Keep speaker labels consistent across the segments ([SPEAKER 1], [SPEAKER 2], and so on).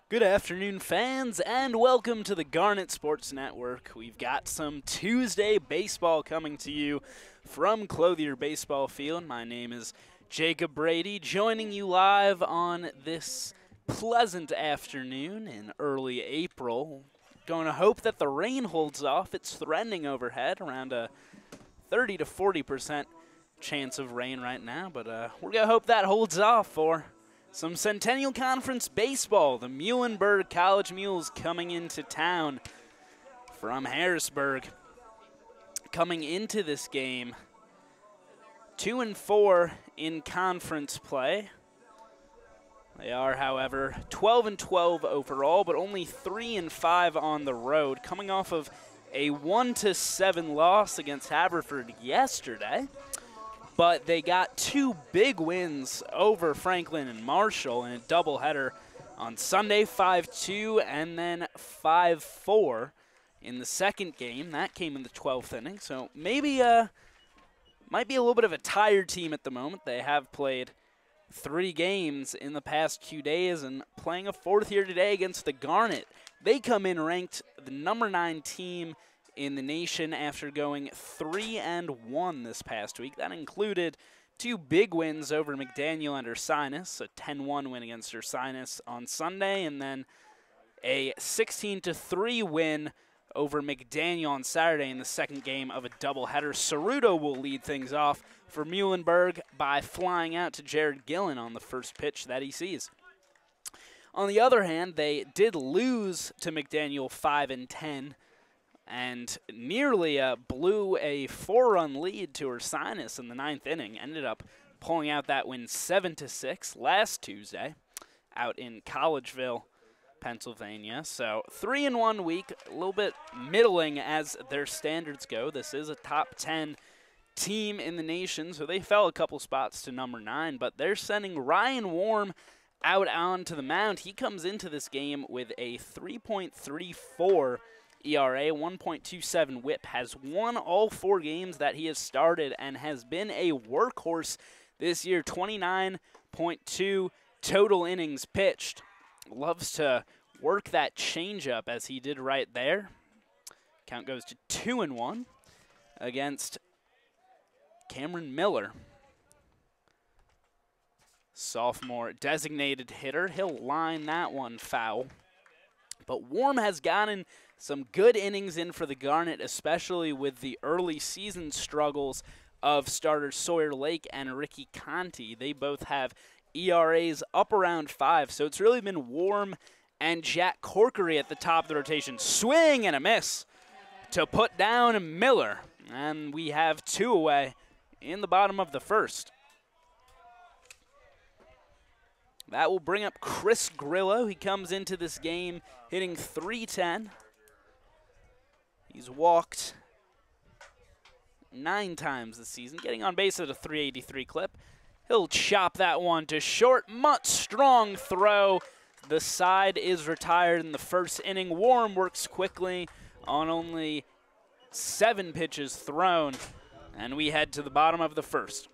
[SPEAKER 1] Good afternoon, fans, and welcome to the Garnet Sports Network. We've got some Tuesday baseball coming to you from Clothier Baseball Field. My name is Jacob Brady, joining you live on this pleasant afternoon in early April. Going to hope that the rain holds off. It's threatening overhead, around a 30 to 40% chance of rain right now, but we're going to hope that holds off for some Centennial Conference baseball. The Muhlenburg College Mules coming into town from Harrisburg. Coming into this game, 2-4 in conference play. They are, however, 12-12 overall, but only 3-5 on the road, coming off of a 1-7 loss against Haverford yesterday. But they got two big wins over Franklin and Marshall in a doubleheader on Sunday, 5-2, and then 5-4 in the second game. That came in the 12th inning, so maybe might be a little bit of a tired team at the moment. They have played 3 games in the past 2 days and playing a fourth here today against the Garnet. They come in ranked the number 9 team in the nation after going 3-1 this past week. That included 2 big wins over McDaniel and Ursinus, a 10-1 win against Ursinus on Sunday, and then a 16-3 win over McDaniel on Saturday in the second game of a doubleheader. Ceruto will lead things off for Muhlenburg by flying out to Jared Gillen on the first pitch that he sees. On the other hand, they did lose to McDaniel 5-10, and nearly blew a 4-run lead to Ursinus in the 9th inning. Ended up pulling out that win 7-6 last Tuesday out in Collegeville, Pennsylvania. So 3-1 week, a little bit middling as their standards go. This is a top 10 team in the nation, so they fell a couple spots to number 9, but they're sending Ryan Warm out onto the mound. He comes into this game with a 3.34 ERA, 1.27 whip, has won all 4 games that he has started, and has been a workhorse this year. 29.2 total innings pitched. Loves to work that changeup as he did right there. Count goes to 2-1 against Cameron Miller. Sophomore designated hitter. He'll line that one foul. But Warm has gotten some good innings in for the Garnet, especially with the early season struggles of starters Sawyer Lake and Ricky Conti. They both have ERAs up around 5, so it's really been Warm and Jack Corkery at the top of the rotation. Swing and a miss to put down Miller, and we have 2 away in the bottom of the first. That will bring up Chris Grillo. He comes into this game hitting .310. He's walked 9 times this season, getting on base at a .383 clip. He'll chop that one to short. Mutt, strong throw. The side is retired in the first inning. Warm works quickly on only 7 pitches thrown, and we head to the bottom of the first.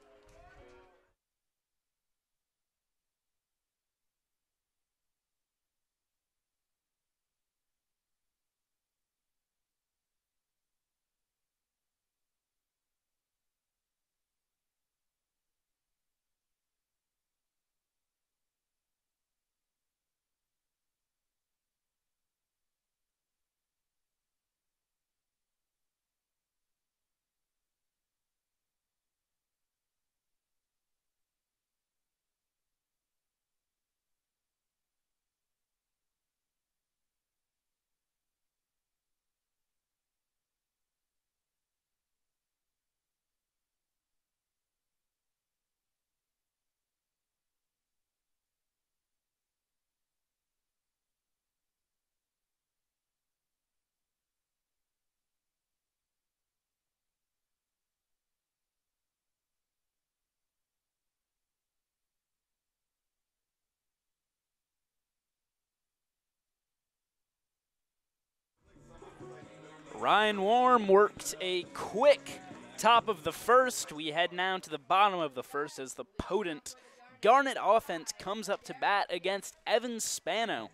[SPEAKER 1] Ryan Warm worked a quick top of the first. We head now to the bottom of the first as the potent Garnet offense comes up to bat against Evan Spano.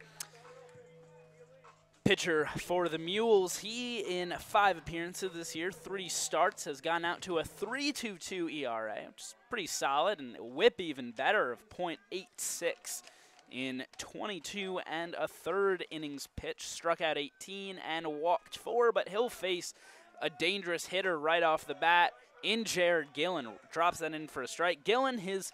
[SPEAKER 1] pitcher for the Mules. He, in 5 appearances this year, 3 starts, has gone out to a 3.22 ERA, which is pretty solid, and a whip even better of .86 in 22 and a third innings pitched. Struck out 18 and walked 4, but he'll face a dangerous hitter right off the bat in Jared Gillen. Drops that in for a strike. Gillen, his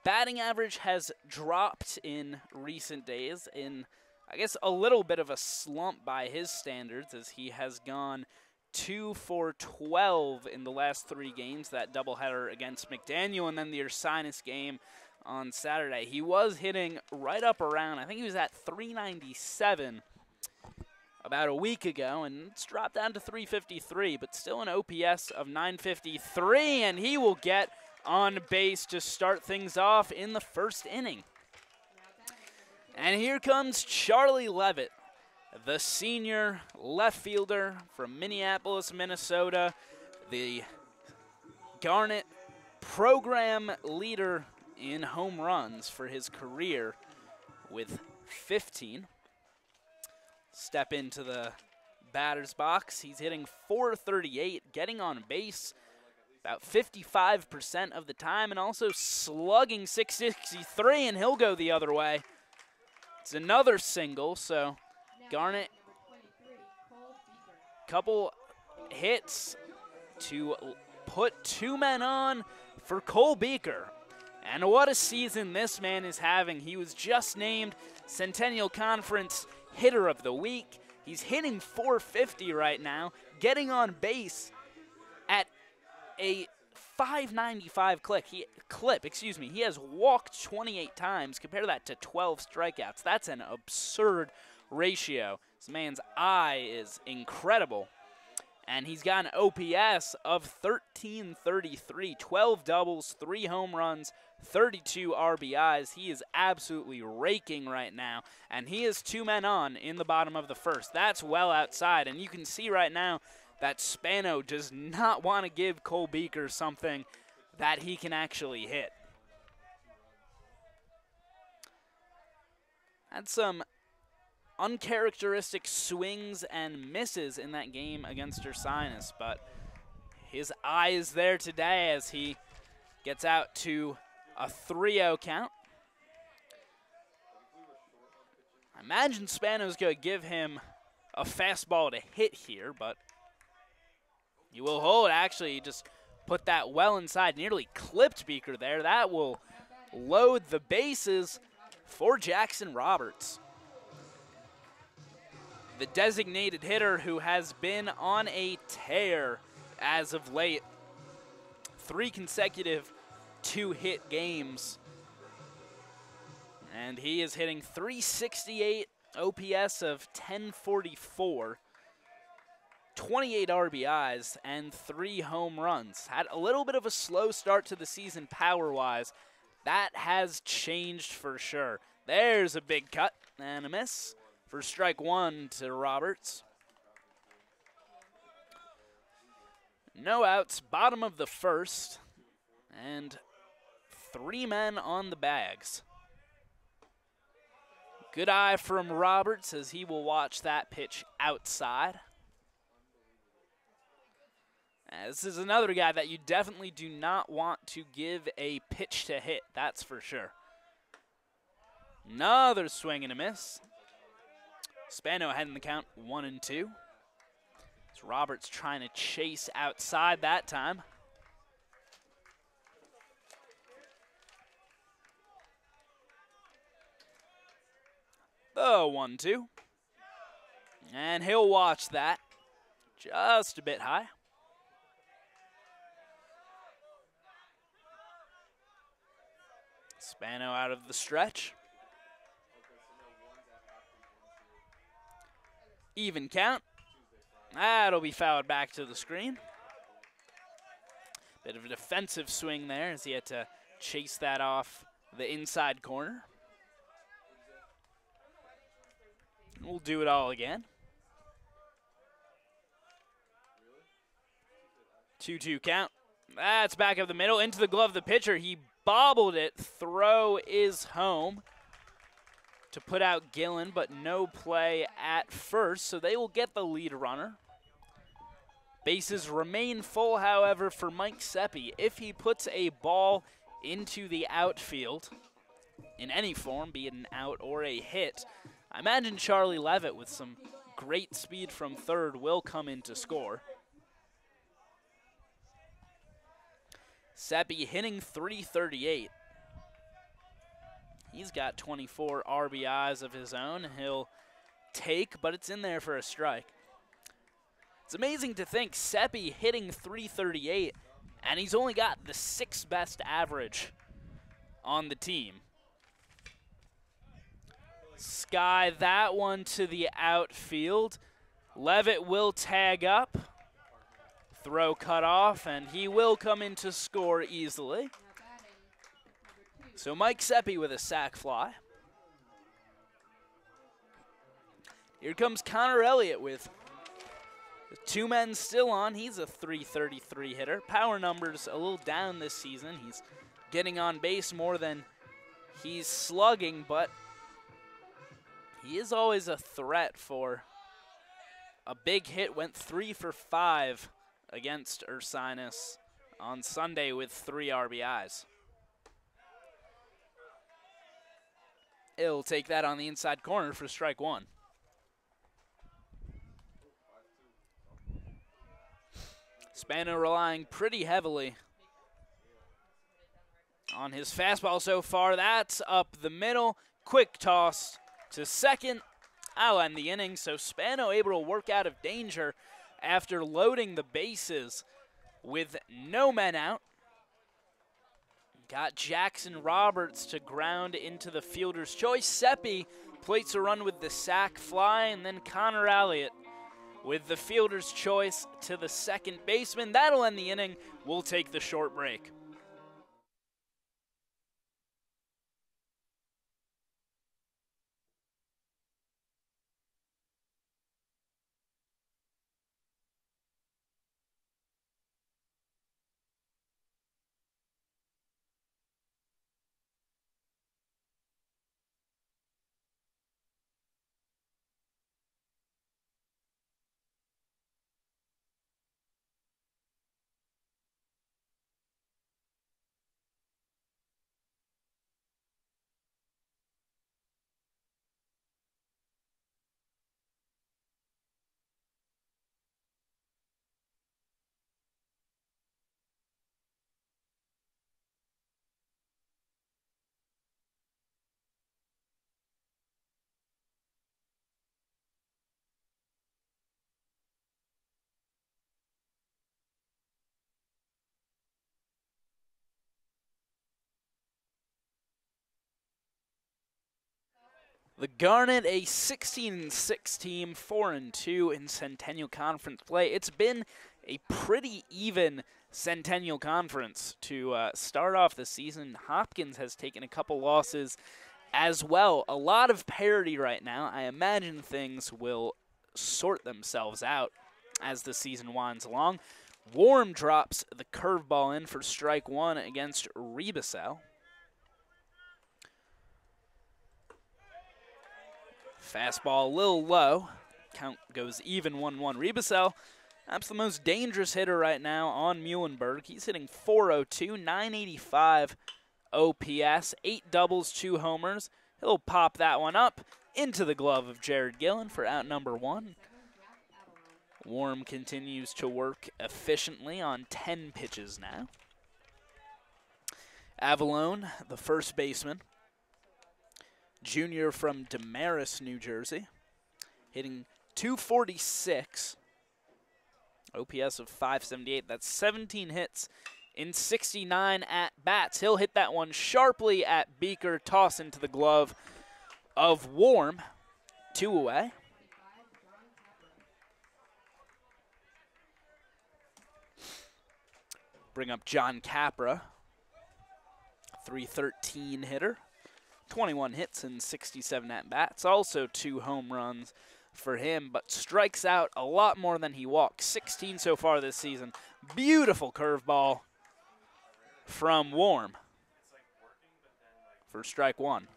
[SPEAKER 1] batting average has dropped in recent days, in I guess a little bit of a slump by his standards, as he has gone 2 for 12 in the last 3 games, that doubleheader against McDaniel and then the Ursinus game on Saturday. He was hitting right up around, I think he was at 397 about a week ago, and it's dropped down to 353, but still an OPS of 953, and he will get on base to start things off in the first inning. And here comes Charlie Levitt, the senior left fielder from Minneapolis, Minnesota, the Garnet program leader in home runs for his career with 15. Step into the batter's box. He's hitting .438, getting on base about 55% of the time, and also slugging .663, and he'll go the other way. It's another single, so Garnet, couple hits to put 2 men on for Cole Beaker. And what a season this man is having. He was just named Centennial Conference Hitter of the Week. He's hitting .450 right now, getting on base at a .595 clip. He has walked 28 times. Compare that to 12 strikeouts. That's an absurd ratio. This man's eye is incredible. And he's got an OPS of 1333, 12 doubles, 3 home runs, 32 RBIs. He is absolutely raking right now, and he is 2 men on in the bottom of the first. That's well outside, and you can see right now that Spano does not want to give Cole Beaker something that he can actually hit. Had some uncharacteristic swings and misses in that game against Ursinus, but his eye is there today as he gets out to a 3-0 count. I imagine Spano's going to give him a fastball to hit here, but he will hold. Actually, he just put that well inside, nearly clipped Beaker there. That will load the bases for Jackson Roberts, the designated hitter who has been on a tear as of late. 3 consecutive 2-hit games. And he is hitting .368, OPS of 1044, 28 RBIs, and 3 home runs. Had a little bit of a slow start to the season power-wise. That has changed for sure. There's a big cut and a miss for strike 1 to Roberts. No outs, bottom of the first, and 3 men on the bags. Good eye from Roberts as he will watch that pitch outside. This is another guy that you definitely do not want to give a pitch to hit, that's for sure. Another swing and a miss. Spano ahead in the count, 1-2. As Roberts trying to chase outside that time. The 1-2. And he'll watch that. Just a bit high. Spano out of the stretch. Even count. That'll be fouled back to the screen. Bit of a defensive swing there as he had to chase that off the inside corner. We'll do it all again. 2-2 count. That's back up the middle into the glove of the pitcher. He bobbled it. Throw is home. to put out Gillen, but no play at first, so they will get the lead runner. Bases remain full, however, for Mike Seppi. If he puts a ball into the outfield in any form, be it an out or a hit, I imagine Charlie Levitt with some great speed from third will come in to score. Seppi hitting .338. He's got 24 RBIs of his own. He'll take, but it's in there for a strike. It's amazing to think Seppi hitting .338, and he's only got the 6th best average on the team. Sky that one to the outfield. Levitt will tag up. Throw cut off, and he will come in to score easily. So Mike Seppi with a sac fly. Here comes Connor Elliott with 2 men still on. He's a .333 hitter. Power numbers a little down this season. He's getting on base more than he's slugging, but he is always a threat for a big hit. Went 3 for 5 against Ursinus on Sunday with 3 RBIs. He'll take that on the inside corner for strike 1. Spano relying pretty heavily on his fastball so far. That's up the middle. Quick toss to second. I'll end the inning. So Spano able to work out of danger after loading the bases with no men out. Got Jackson Roberts to ground into the fielder's choice. Seppi plates a run with the sac fly, and then Connor Elliott with the fielder's choice to the second baseman. That'll end the inning. We'll take the short break. The Garnet, a 16-6 team, 4-2 in Centennial Conference play. It's been a pretty even Centennial Conference to start off the season. Hopkins has taken a couple losses as well. A lot of parity right now. I imagine things will sort themselves out as the season winds along. Warm drops the curveball in for strike 1 against Rebusel. Fastball a little low. Count goes even 1-1. Rebusel, perhaps the most dangerous hitter right now on Muhlenburg. He's hitting .402, 985 OPS, 8 doubles, 2 homers. He'll pop that one up into the glove of Jared Gillen for out number 1. Warm continues to work efficiently on 10 pitches now. Avalone, the first baseman, junior from Damaris, New Jersey, hitting .246, OPS of .578. That's 17 hits in 69 at-bats. He'll hit that one sharply at Beaker, toss into the glove of Warm. 2 away. Bring up John Capra, .313 hitter. 21 hits and 67 at-bats, also 2 home runs for him, but strikes out a lot more than he walks. 16 so far this season. Beautiful curveball from Warm for strike 1.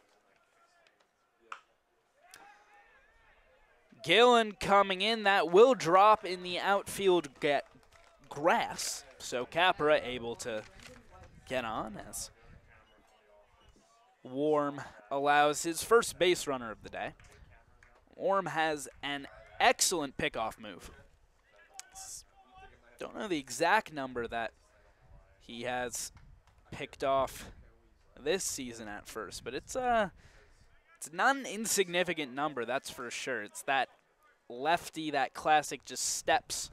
[SPEAKER 1] Gillen coming in. That will drop in the outfield grass. So Capra able to get on as Warm allows his first base runner of the day. Warm has an excellent pickoff move. Don't know the exact number that he has picked off this season at first, but it's not an insignificant number, that's for sure. It's that lefty, that classic just steps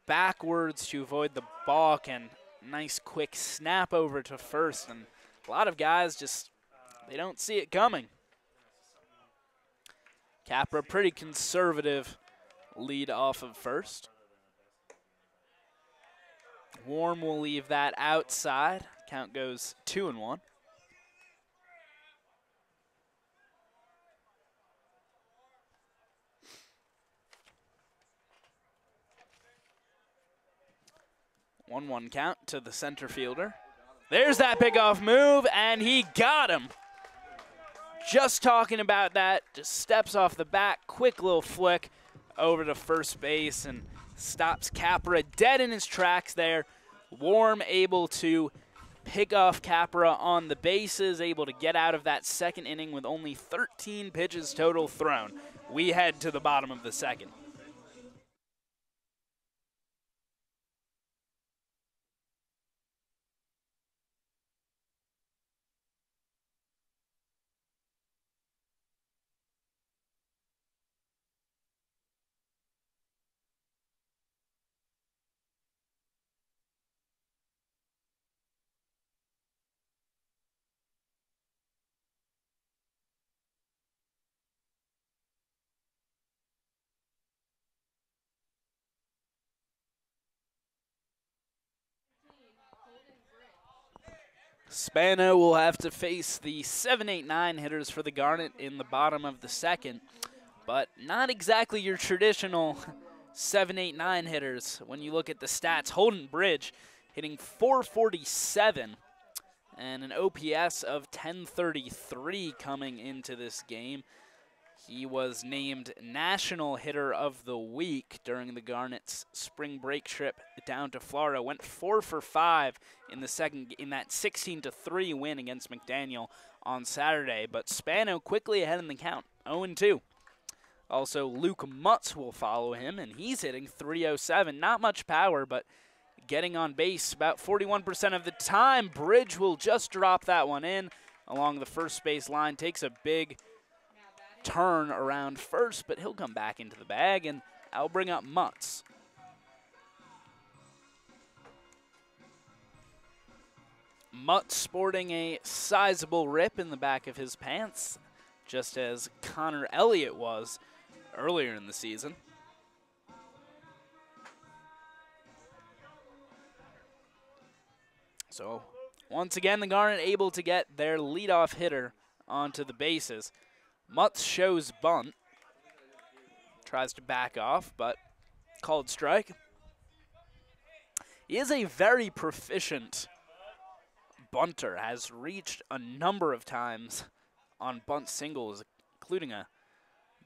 [SPEAKER 1] backwards to avoid the balk, and nice quick snap over to first, and a lot of guys just, they don't see it coming. Capra pretty conservative lead off of first. Warm will leave that outside. Count goes 2-1. One count to the center fielder. There's that pickoff move, and he got him. Just talking about that, just steps off the bat, quick little flick over to first base and stops Capra dead in his tracks there. Warm able to pick off Capra on the bases, able to get out of that second inning with only 13 pitches total thrown. We head to the bottom of the second. Spano will have to face the 7-8-9 hitters for the Garnet in the bottom of the second, but not exactly your traditional 7-8-9 hitters. When you look at the stats, Holden Bridge hitting .447 and an OPS of 1033 coming into this game. He was named National Hitter of the Week during the Garnet's spring break trip down to Florida. Went 4 for 5 in the second in that 16-3 win against McDaniel on Saturday. But Spano quickly ahead in the count, 0-2. Also, Luke Mutz will follow him, and he's hitting .307. Not much power, but getting on base about 41% of the time. Bridge will just drop that one in along the first base line. Takes a big turn around first, but he'll come back into the bag, and I'll bring up Mutz. Mutz sporting a sizable rip in the back of his pants, just as Connor Elliott was earlier in the season. So once again, the Garnet able to get their leadoff hitter onto the bases. Mutz shows bunt, tries to back off, but called strike. He is a very proficient bunter, has reached a number of times on bunt singles, including a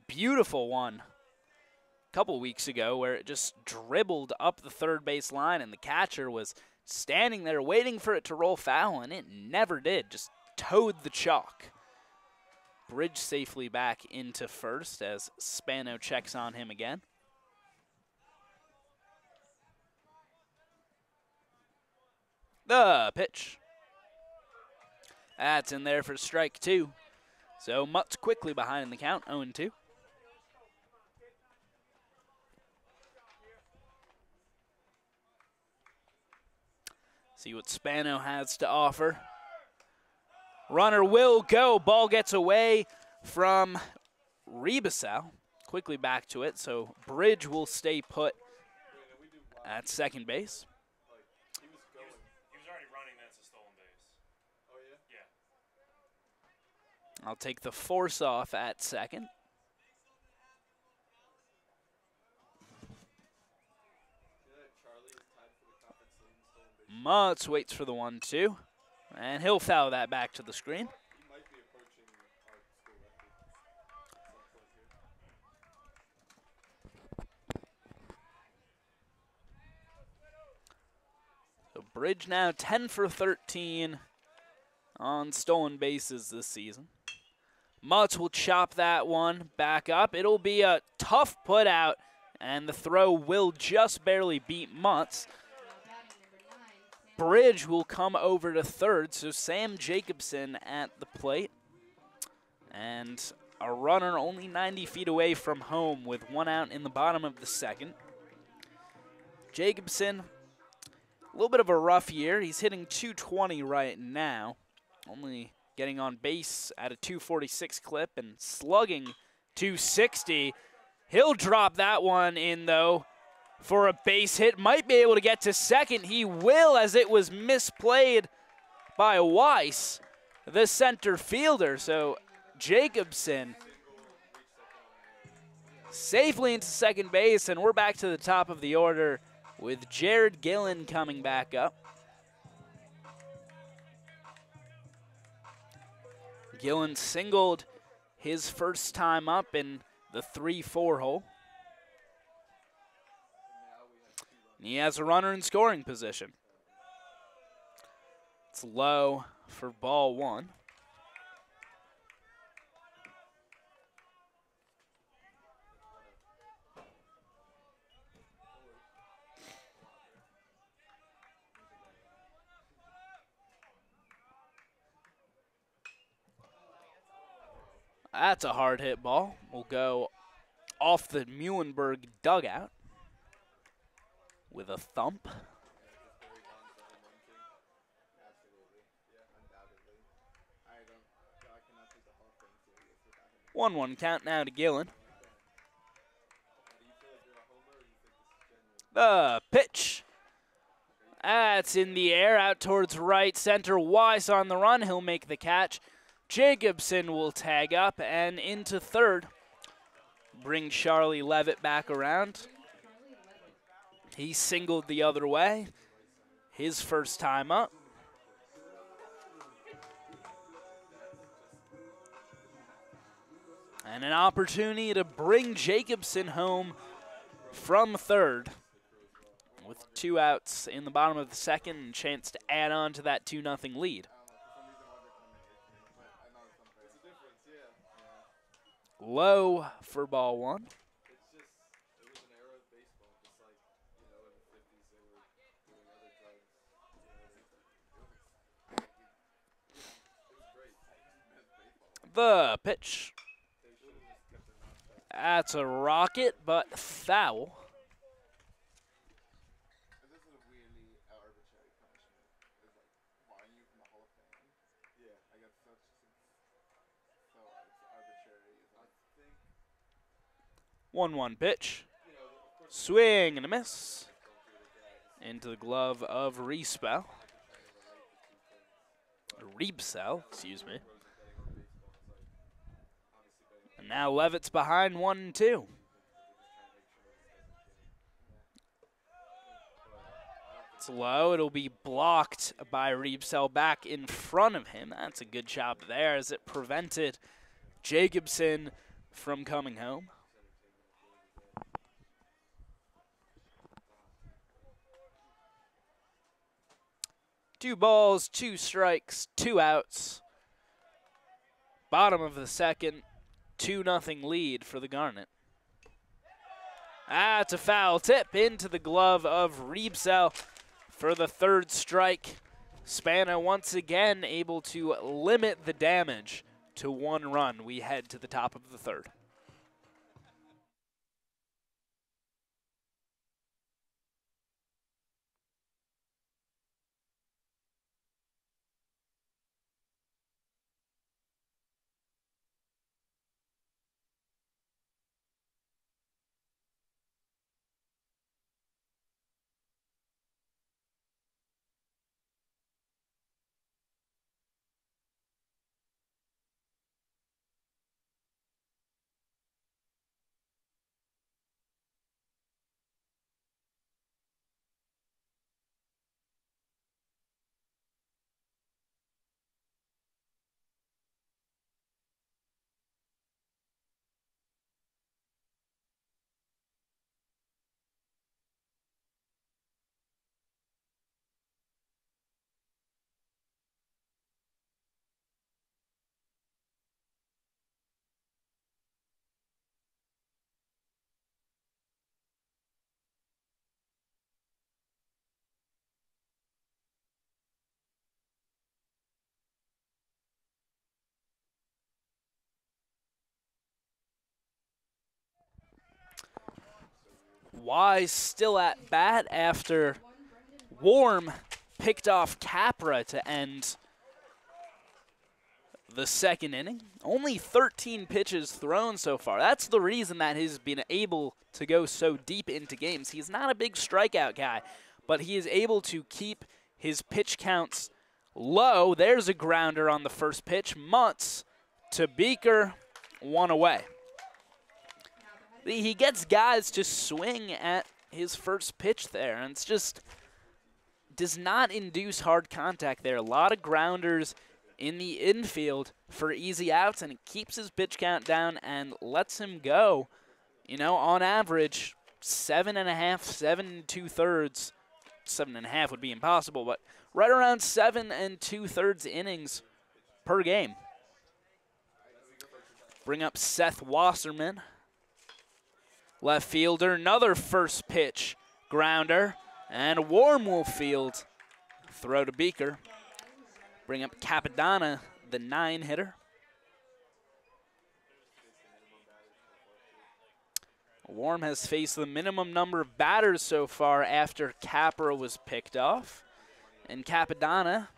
[SPEAKER 1] beautiful one a couple weeks ago where it just dribbled up the third base line and the catcher was standing there waiting for it to roll foul, and it never did, just towed the chalk. Bridge safely back into first as Spano checks on him again. The pitch. That's in there for strike two. So Mutz quickly behind in the count, 0-2. See what Spano has to offer. Runner will go. Ball gets away from Rebasau. Quickly back to it, so Bridge will stay put at second base.
[SPEAKER 2] He was already running. That's a stolen base. Oh, yeah? Yeah.
[SPEAKER 1] I'll take the force off at second. Mutz waits for the 1-2. And he'll foul that back to the screen. So Bridge now 10 for 13 on stolen bases this season. Mutz will chop that one back up. It'll be a tough put out, and the throw will just barely beat Mutz. Bridge will come over to third, so Sam Jacobson at the plate. And a runner only 90 feet away from home with one out in the bottom of the second. Jacobson, a little bit of a rough year. He's hitting .220 right now, only getting on base at a .246 clip and slugging .260. He'll drop that one in, though, for a base hit. Might be able to get to second. He will, as it was misplayed by Weiss, the center fielder. So Jacobson safely into second base, and we're back to the top of the order with Jared Gillen coming back up. Gillen singled his first time up in the 3-4 hole. And he has a runner in scoring position. It's low for ball one. That's a hard hit ball. Will go off the Muhlenburg dugout with a thump. 1-1 count now to Gillen. The pitch. That's in the air out towards right center. Weiss on the run. He'll make the catch. Jacobson will tag up and into third. Bring Charlie Levitt back around. He singled the other way. His first time up. And an opportunity to bring Jacobson home from third with 2 outs in the bottom of the second and a chance to add on to that 2-0 lead. Low for ball one. 'The pitch. That's a rocket, but foul. One pitch. Swing and a miss. Into the glove of Riebsell, excuse me. And now Levitt's behind 1-2. It's low. It'll be blocked by Riebsell back in front of him. That's a good job there as it prevented Jacobson from coming home. 2 balls, 2 strikes, 2 outs. Bottom of the second, 2-0 lead for the Garnet. That's a foul tip into the glove of Riebsell for the 3rd strike. Spano once again able to limit the damage to 1 run. We head to the top of the 3rd. Wise still at bat after Warm picked off Capra to end the second inning. Only 13 pitches thrown so far. That's the reason that he's been able to go so deep into games. He's not a big strikeout guy, but he is able to keep his pitch counts low. There's a grounder on the first pitch. Mutz to Beaker, one away. He gets guys to swing at his first pitch there, and it's just does not induce hard contact there. A lot of grounders in the infield for easy outs, and it keeps his pitch count down and lets him go, you know, on average, 7.5, 7 2/3. 7.5 would be impossible, but right around 7 2/3 innings per game. Bring up Seth Wasserman. Left fielder, another first pitch grounder, and Warm will field. Throw to Beaker. Bring up Capadonna, the 9-hitter. Warm has faced the minimum number of batters so far after Capra was picked off. And Capadonna,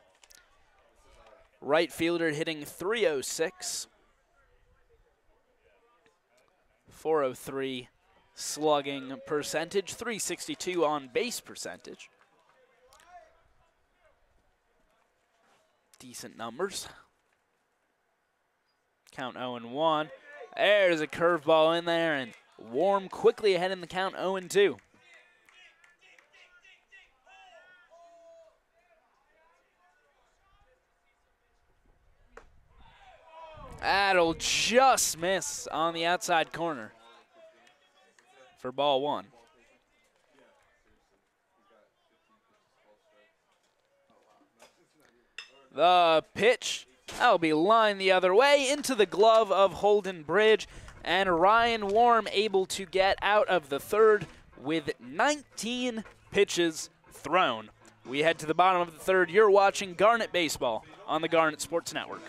[SPEAKER 1] right fielder, hitting .306. .403 slugging percentage, .362 on base percentage. Decent numbers. Count 0-1. There's a curveball in there, and Warm quickly ahead in the count, 0-2. That'll just miss on the outside corner for ball one. The pitch, that'll be lined the other way into the glove of Holden Bridge, and Ryan Warm able to get out of the third with 19 pitches thrown. We head to the bottom of the third. You're watching Garnet Baseball on the Garnet Sports Network.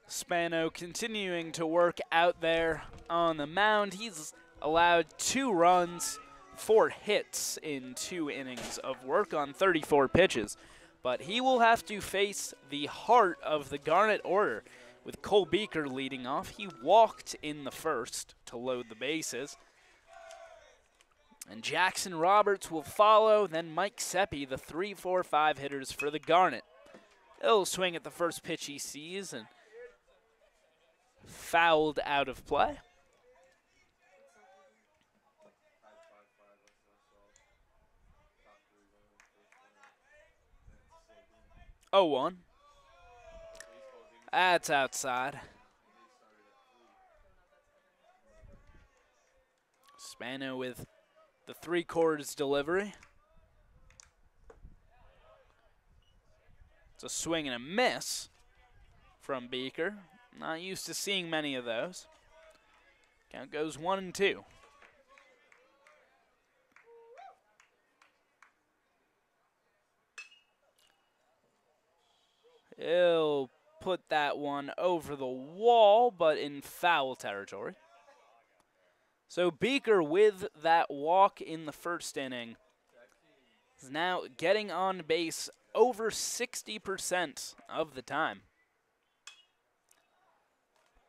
[SPEAKER 1] Spano continuing to work out there on the mound. He's allowed 2 runs, 4 hits in 2 innings of work on 34 pitches. But he will have to face the heart of the Garnet order with Cole Beaker leading off. He walked in the first to load the bases. And Jackson Roberts will follow, then Mike Seppi, the 3, 4, 5 hitters for the Garnet. He'll swing at the first pitch he sees and fouled out of play. 0-1. That's outside. Spano with the 3/4 delivery. It's a swing and a miss from Beaker. Not used to seeing many of those. Count goes 1-2. He'll put that one over the wall, but in foul territory. So Beaker, with that walk in the first inning, is now getting on base over 60% of the time.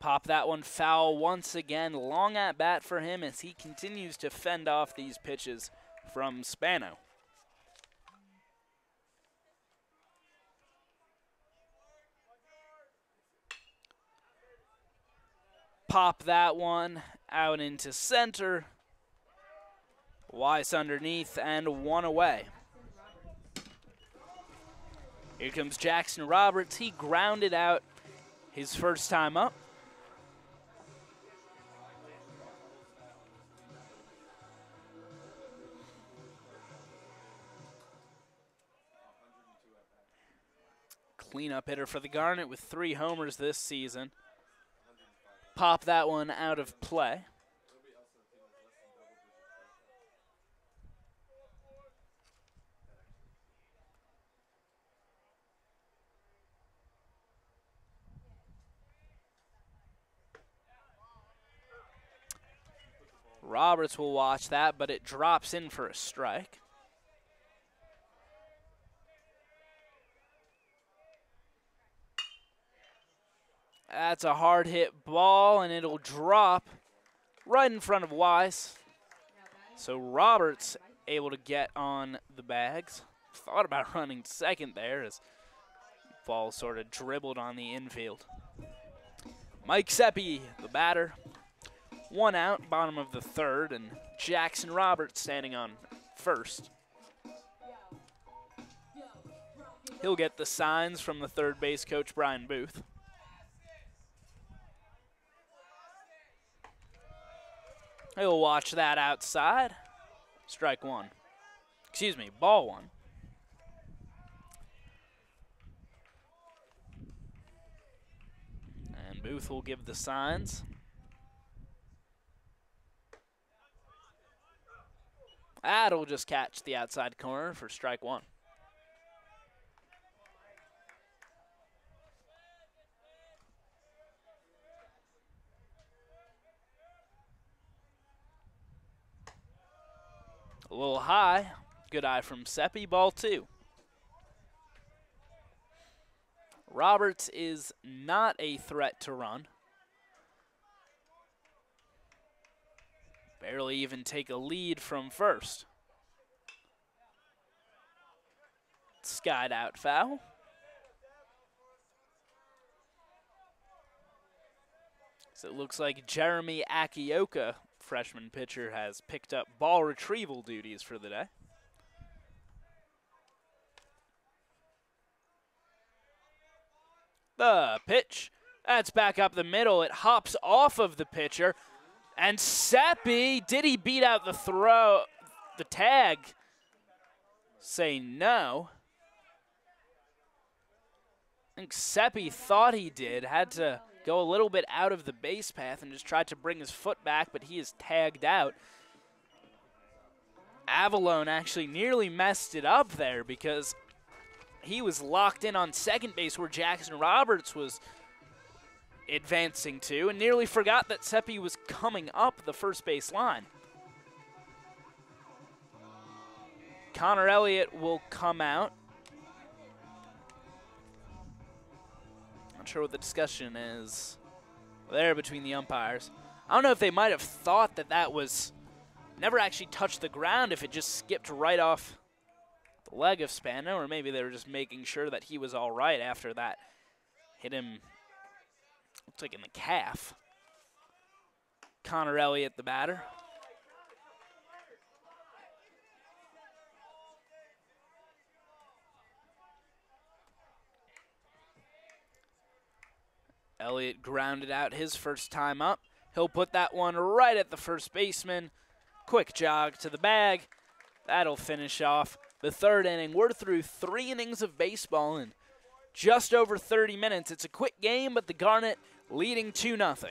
[SPEAKER 1] Pop that one foul once again. Long at bat for him as he continues to fend off these pitches from Spano. Pop that one out into center. Weiss underneath and one away. Here comes Jackson Roberts. He grounded out his first time up. Cleanup hitter for the Garnet with 3 homers this season. Pop that one out of play. Roberts will watch that, but it drops in for a strike. That's a hard hit ball, and it'll drop right in front of Weiss. So Roberts able to get on the bags. Thought about running second there as ball sort of dribbled on the infield. Mike Seppi, the batter. 1 out, bottom of the third, and Jackson Roberts standing on first. He'll get the signs from the third base coach, Brian Booth. He'll watch that outside. Strike one. Excuse me, ball one. And Booth will give the signs. That'll just catch the outside corner for strike one. A little high. Good eye from Seppi. Ball 2. Roberts is not a threat to run. Barely even take a lead from first. Skied out foul. So it looks like Jeremy Akioka, freshman pitcher, has picked up ball retrieval duties for the day. The pitch. That's back up the middle. It hops off of the pitcher. And Seppi, did he beat out the throw, the tag? Say no. I think Seppi thought he did. Had to go a little bit out of the base path and just tried to bring his foot back, but he is tagged out. Avalone actually nearly messed it up there because he was locked in on second base where Jackson Roberts was advancing to and nearly forgot that Seppi was coming up the first base line. Connor Elliott will come out. Not sure what the discussion is there between the umpires. I don't know if they might have thought that that was never actually touched the ground, if it just skipped right off the leg of Spano, or maybe they were just making sure that he was all right after that hit him. Looks like in the calf. Connor Elliott, the batter. Elliott grounded out his first time up. He'll put that one right at the first baseman. Quick jog to the bag. That'll finish off the third inning. We're through 3 innings of baseball in just over 30 minutes. It's a quick game, but the Garnet leading 2-0.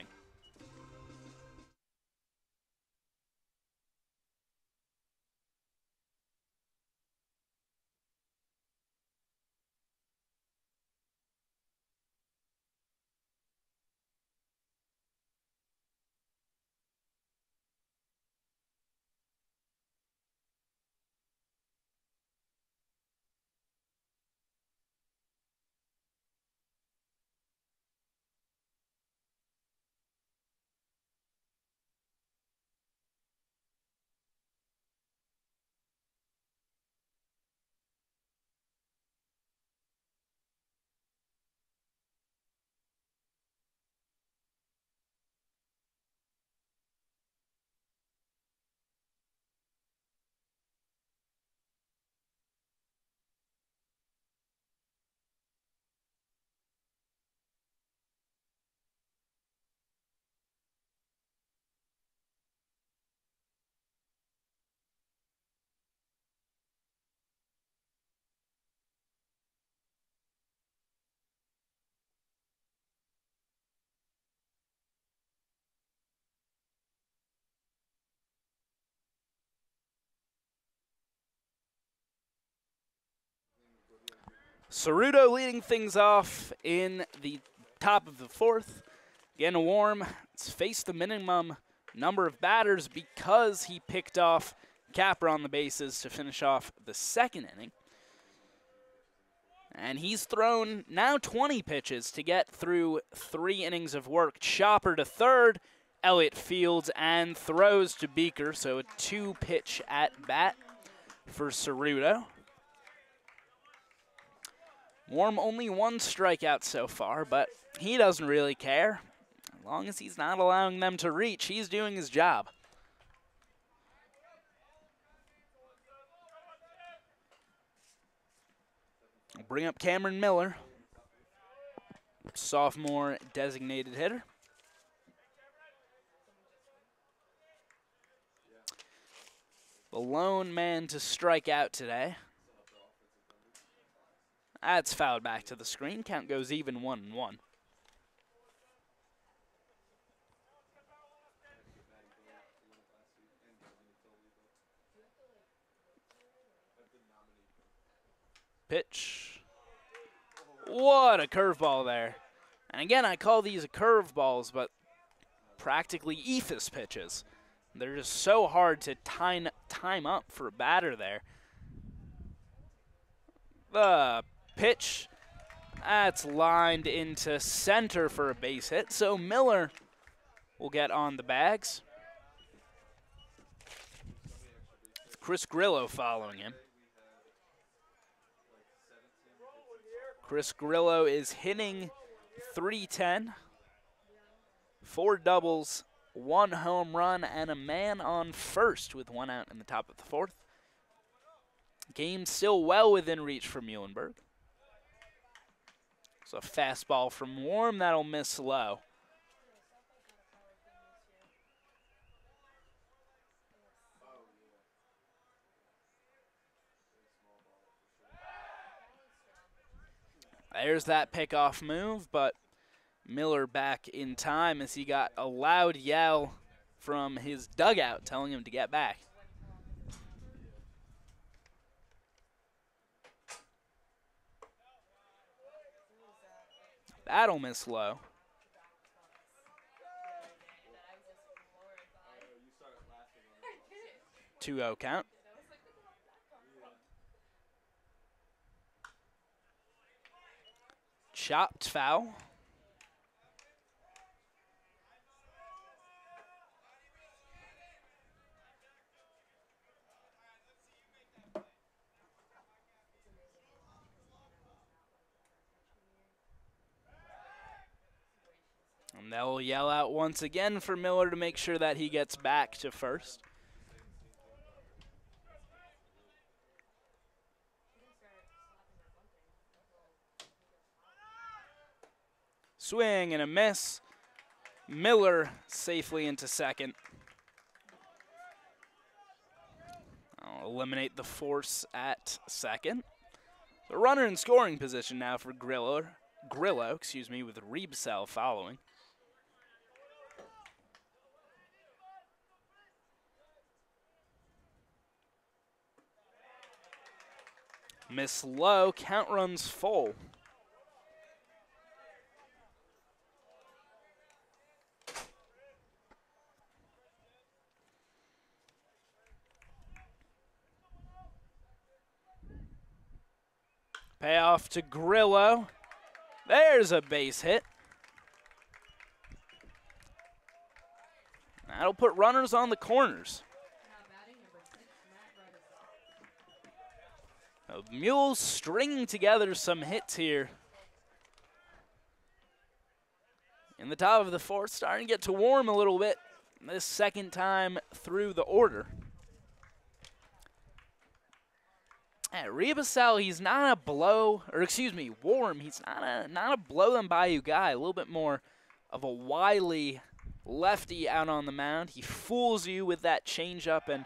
[SPEAKER 1] Ceruto leading things off in the top of the fourth. Again, Warm has faced the minimum number of batters because he picked off Capra on the bases to finish off the second inning. And he's thrown now 20 pitches to get through 3 innings of work. Chopper to third, Elliott fields and throws to Beaker, so a 2-pitch at bat for Ceruto. Warm only 1 strikeout so far, but he doesn't really care. As long as he's not allowing them to reach, he's doing his job. We'll bring up Cameron Miller, sophomore designated hitter. The lone man to strike out today. That's fouled back to the screen. Count goes even 1-1. Pitch. What a curveball there. And again, I call these curveballs, but practically ephus pitches. They're just so hard to time up for a batter there. The pitch, that's lined into center for a base hit, so Miller will get on the bags. Chris Grillo following him. Chris Grillo is hitting .310, 4 doubles, 1 home run, and a man on first with 1 out in the top of the fourth. Game still well within reach for Muhlenburg. So a fastball from Warm that'll miss low. There's that pickoff move, but Miller back in time as he got a loud yell from his dugout telling him to get back. That'll miss low. 2-0 count. Chopped foul. And they'll yell out once again for Miller to make sure that he gets back to first. Swing and a miss. Miller safely into second. I'll eliminate the force at second. The runner in scoring position now for Grillo, with Riebsell following. Miss low, count runs full. Payoff to Grillo. There's a base hit. That'll put runners on the corners. Mules stringing together some hits here. In the top of the fourth, starting to get to Warm a little bit this second time through the order. Riebsell, he's not a Warm, he's not a blow them by you guy. A little bit more of a wily lefty out on the mound. He fools you with that changeup and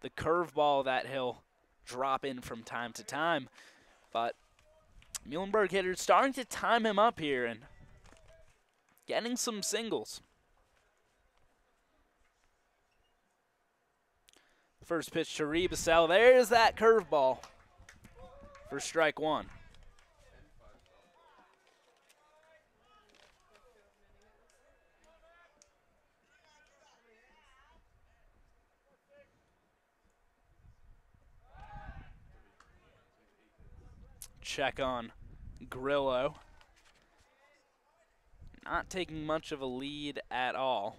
[SPEAKER 1] the curveball that he'll drop in from time to time. But Muhlenburg hitters starting to time him up here and getting some singles. First pitch to Riebsell. There's that curveball for strike 1. check on Grillo. Not taking much of a lead at all.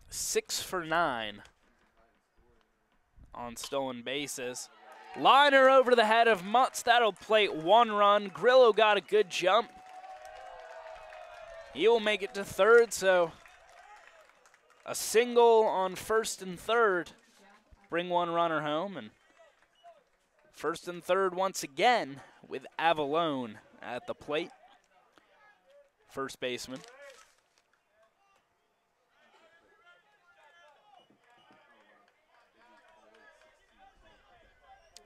[SPEAKER 1] 6 for 9 on stolen bases. Liner over the head of Mutz. That'll plate 1 run. Grillo got a good jump. He will make it to third, so a single on first and third. Bring 1 runner home, and first and third once again with Avalone at the plate. First baseman.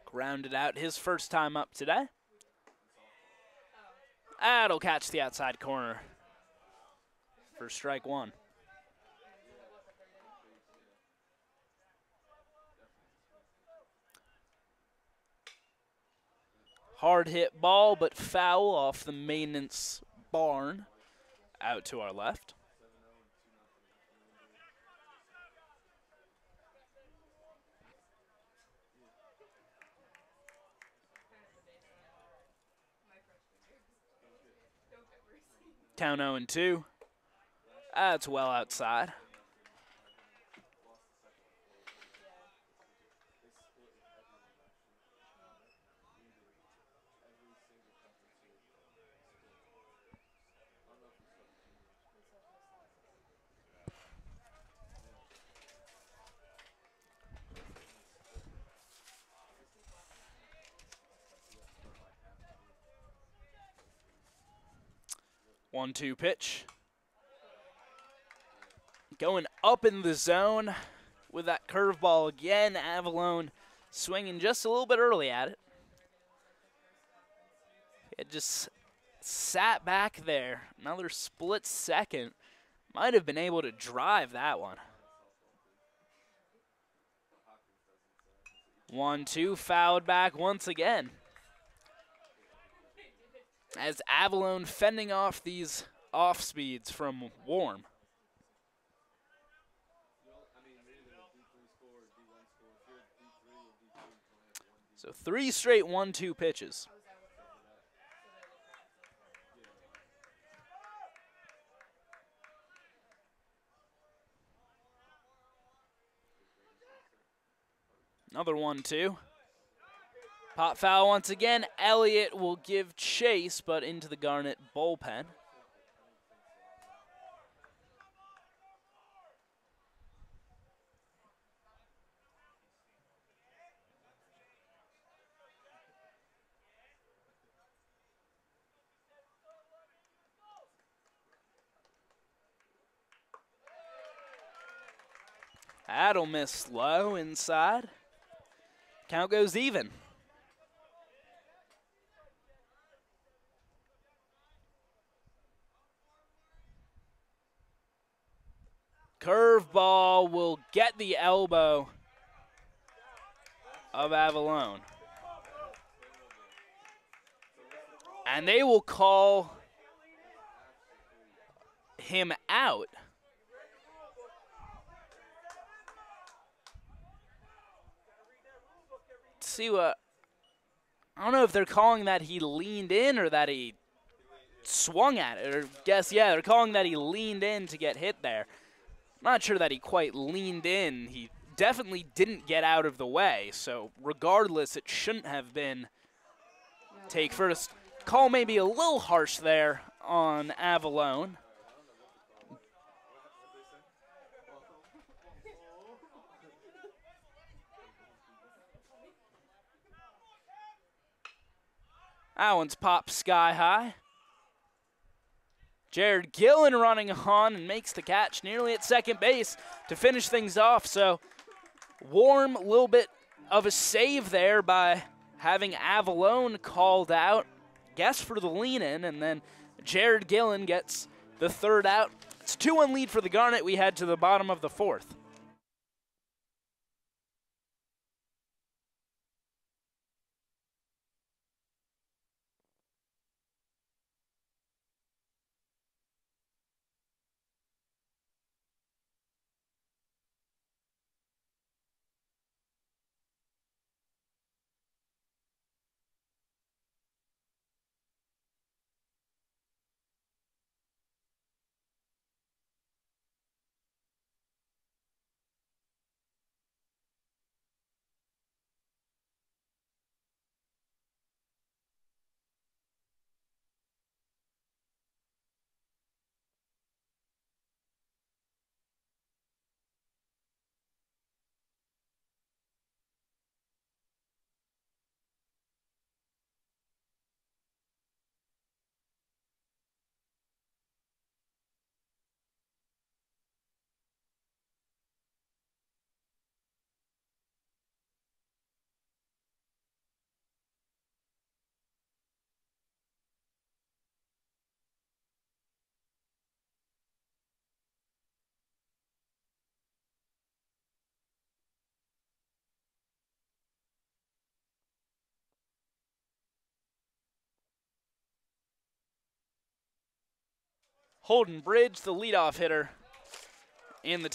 [SPEAKER 1] Grounded out his first time up today. That'll catch the outside corner for strike 1. Hard hit ball, but foul off the maintenance barn out to our left. Count 0-2. That's well outside. One-two pitch. Going up in the zone with that curveball again. Avalone swinging just a little bit early at it. It just sat back there. Another split second. Might have been able to drive that one. 1-2, fouled back once again. As Avalone fending off these off speeds from Warm. So 3 straight 1-2 pitches. Another 1-2. Pop foul once again. Elliott will give chase, but into the Garnet bullpen. That'll miss low inside. Count goes even. Curveball will get the elbow of Avalone. And they will call him out. See what, I don't know if they're calling that he leaned in or that he swung at it, or guess, yeah, they're calling that he leaned in to get hit there. I'm not sure that he quite leaned in. He definitely didn't get out of the way, so regardless, it shouldn't have been take first. Call maybe a little harsh there on Avalone. That one's popped sky high. Jared Gillen running on and makes the catch nearly at second base to finish things off. So Warm, a little bit of a save there by having Avalone called out, guess for the lean in, and then Jared Gillen gets the third out. It's 2-1 lead for the Garnet. We head to the bottom of the fourth. Holden Bridge, the leadoff hitter in the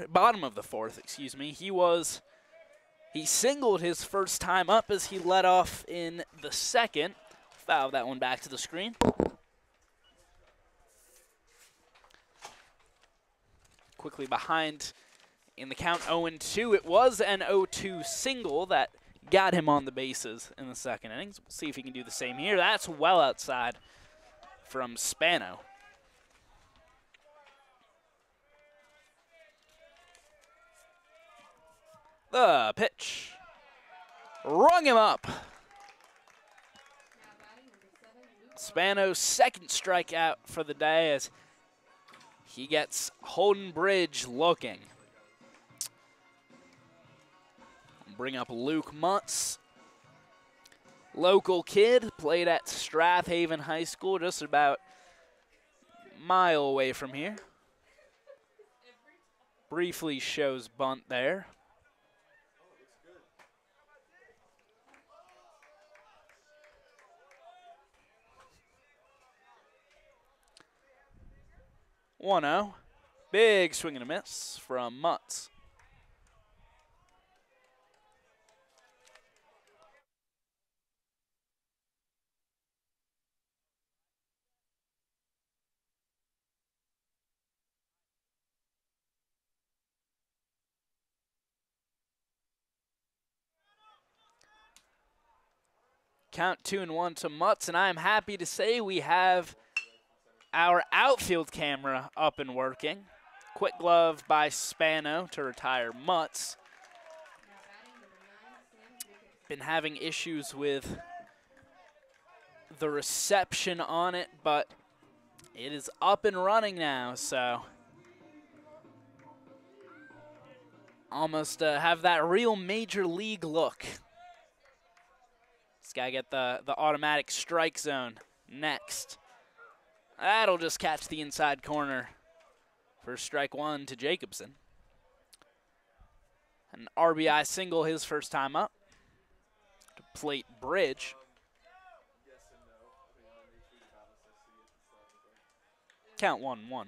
[SPEAKER 1] bottom of the fourth, excuse me. He singled his first time up as he led off in the second. Fouled that one back to the screen. Quickly behind in the count 0-2. It was an 0-2 single that got him on the bases in the second innings. We'll see if he can do the same here. That's well outside from Spano. The pitch. Rung him up. Spano's second strikeout for the day as he gets Holden Bridge looking. Bring up Luke Mutz. Local kid, played at Strathaven High School, just about a mile away from here. Briefly shows bunt there. One-0. Big swing and a miss from Mutz. Count 2-1 to Mutz, and I am happy to say we have our outfield camera up and working. Quick glove by Spano to retire Mutz. Been having issues with the reception on it, but it is up and running now, so almost have that real major league look. This guy get the automatic strike zone next. That'll just catch the inside corner for strike one to Jacobson. An RBI single his first time up to plate Bridge. Count 1-1.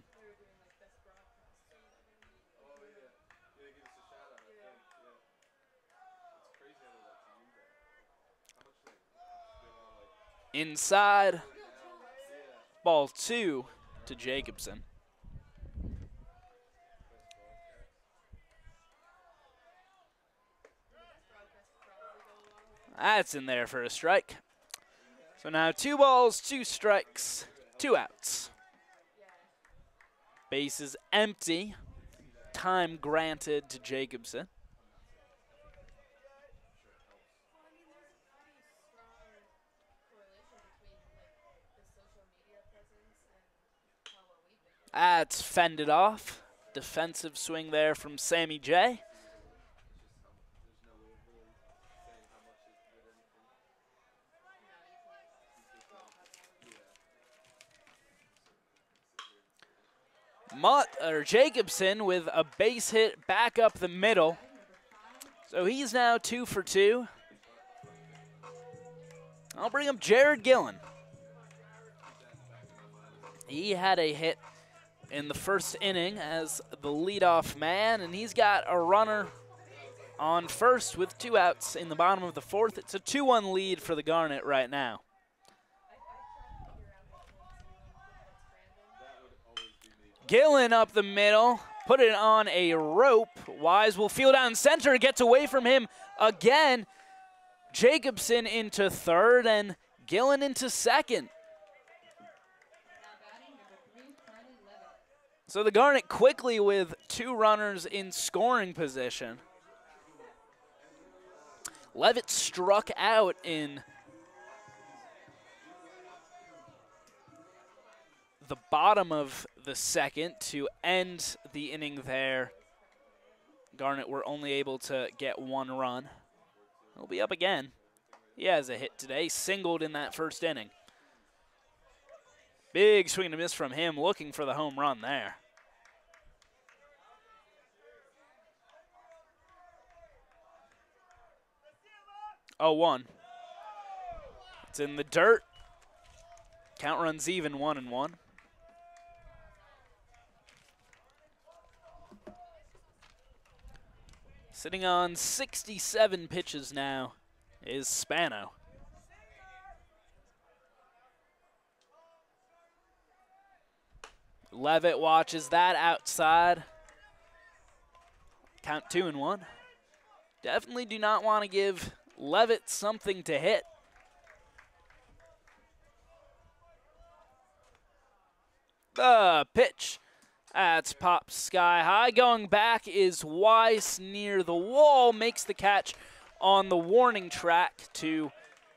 [SPEAKER 1] Inside, ball 2 to Jacobson. That's in there for a strike. So now 2 balls, 2 strikes, 2 outs. Base is empty. Time granted to Jacobson. That's fended off. Defensive swing there from Sammy J. Jacobson with a base hit back up the middle. So he's now 2 for 2. I'll bring up Jared Gillen. He had a hit in the first inning as the leadoff man, and he's got a runner on first with 2 outs in the bottom of the fourth. It's a 2-1 lead for the Garnet right now. Gillen up the middle, put it on a rope. Wise will field out in center, gets away from him again. Jacobson into third and Gillen into second. So the Garnet quickly with 2 runners in scoring position. Levitt struck out in the bottom of the second to end the inning there. Garnet were only able to get 1 run. He'll be up again. He has a hit today, singled in that first inning. Big swing and a miss from him, looking for the home run there. Oh, 1. It's in the dirt. Count runs even, 1-1. Sitting on 67 pitches now is Spano. Levitt watches that outside. Count 2-1. Definitely do not want to give Levitt something to hit. The pitch. That's popped sky high. Going back is Weiss near the wall. Makes the catch on the warning track to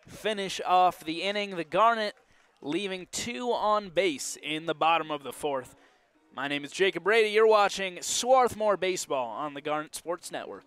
[SPEAKER 1] finish off the inning. The Garnet leaving 2 on base in the bottom of the 4th. My name is Jacob Brady. You're watching Swarthmore Baseball on the Garnet Sports Network.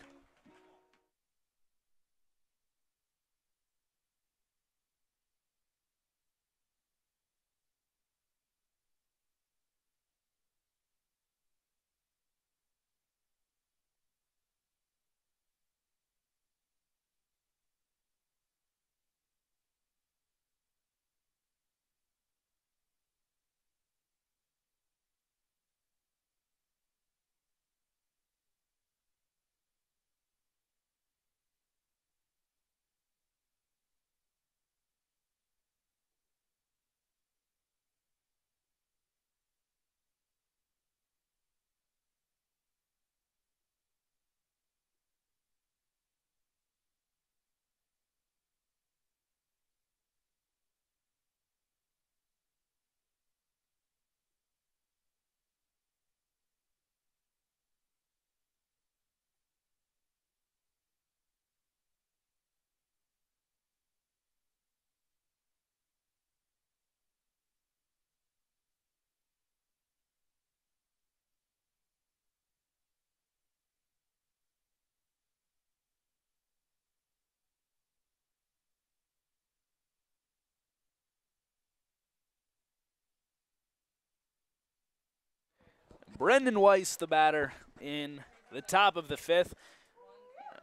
[SPEAKER 1] Brendan Weiss, the batter, in the top of the 5th.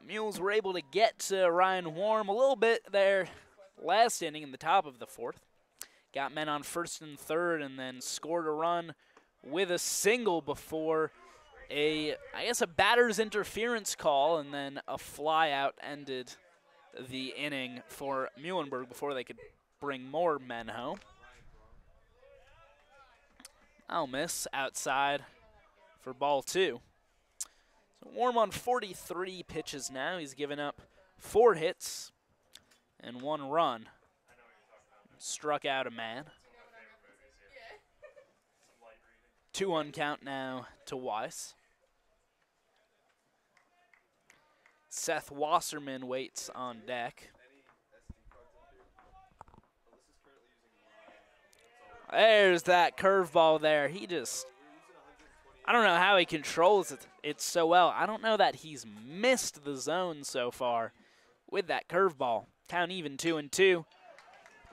[SPEAKER 1] Mules were able to get to Ryan Warm a little bit there last inning in the top of the 4th. Got men on 1st and 3rd and then scored a run with a single before a batter's interference call, and then a fly out ended the inning for Muhlenburg before they could bring more men home. I'll miss outside for ball 2. So Warm on 43 pitches now. He's given up 4 hits and 1 run. Struck out a man. 2-1 count now to Weiss. Seth Wasserman waits on deck. There's that curveball there. I don't know how he controls it so well. I don't know that he's missed the zone so far with that curveball. Count even 2-2.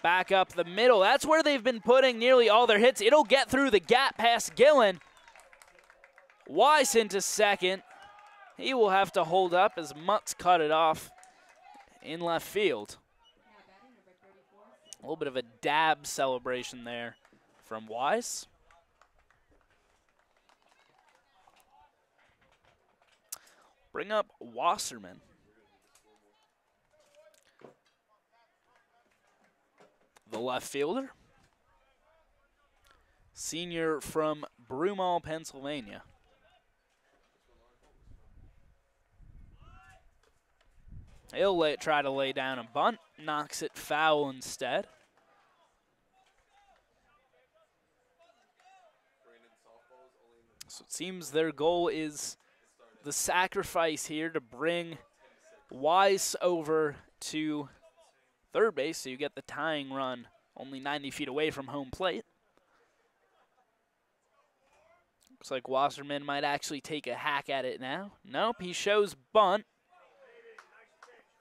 [SPEAKER 1] Back up the middle. That's where they've been putting nearly all their hits. It'll get through the gap past Gillen. Weiss into second. He will have to hold up as Mutz cut it off in left field. A little bit of a dab celebration there from Weiss. Bring up Wasserman. The left fielder. Senior from Broomall, Pennsylvania. He'll try to lay down a bunt. Knocks it foul instead. So it seems their goal is the sacrifice here to bring Weiss over to third base, so you get the tying run only 90 feet away from home plate. Looks like Wasserman might actually take a hack at it now. Nope, he shows bunt.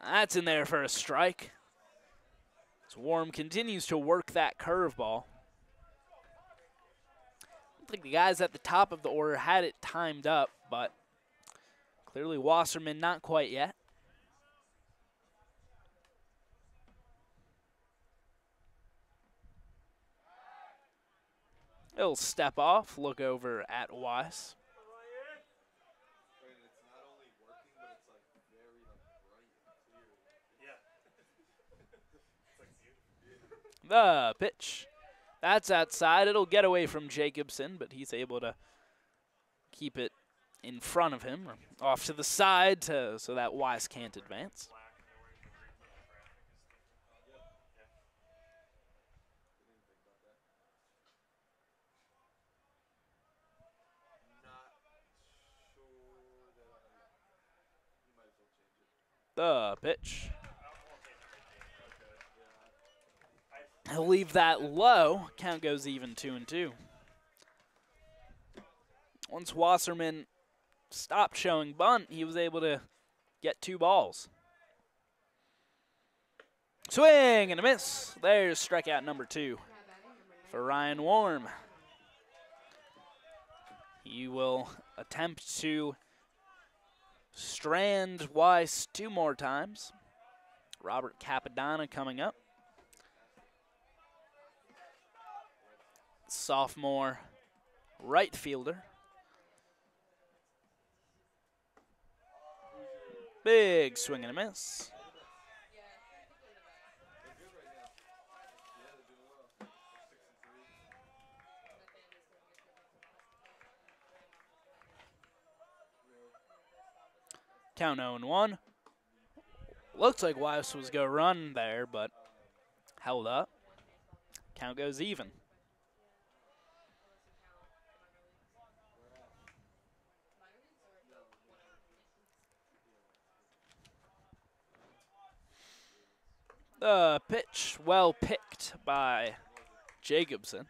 [SPEAKER 1] That's in there for a strike. As Warm continues to work that curveball. I think the guys at the top of the order had it timed up, but clearly Wasserman not quite yet. He'll step off, look over at Weiss. The pitch. That's outside. It'll get away from Jacobson, but he's able to keep it in front of him, or off to the side so that Weiss can't advance. The pitch. He'll leave that low. Count goes even 2-2. Once Wasserman stopped showing bunt, he was able to get 2 balls. Swing and a miss. There's strikeout number 2 for Ryan Warm. He will attempt to strand Weiss 2 more times. Robert Capadonna coming up. Sophomore right fielder. Big swing and a miss. Count 0-1. Looks like Weiss was going to run there, but held up. Count goes even. The pitch well picked by Jacobson.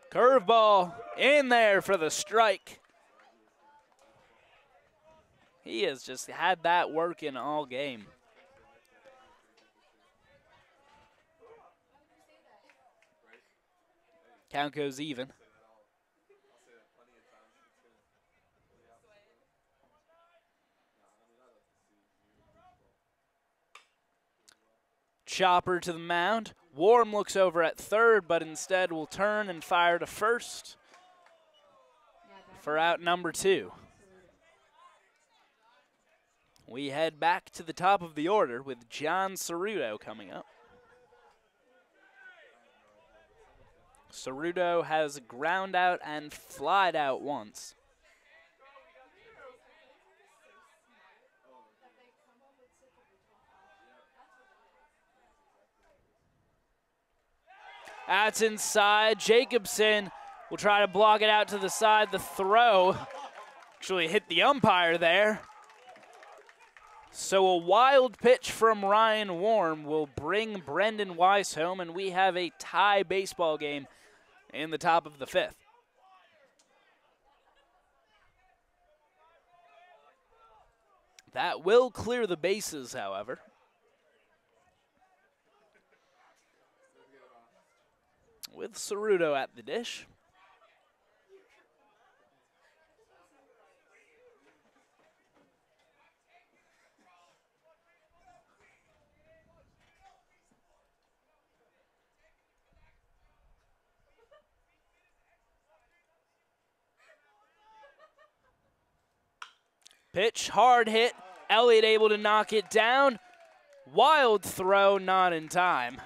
[SPEAKER 1] Curveball in there for the strike. He has just had that working all game. Count goes even. Chopper to the mound. Warm looks over at third, but instead will turn and fire to first for out number 2. We head back to the top of the order with John Ceruto coming up. Ceruto has ground out and flied out once. That's inside. Jacobson will try to block it out to the side. The throw actually hit the umpire there. So a wild pitch from Ryan Warm will bring Brendan Weiss home, and we have a tie baseball game in the top of the 5th. That will clear the bases, however. With Ceruto at the dish. Pitch, hard hit. Elliott able to knock it down. Wild throw, not in time.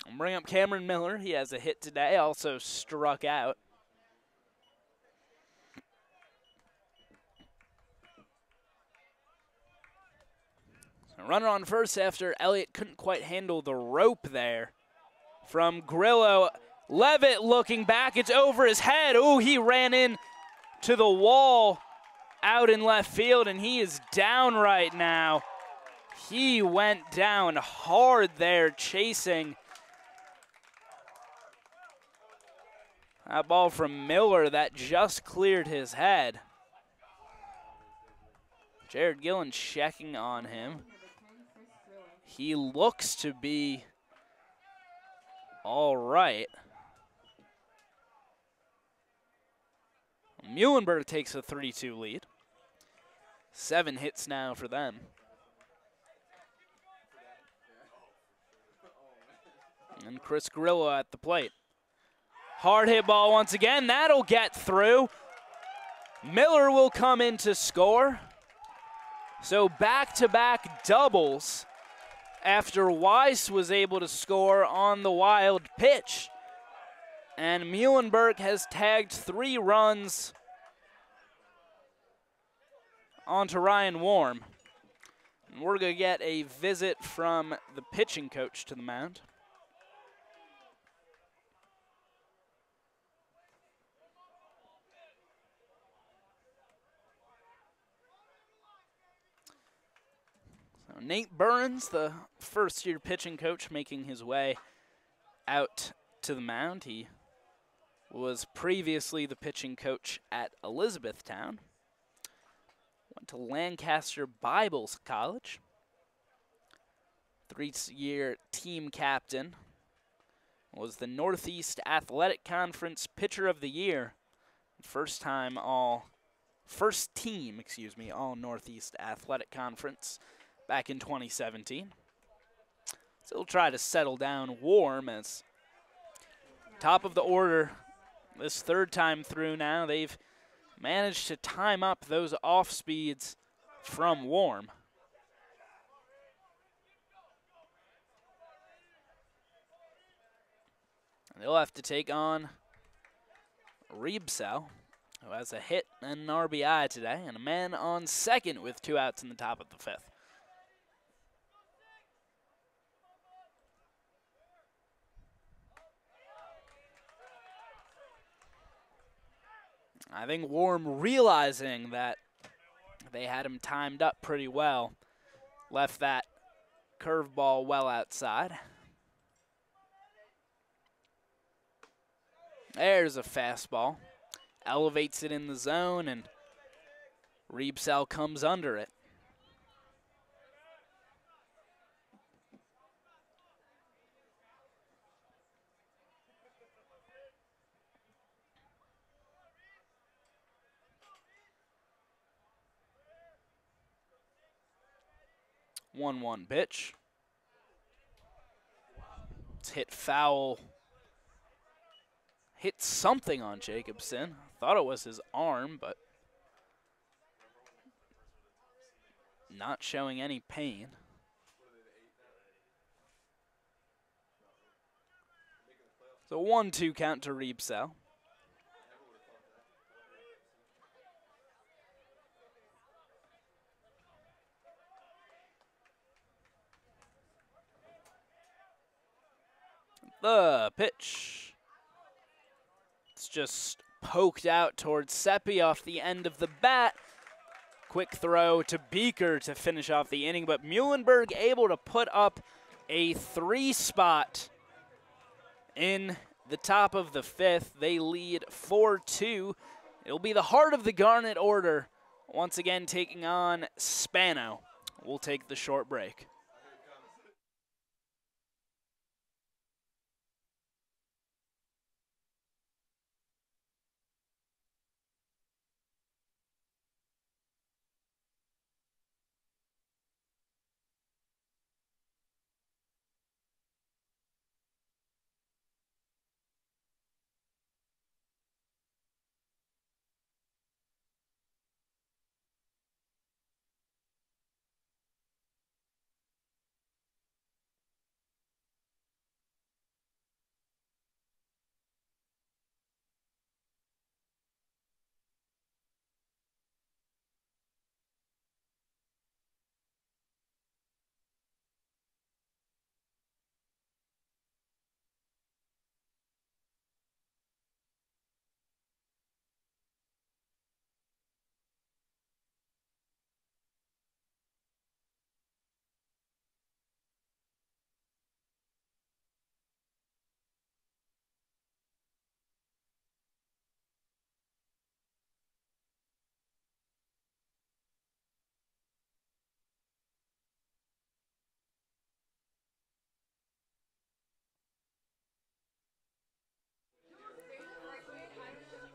[SPEAKER 1] I'll bring up Cameron Miller. He has a hit today, also struck out. Runner on first after Elliott couldn't quite handle the rope there. From Grillo, Levitt looking back, it's over his head. Ooh, he ran in to the wall out in left field, and he is down right now. He went down hard there chasing that ball from Miller that just cleared his head. Jared Gillen checking on him. He looks to be all right. Muhlenburg takes a 3-2 lead. 7 hits now for them. And Chris Grillo at the plate. Hard hit ball once again. That'll get through. Miller will come in to score. So back-to-back doubles after Weiss was able to score on the wild pitch. And Muhlenburg has tagged 3 runs onto Ryan Warm. And we're going to get a visit from the pitching coach to the mound. Nate Burns, the first-year pitching coach, making his way out to the mound. He was previously the pitching coach at Elizabethtown. Went to Lancaster Bible College. 3-year team captain. Was the Northeast Athletic Conference Pitcher of the Year. First team all Northeast Athletic Conference back in 2017. So he'll try to settle down Warm as top of the order this 3rd time through now. They've managed to time up those off speeds from Warm. And they'll have to take on Riebsau, who has a hit and an RBI today, and a man on second with 2 outs in the top of the 5th. I think Warm, realizing that they had him timed up pretty well, left that curveball well outside. There's a fastball. Elevates it in the zone, and Riebsau comes under it. One pitch. It's hit foul. Hit something on Jacobson. Thought it was his arm, but not showing any pain. So 1-2 count to Riebsau. The pitch. It's just poked out towards Seppi off the end of the bat. Quick throw to Beaker to finish off the inning, but Muhlenburg able to put up a 3-spot in the top of the 5th. They lead 4-2. It'll be the heart of the Garnet order once again taking on Spano. We'll take the short break.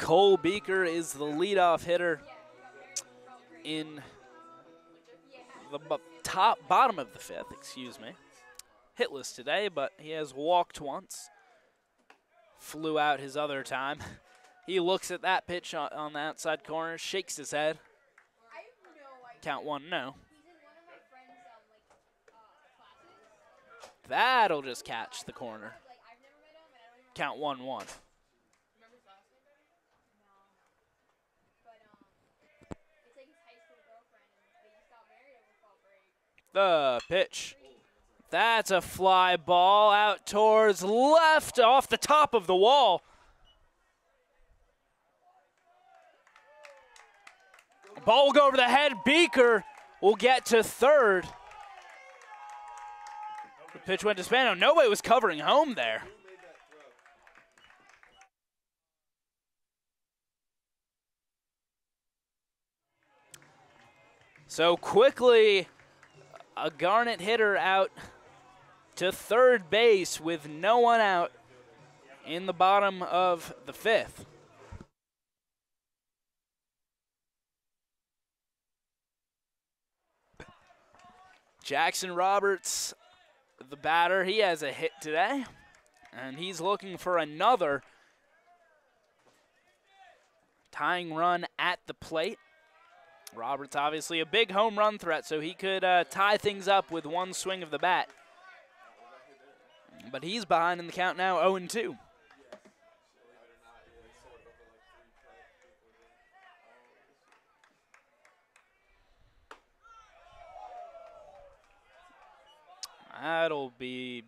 [SPEAKER 1] Cole Beaker is the leadoff hitter in the bottom of the 5th, excuse me. Hitless today, but he has walked once. Flew out his other time. He looks at that pitch on the outside corner, shakes his head. Count 1-0. That'll just catch the corner. Count 1-1. The pitch. That's a fly ball out towards left off the top of the wall. Ball will go over the head. Beaker will get to third. The pitch went to Spano. Nobody was covering home there. So quickly, a Garnet hitter out to third base with no one out in the bottom of the 5th. Jackson Roberts, the batter, he has a hit today, and he's looking for another tying run at the plate. Roberts obviously a big home run threat, so he could tie things up with one swing of the bat. But he's behind in the count now, 0-2. That'll be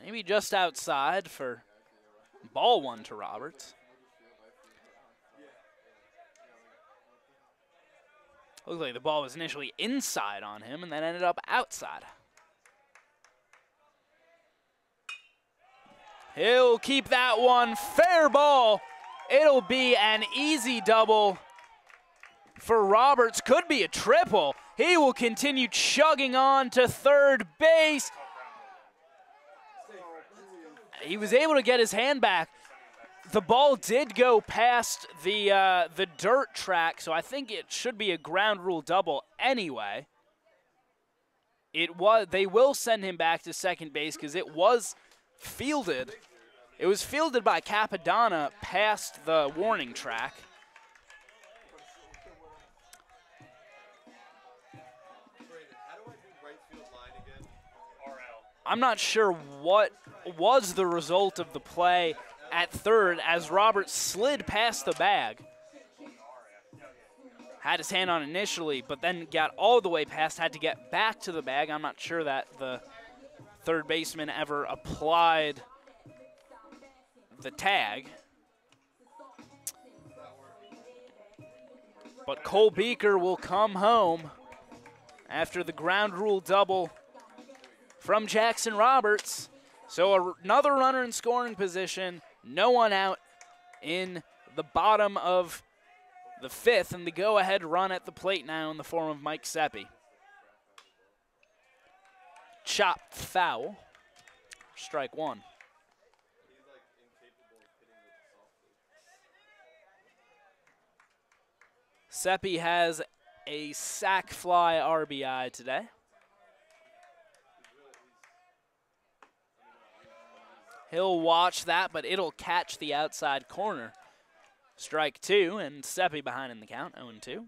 [SPEAKER 1] maybe just outside for ball 1 to Roberts. Looks like the ball was initially inside on him and then ended up outside. He'll keep that one. Fair ball. It'll be an easy double for Roberts. Could be a triple. He will continue chugging on to third base. He was able to get his hand back. The ball did go past the dirt track, so I think it should be a ground rule double anyway. They will send him back to second base because it was fielded. It was fielded by Capadonna past the warning track. I'm not sure what was the result of the play at third as Roberts slid past the bag. Had his hand on initially, but then got all the way past, had to get back to the bag. I'm not sure that the third baseman ever applied the tag. But Cole Beaker will come home after the ground rule double from Jackson Roberts. So another runner in scoring position, no one out in the bottom of the 5th, and the go-ahead run at the plate now in the form of Mike Seppi. Chopped foul, strike 1. Seppi has a sac fly RBI today. He'll watch that, but it'll catch the outside corner. Strike 2, and Seppi behind in the count, 0-2.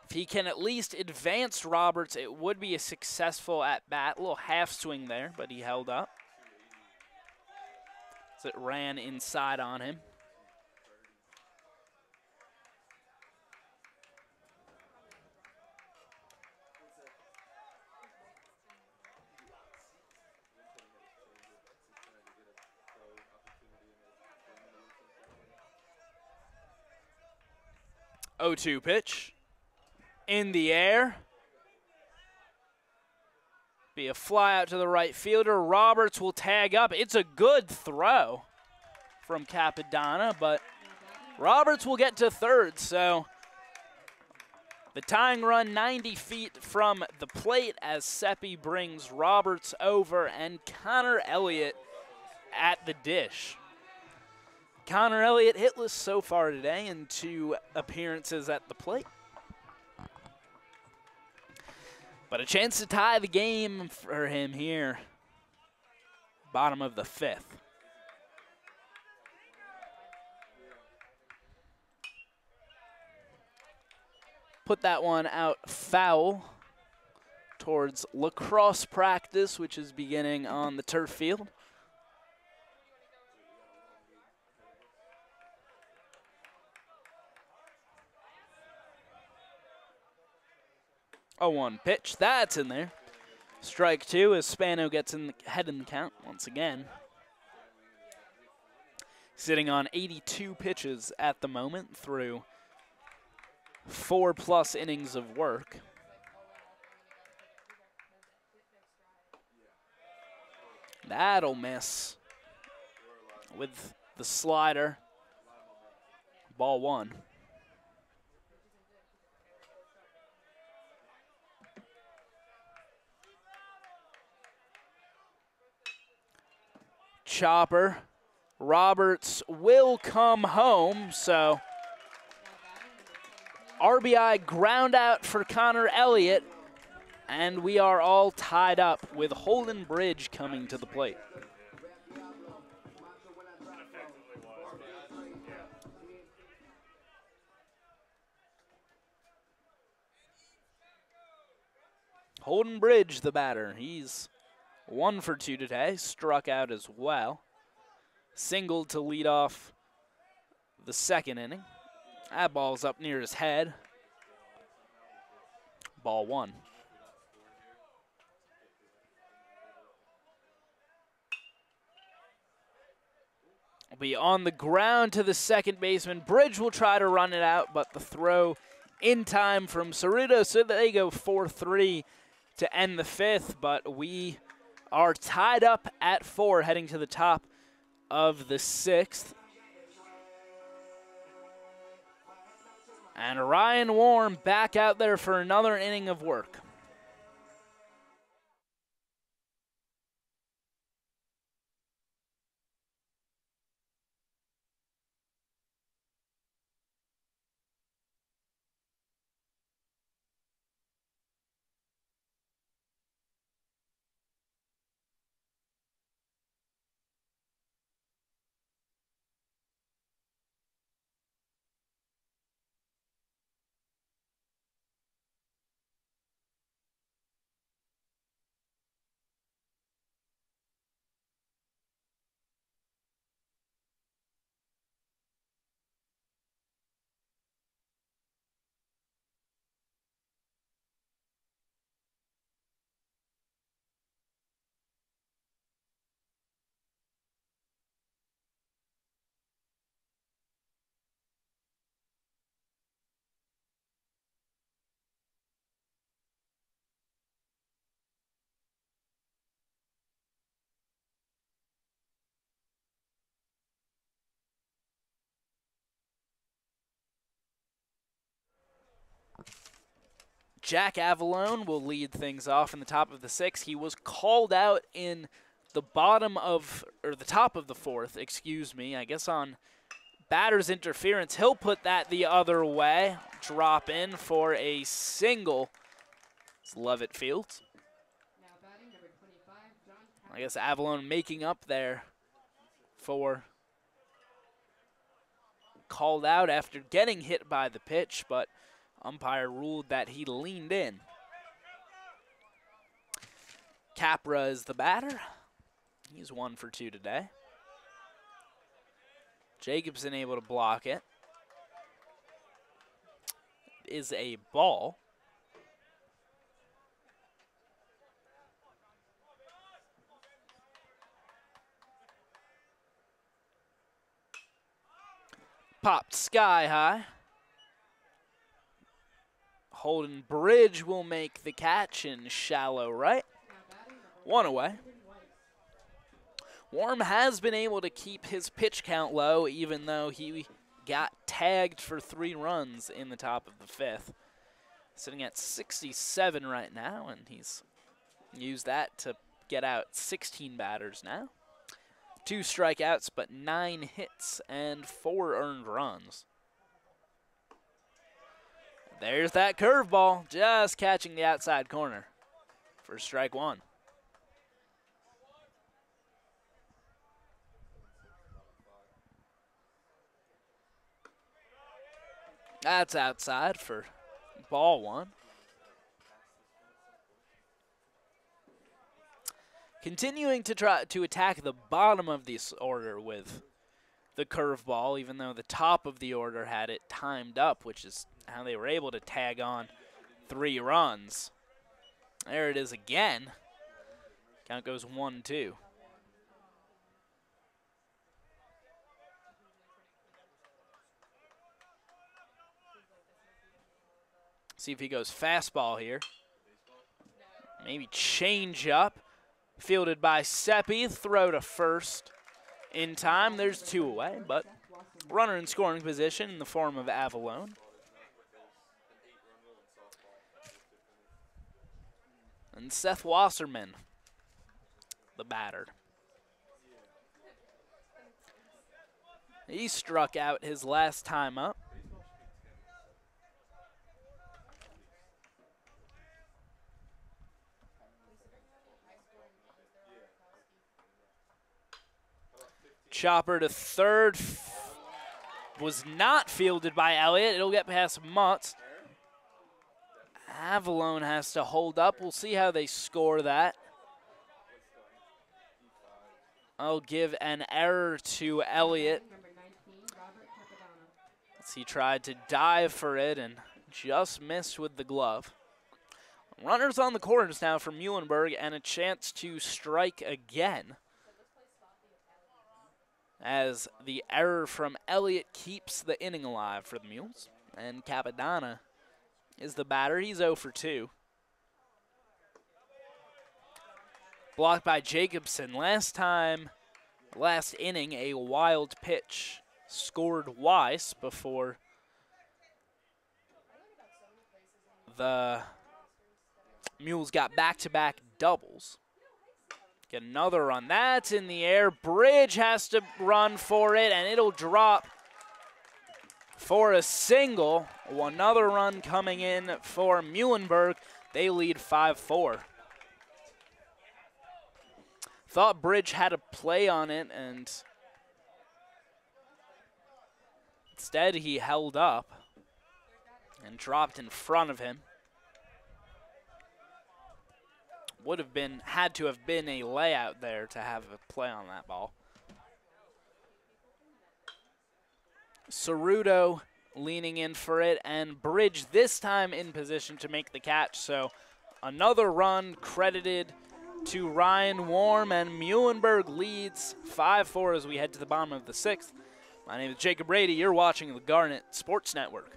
[SPEAKER 1] If he can at least advance Roberts, it would be a successful at-bat. A little half swing there, but he held up. So it ran inside on him. Oh-2 pitch in the air. Be a fly out to the right fielder. Roberts will tag up. It's a good throw from Capadonna, but Roberts will get to third. So the tying run 90 feet from the plate as Seppi brings Roberts over, and Connor Elliott at the dish. Connor Elliott hitless so far today in 2 appearances at the plate. But a chance to tie the game for him here. Bottom of the 5th. Put that one out foul towards lacrosse practice, which is beginning on the turf field. A 1 pitch, that's in there. Strike 2 as Spano gets ahead in the count once again. Sitting on 82 pitches at the moment through 4+ innings of work. That'll miss with the slider. Ball 1. Chopper. Roberts will come home, so RBI ground out for Connor Elliott, and we are all tied up with Holden Bridge coming to the plate. Holden Bridge, the batter. He's 1 for 2 today, struck out as well. Singled to lead off the 2nd inning. That ball's up near his head. Ball 1. Will be on the ground to the second baseman. Bridge will try to run it out, but the throw in time from Cerruto, so they go 4-3 to end the 5th, but we are tied up at 4 heading to the top of the 6th. And Ryan Warm back out there for another inning of work. Jack Avalone will lead things off in the top of the 6th. He was called out in the top of the 4th, excuse me, I guess on batter's interference. He'll put that the other way, drop in for a single. It's Levitt Fields. I guess Avalone making up there for called out after getting hit by the pitch, but umpire ruled that he leaned in. Capra is the batter. He's 1 for 2 today. Jacobson able to block it. Is a ball. Popped sky high. Holden Bridge will make the catch in shallow right. 1 away. Warm has been able to keep his pitch count low, even though he got tagged for 3 runs in the top of the 5th. Sitting at 67 right now, and he's used that to get out 16 batters now. 2 strikeouts, but 9 hits and 4 earned runs. There's that curveball, just catching the outside corner for strike 1. That's outside for ball 1. Continuing to try to attack the bottom of this order with the curveball, even though the top of the order had it timed up, which is how they were able to tag on 3 runs. There it is again. Count goes 1-2. See if he goes fastball here. Maybe change up. Fielded by Seppi. Throw to first in time. There's 2 away, but runner in scoring position in the form of Avalone. And Seth Wasserman, the batter. He struck out his last time up. Chopper to third. Was not fielded by Elliott. It'll get past Mutz. Avalone has to hold up. We'll see how they score that. I'll give an error to Elliott. He tried to dive for it and just missed with the glove. Runners on the corners now for Muhlenburg and a chance to strike again, as the error from Elliott keeps the inning alive for the Mules. And Capadonna is the batter. He's 0 for 2. Blocked by Jacobson. Last inning, a wild pitch scored Weiss before the Mules got back-to-back doubles. Get another run. That's in the air. Bridge has to run for it, and it'll drop for a single. Another run coming in for Muhlenburg. They lead 5-4. Thought Bridge had a play on it, and instead he held up and dropped in front of him. Would have been, had to have been a layout there to have a play on that ball. Ceruto leaning in for it, and Bridge this time in position to make the catch. So another run credited to Ryan Warm, and Muhlenburg leads 5-4 as we head to the bottom of the 6th. My name is Jacob Brady. You're watching the Garnet Sports Network.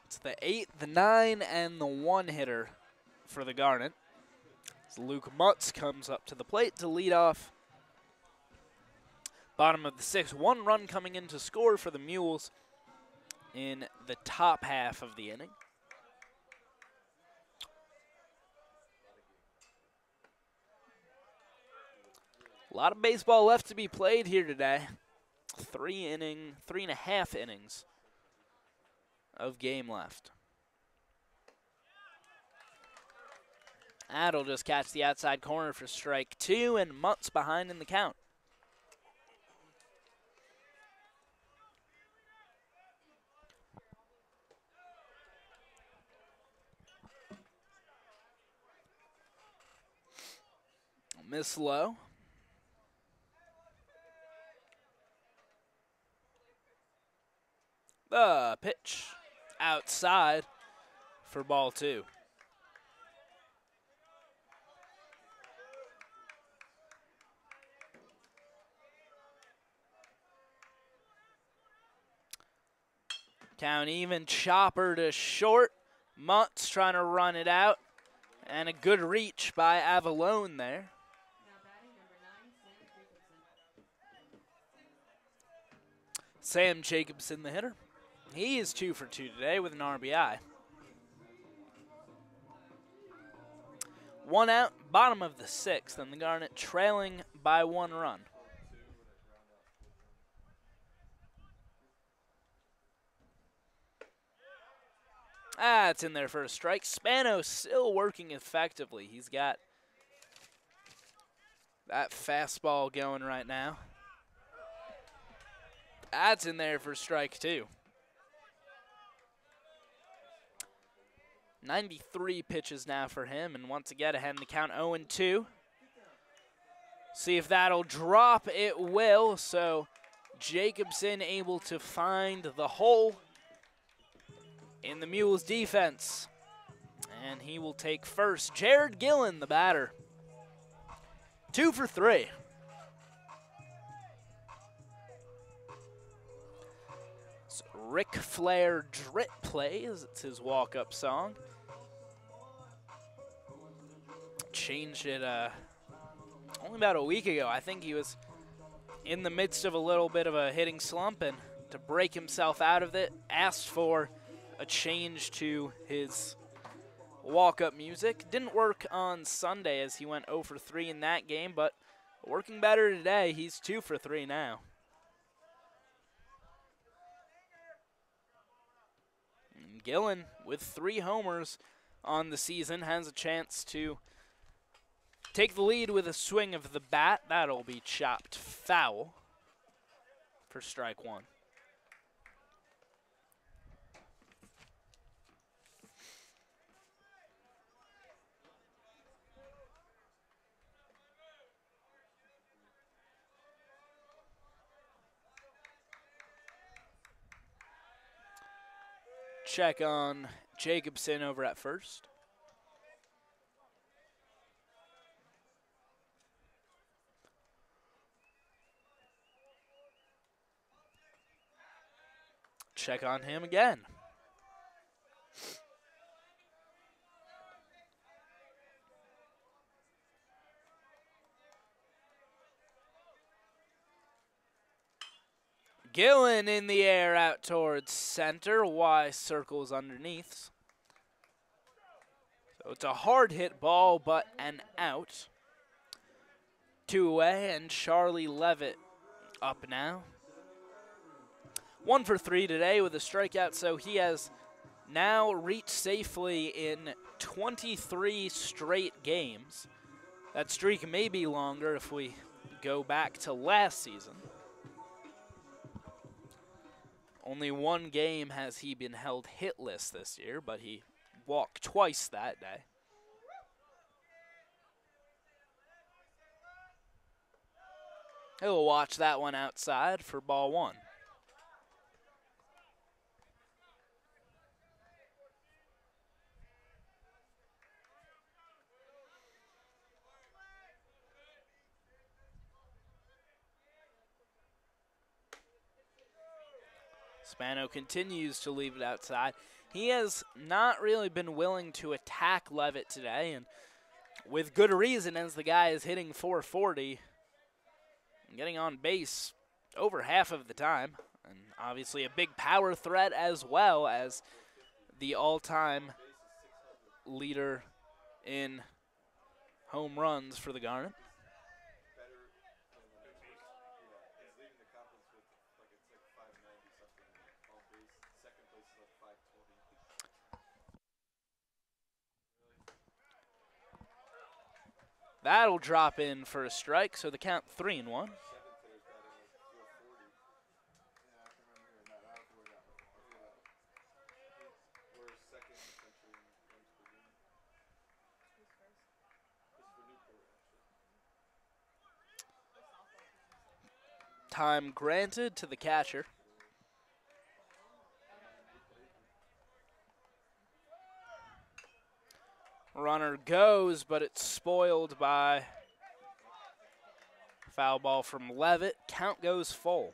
[SPEAKER 1] It's the 8, the 9, and the 1 hitter for the Garnet. As Luke Mutz comes up to the plate to lead off. Bottom of the 6th, 1 run coming in to score for the Mules in the top half of the inning. A lot of baseball left to be played here today. 3.5 innings of game left. That'll just catch the outside corner for strike 2, and Mutz behind in the count. Miss low. The pitch outside for ball 2. Count even, chopper to short. Muntz trying to run it out. And a good reach by Avalone there. Sam Jacobson, the hitter. He is 2 for 2 today with an RBI. 1 out, bottom of the 6th, and the Garnet trailing by 1 run. It's in there for a strike. Spano still working effectively. He's got that fastball going right now. That's in there for strike 2. 93 pitches now for him, and once again ahead in the count 0-2. See if that'll drop. It will, so Jacobson able to find the hole in the Mules defense. And he will take first. Jared Gillen, the batter. 2 for 3. So Ric Flair Drip plays. It's his walk-up song. Changed it only about a week ago. I think he was in the midst of a little bit of a hitting slump, and to break himself out of it, asked for a change to his walk-up music. Didn't work on Sunday as he went 0 for 3 in that game, but working better today. He's 2 for 3 now. And Gillen, with 3 homers on the season, has a chance to take the lead with a swing of the bat. That'll be chopped foul for strike 1. Check on Jacobson over at first. Check on him again. Gillen in the air out towards center. Y circles underneath. So it's a hard hit ball, but an out. 2 away, and Charlie Levitt up now. 1 for 3 today with a strikeout, so he has now reached safely in 23 straight games. That streak may be longer if we go back to last season. Only 1 game has he been held hitless this year, but he walked twice that day. He'll watch that one outside for ball 1. Spano continues to leave it outside. He has not really been willing to attack Levitt today, and with good reason, as the guy is hitting 440 and getting on base over half of the time, and obviously a big power threat as well as the all-time leader in home runs for the Garnet. That'll drop in for a strike, so the count 3-1. Time granted to the catcher. Runner goes, but it's spoiled by foul ball from Levitt. Count goes full.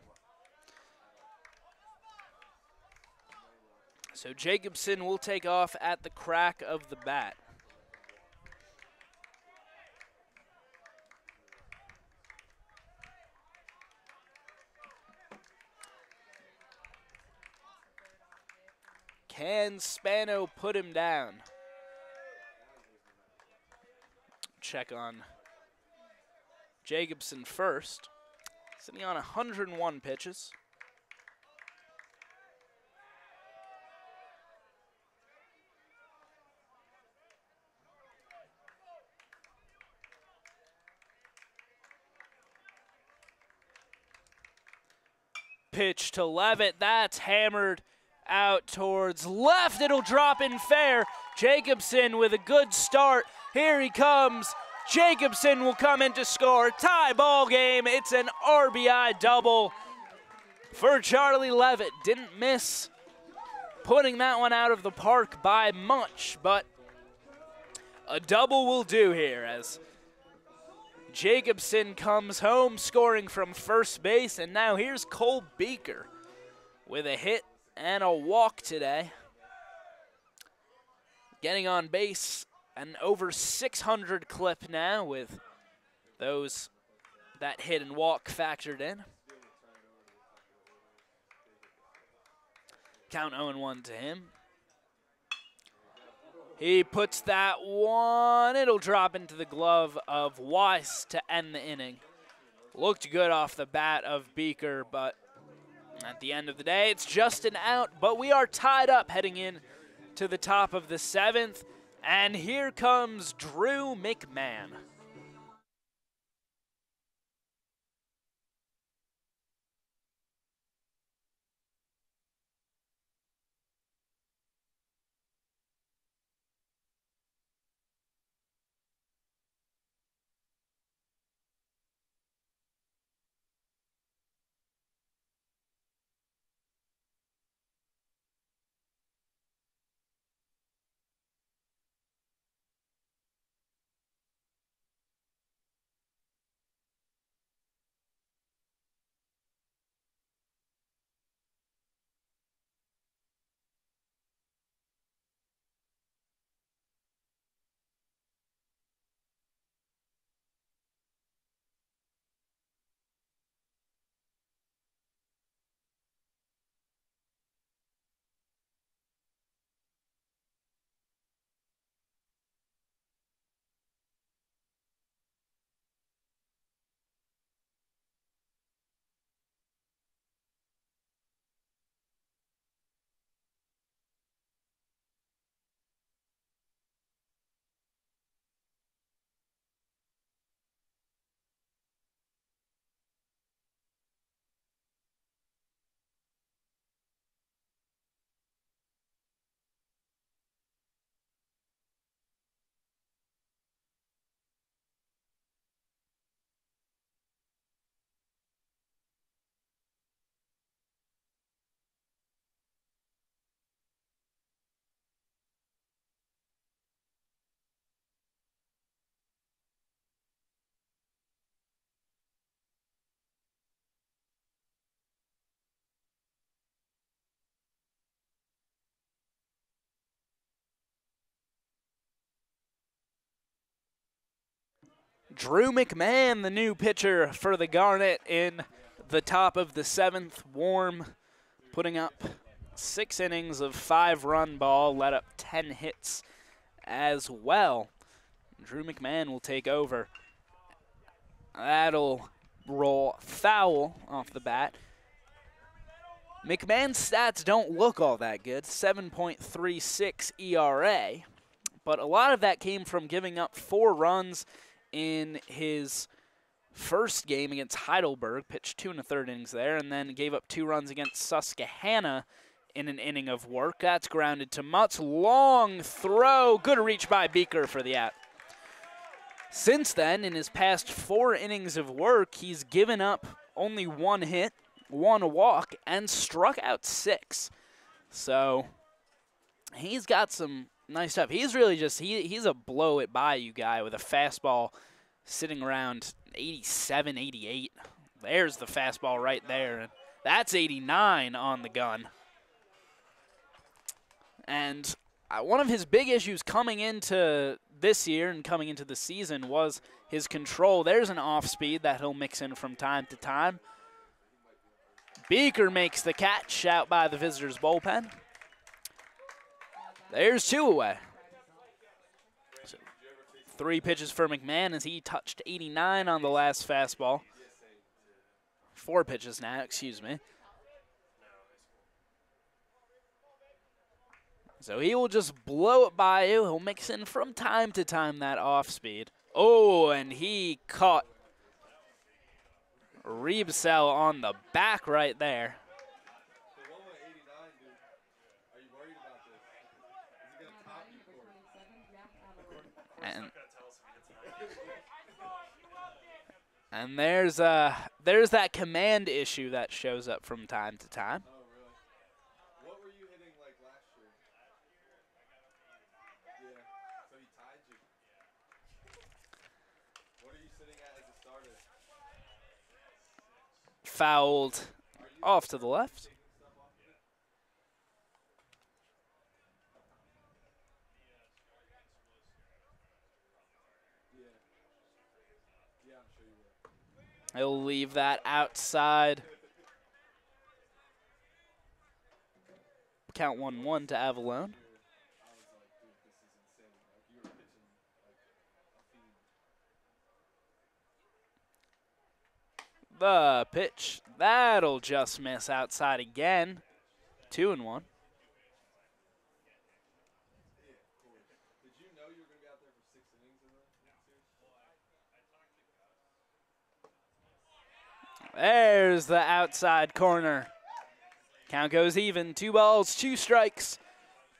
[SPEAKER 1] So Jacobson will take off at the crack of the bat. Can Spano put him down? Check on Jacobson first. Sitting on 101 pitches. Pitch to Levitt. That's hammered out towards left. It'll drop in fair. Jacobson with a good start. Here he comes. Jacobson will come in to score. Tie ball game. It's an RBI double for Charlie Levitt. Didn't miss putting that one out of the park by much, but a double will do here as Jacobson comes home scoring from first base, and now here's Cole Beaker with a hit and a walk today. Getting on base an over 600 clip now with that hit and walk factored in. Count 0-1 to him. He puts that one. It'll drop into the glove of Weiss to end the inning. Looked good off the bat of Beaker, but at the end of the day, it's just an out. But we are tied up heading in to the top of the 7th. And here comes Drew McMahon. Drew McMahon, the new pitcher for the Garnet in the top of the 7th. Warm, putting up 6 innings of 5-run ball, let up 10 hits as well. Drew McMahon will take over. That'll roll foul off the bat. McMahon's stats don't look all that good, 7.36 ERA, but a lot of that came from giving up 4 runs in his first game against Heidelberg, pitched 2 1/3 innings there, and then gave up 2 runs against Susquehanna in an inning of work. That's grounded to Mutz. Long throw. Good reach by Beaker for the out. Since then, in his past 4 innings of work, he's given up only 1 hit, 1 walk, and struck out 6. So he's got some nice stuff. He's really just, he's a blow it by you guy with a fastball sitting around 87, 88. There's the fastball right there. And that's 89 on the gun. And one of his big issues coming into this year and coming into the season was his control. There's an off speed that he'll mix in from time to time. Beaker makes the catch out by the visitors' bullpen. There's 2 away. So 3 pitches for McMahon as he touched 89 on the last fastball. 4 pitches now, excuse me. So he will just blow it by you. He'll mix in from time to time that off speed. Oh, and he caught Reebsell on the back right there. And there's that command issue that shows up from time to time.
[SPEAKER 3] Oh, really? What were you hitting like last year? Yeah, so he tied you. What are you sitting at as a starter?
[SPEAKER 1] Fouled off to the left. Yeah, I'm sure you will. He'll leave that outside. Count 1-1 to Avalon. The pitch, that'll just miss outside again. 2-1.
[SPEAKER 3] Did you know you were going to be out there for 6 innings in the series?
[SPEAKER 1] There's the outside corner. Count goes even. 2 balls, 2 strikes,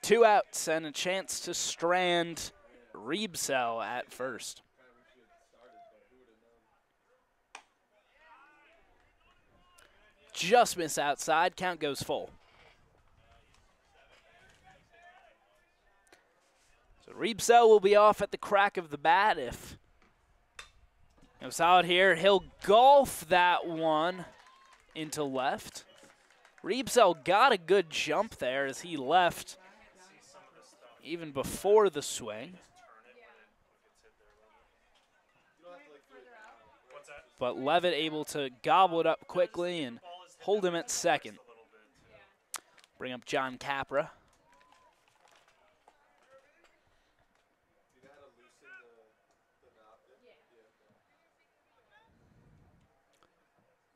[SPEAKER 1] 2 outs, and a chance to strand Reebsell at first. Just miss outside. Count goes full. So Reebsell will be off at the crack of the bat. If goes out here, he'll golf that one into left. Reebsell got a good jump there as he left even before the swing. But Levitt able to gobble it up quickly and hold him at second. Bring up John Capra.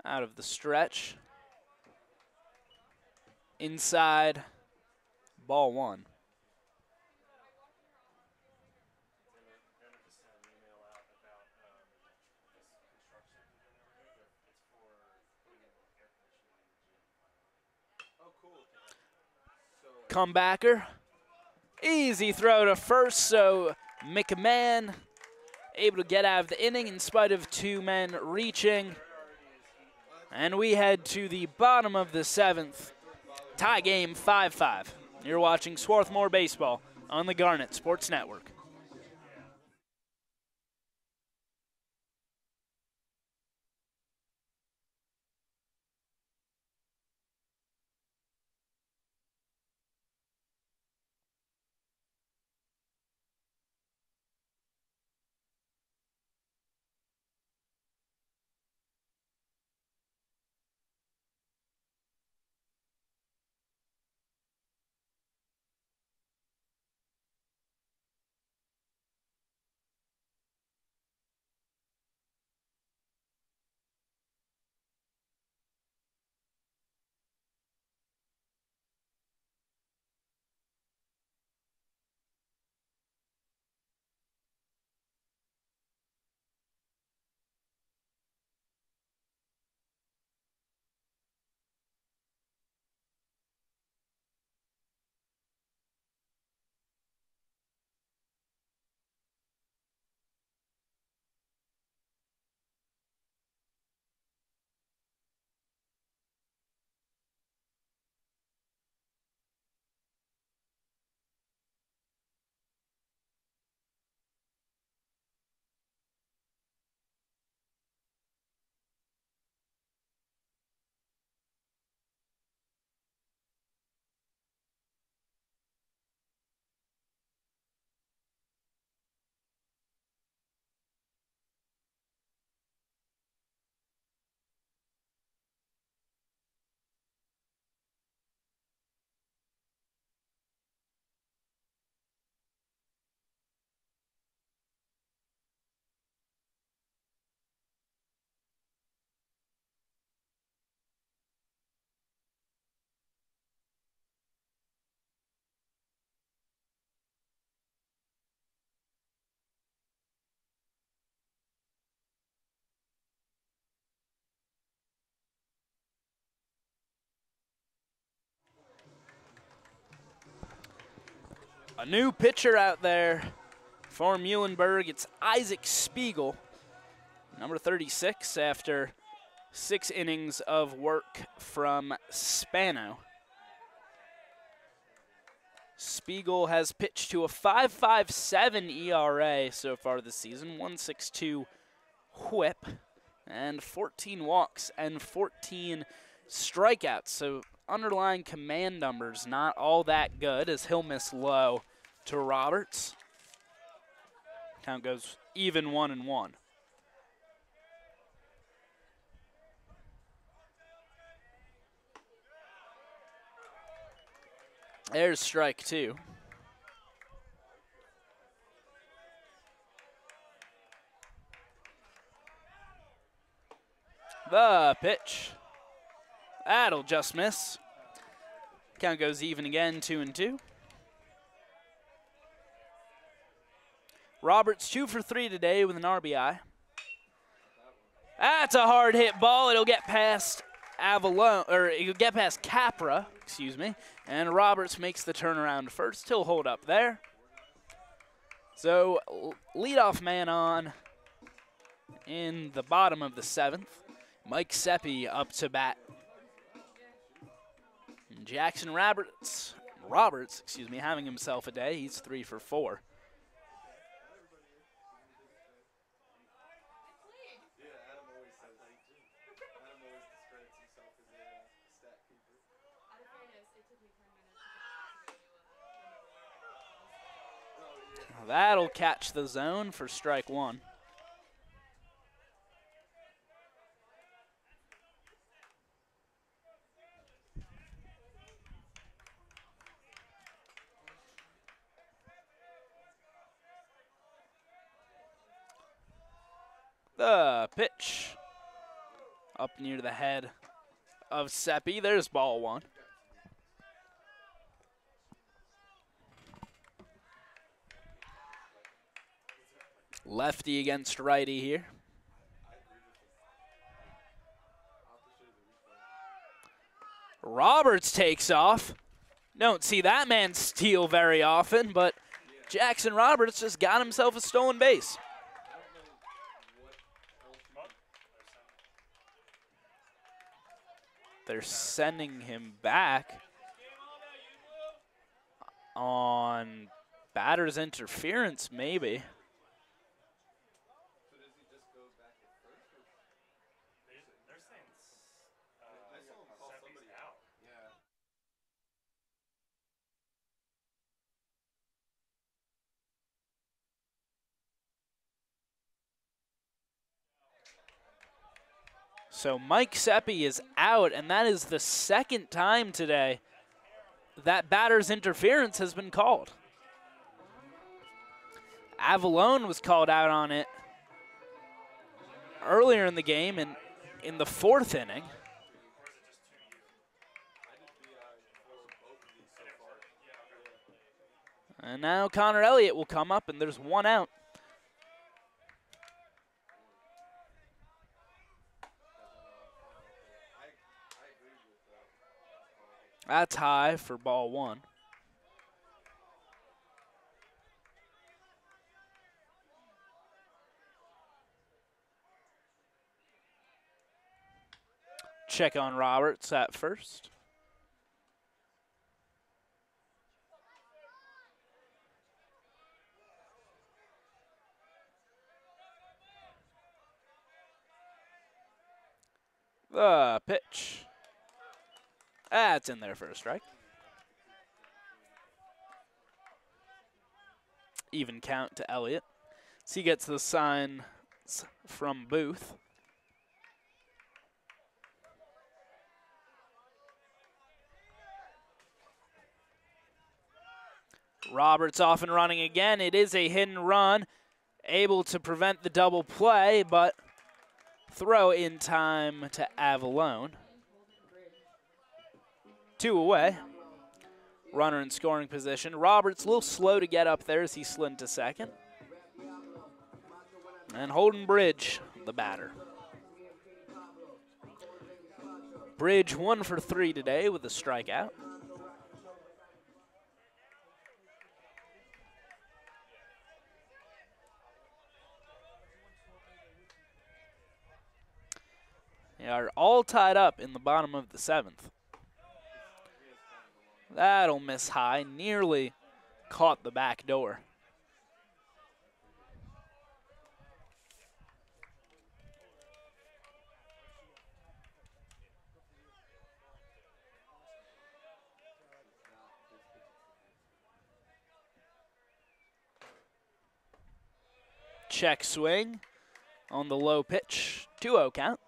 [SPEAKER 1] Out of the stretch. Inside, ball 1. Comebacker. Easy throw to first, so McMahon able to get out of the inning in spite of 2 men reaching. And we head to the bottom of the 7th. Tie game 5-5. You're watching Swarthmore Baseball on the Garnet Sports Network. A new pitcher out there for Muhlenburg. It's Isaac Spiegel, number 36, after 6 innings of work from Spano. Spiegel has pitched to a 5.57 ERA so far this season, 1.62 whip, and 14 walks and 14 strikeouts. So underlying command numbers not all that good, as he'll miss low to Roberts. Count goes even 1-1. There's strike 2. The pitch. That'll just miss. Count goes even again, 2-2. Roberts 2 for 3 today with an RBI. That's a hard hit ball. It'll get past Avalon, or it'll get past Capra, excuse me. And Roberts makes the turnaround first. He'll hold up there. So leadoff man on in the bottom of the 7th. Mike Seppi up to bat. And Jackson Roberts, having himself a day. He's 3 for 4. That'll catch the zone for strike 1. The pitch up near the head of Seppi. There's ball 1. Lefty against righty here. Roberts takes off. Don't see that man steal very often, but Jackson Roberts just got himself a stolen base. They're sending him back on batter's interference, maybe. So Mike Seppi is out, and that is the second time today that batter's interference has been called. Avalon was called out on it earlier in the game and in the 4th inning. And now Connor Elliott will come up, and there's 1 out. That's high for ball 1. Check on Roberts at first. The pitch. That's in there for a strike. Even count to Elliott. So he gets the sign from Booth. Roberts off and running again. It is a hit and run, able to prevent the double play, but throw in time to Avalon. 2 away. Runner in scoring position. Roberts a little slow to get up there as he slid to second. And Holden Bridge, the batter. Bridge 1 for 3 today with a strikeout. They are all tied up in the bottom of the 7th. That'll miss high, nearly caught the back door. Check swing on the low pitch, 2-0 count.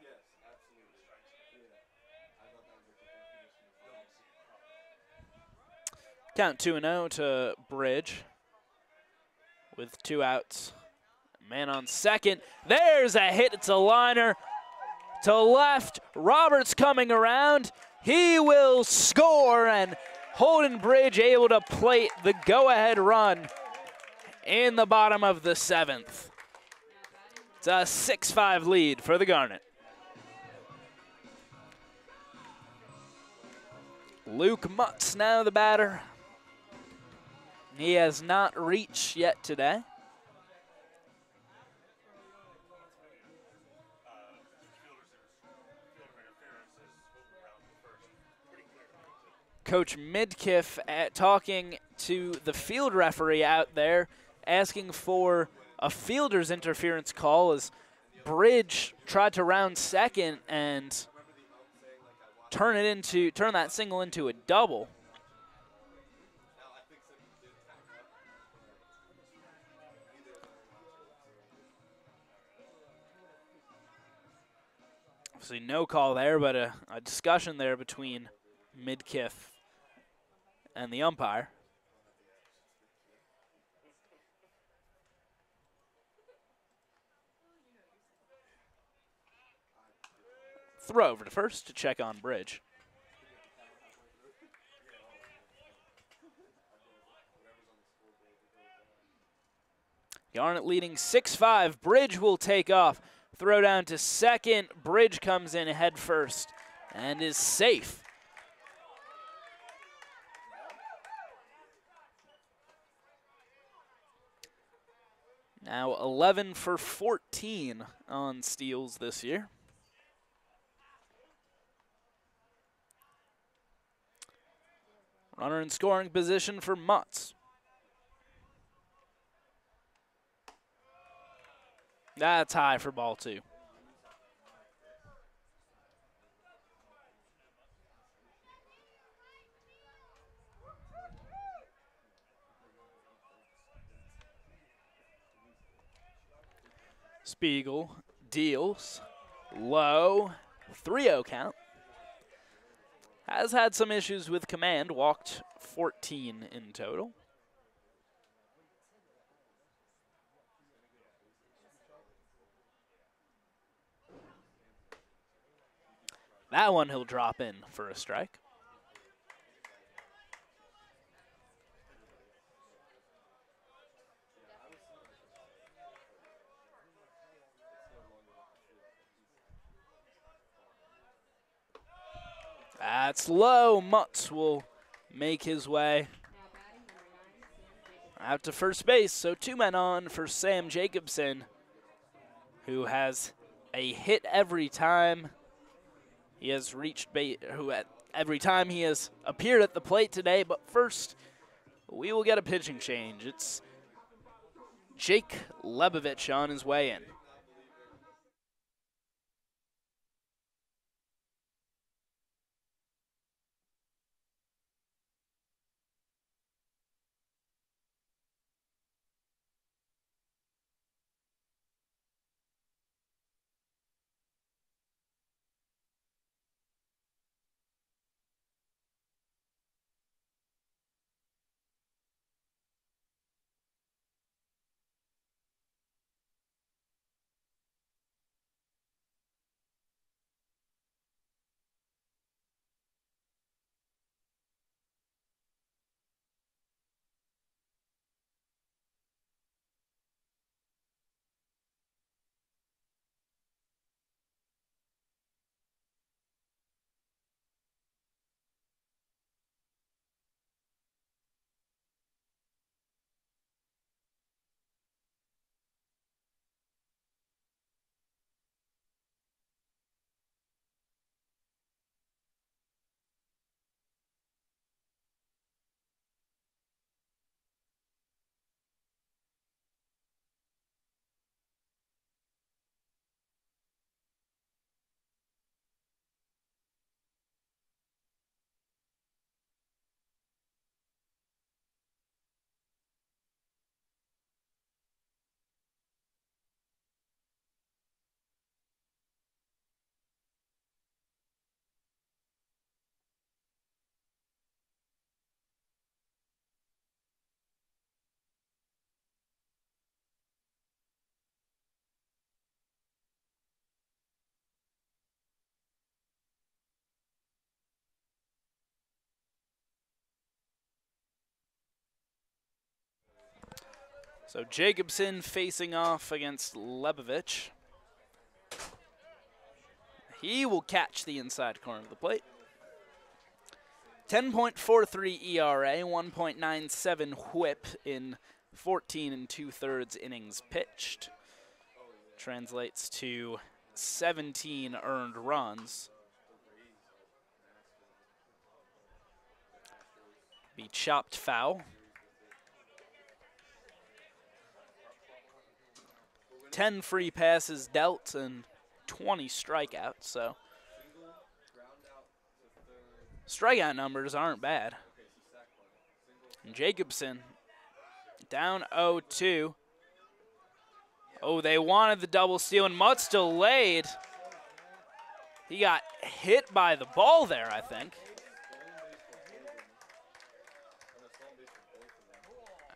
[SPEAKER 3] Yes, absolutely. Yeah. I thought that was like the definition of
[SPEAKER 1] Count 2-0 to Bridge with 2 outs. Man on second. There's a hit. It's a liner to left. Roberts coming around. He will score, and Holden Bridge able to plate the go-ahead run in the bottom of the 7th. It's a 6-5 lead for the Garnet. Luke Mutz now the batter. He has not reached yet today. Coach Midkiff talking to the field referee out there, asking for a fielder's interference call as Bridge tried to round second and turn that single into a double. Obviously no call there, but a discussion there between Midkiff and the umpire. Throw over to first to check on Bridge. Garnet leading 6-5. Bridge will take off. Throw down to second. Bridge comes in head first and is safe. Now 11 for 14 on steals this year. Runner in scoring position for Mutz. That's high for ball 2. Spiegel deals low, 3-0 count. Has had some issues with command, walked 14 in total. That one he'll drop in for a strike. That's low. Mutz will make his way out to first base. So 2 men on for Sam Jacobson, who has a hit every time he has reached base, every time he has appeared at the plate today. But first, we will get a pitching change. It's Jake Lebovich on his way in. So Jacobson facing off against Lebovich. He will catch the inside corner of the plate. 10.43 ERA, 1.97 whip in 14 2/3 innings pitched. Translates to 17 earned runs. Be chopped foul. 10 free passes dealt and 20 strikeouts, so strikeout numbers aren't bad. And Jacobson down 0-2. Oh, they wanted the double steal, and Mutt's delayed. He got hit by the ball there, I think.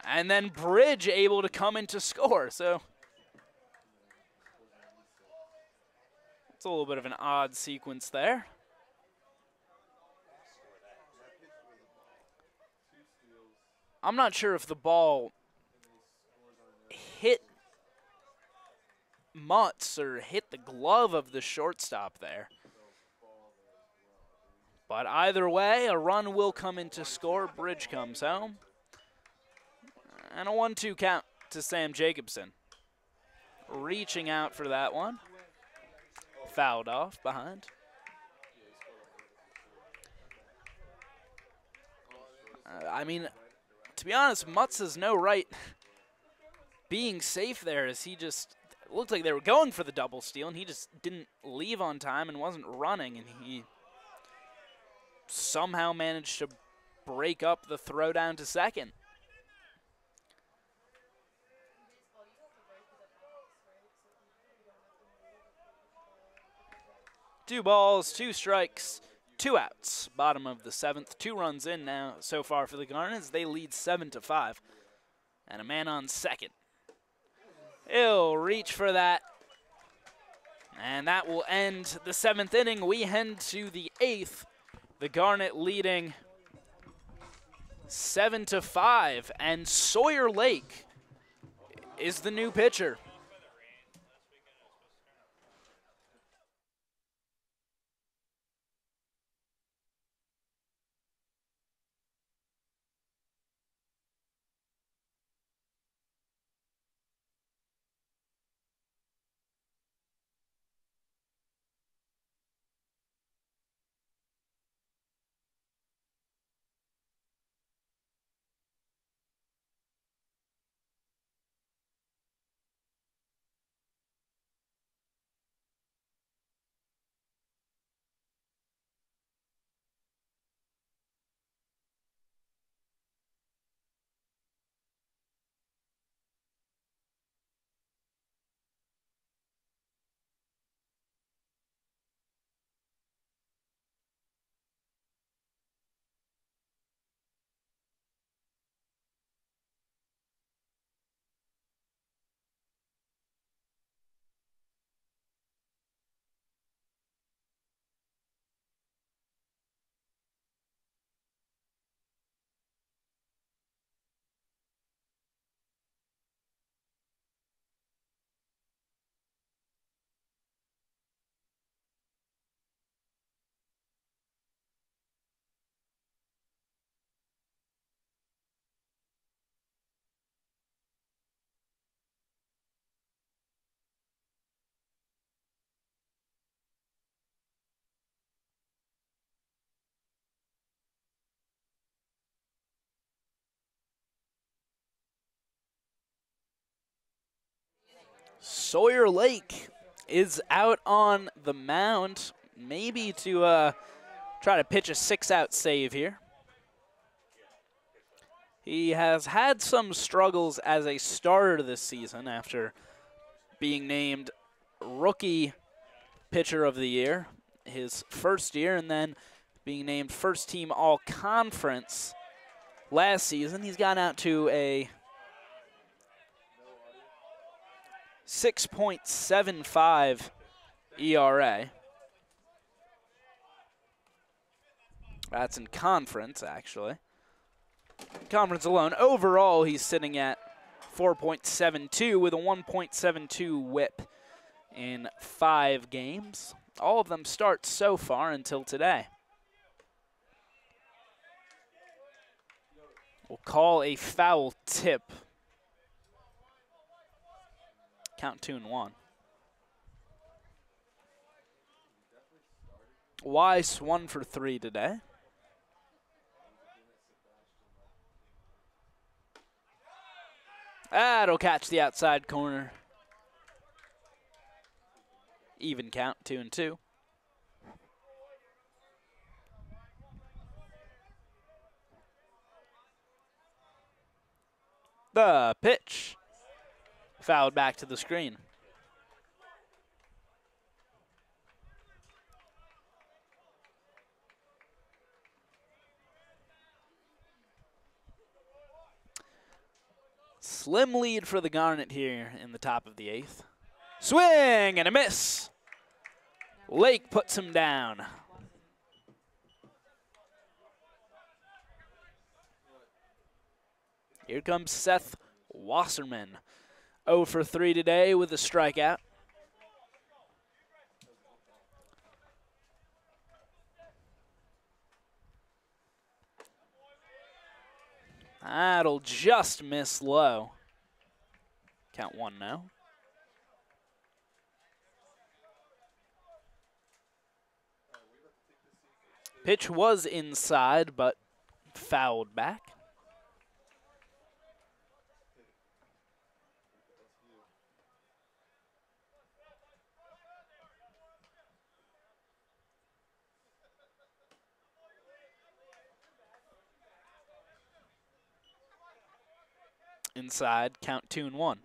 [SPEAKER 1] And then Bridge able to come in to score, so it's a little bit of an odd sequence there. I'm not sure if the ball hit Mutz or hit the glove of the shortstop there. But either way, a run will come in to score. Bridge comes home. And a 1-2 count to Sam Jacobson. Reaching out for that one. Fouled off behind. I mean, to be honest, Mutz has no right being safe there, as he just it looked like they were going for the double steal, and he just didn't leave on time and wasn't running, and he somehow managed to break up the throw down to second. 2 balls, 2 strikes, 2 outs. Bottom of the 7th. 2 runs in now so far for the Garnets. They lead 7-5. And a man on second. He'll reach for that. And that will end the 7th inning. We head to the 8th. The Garnet leading 7-5. And Sawyer Lake is the new pitcher. Sawyer Lake is out on the mound, maybe to try to pitch a 6-out save here. He has had some struggles as a starter this season after being named Rookie Pitcher of the Year his first year, and then being named First Team All-Conference last season. He's gone out to a 6.75 ERA. That's in conference, actually. Conference alone. Overall, he's sitting at 4.72 with a 1.72 whip in 5 games. All of them start so far until today. We'll call a foul tip. Count 2-1. Weiss 1 for 3 today. That'll catch the outside corner. Even count, 2-2. The pitch. Fouled back to the screen. Slim lead for the Garnet here in the top of the 8th. Swing and a miss. Lake puts him down. Here comes Seth Wasserman. 0 for 3 today with a strikeout. That'll just miss low. Count 1 now. Pitch was inside, but fouled back. Inside, count 2-1.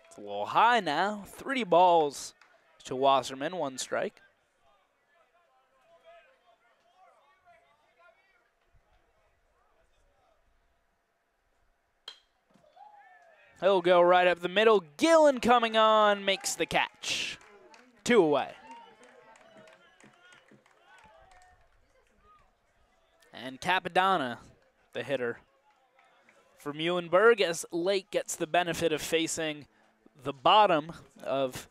[SPEAKER 1] It's a little high now. 3 balls to Wasserman, 1 strike. He'll go right up the middle. Gillen coming on, makes the catch. 2 away. And Capadonna, the hitter for Muhlenburg, as Lake gets the benefit of facing the bottom of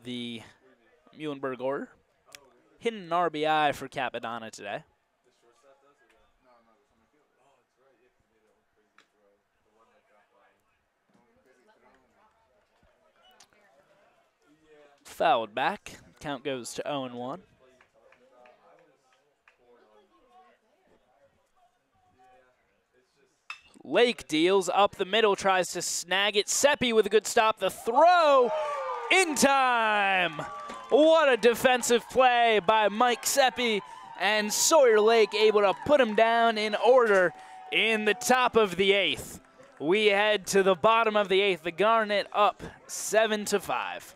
[SPEAKER 1] the Muhlenburg order. Hitting an RBI for Capadonna today. Fouled back. Count goes to 0-1. Lake deals up the middle, tries to snag it. Seppi with a good stop. The throw in time. What a defensive play by Mike Seppi, and Sawyer Lake able to put him down in order in the top of the 8th. We head to the bottom of the 8th. The Garnet up 7-5.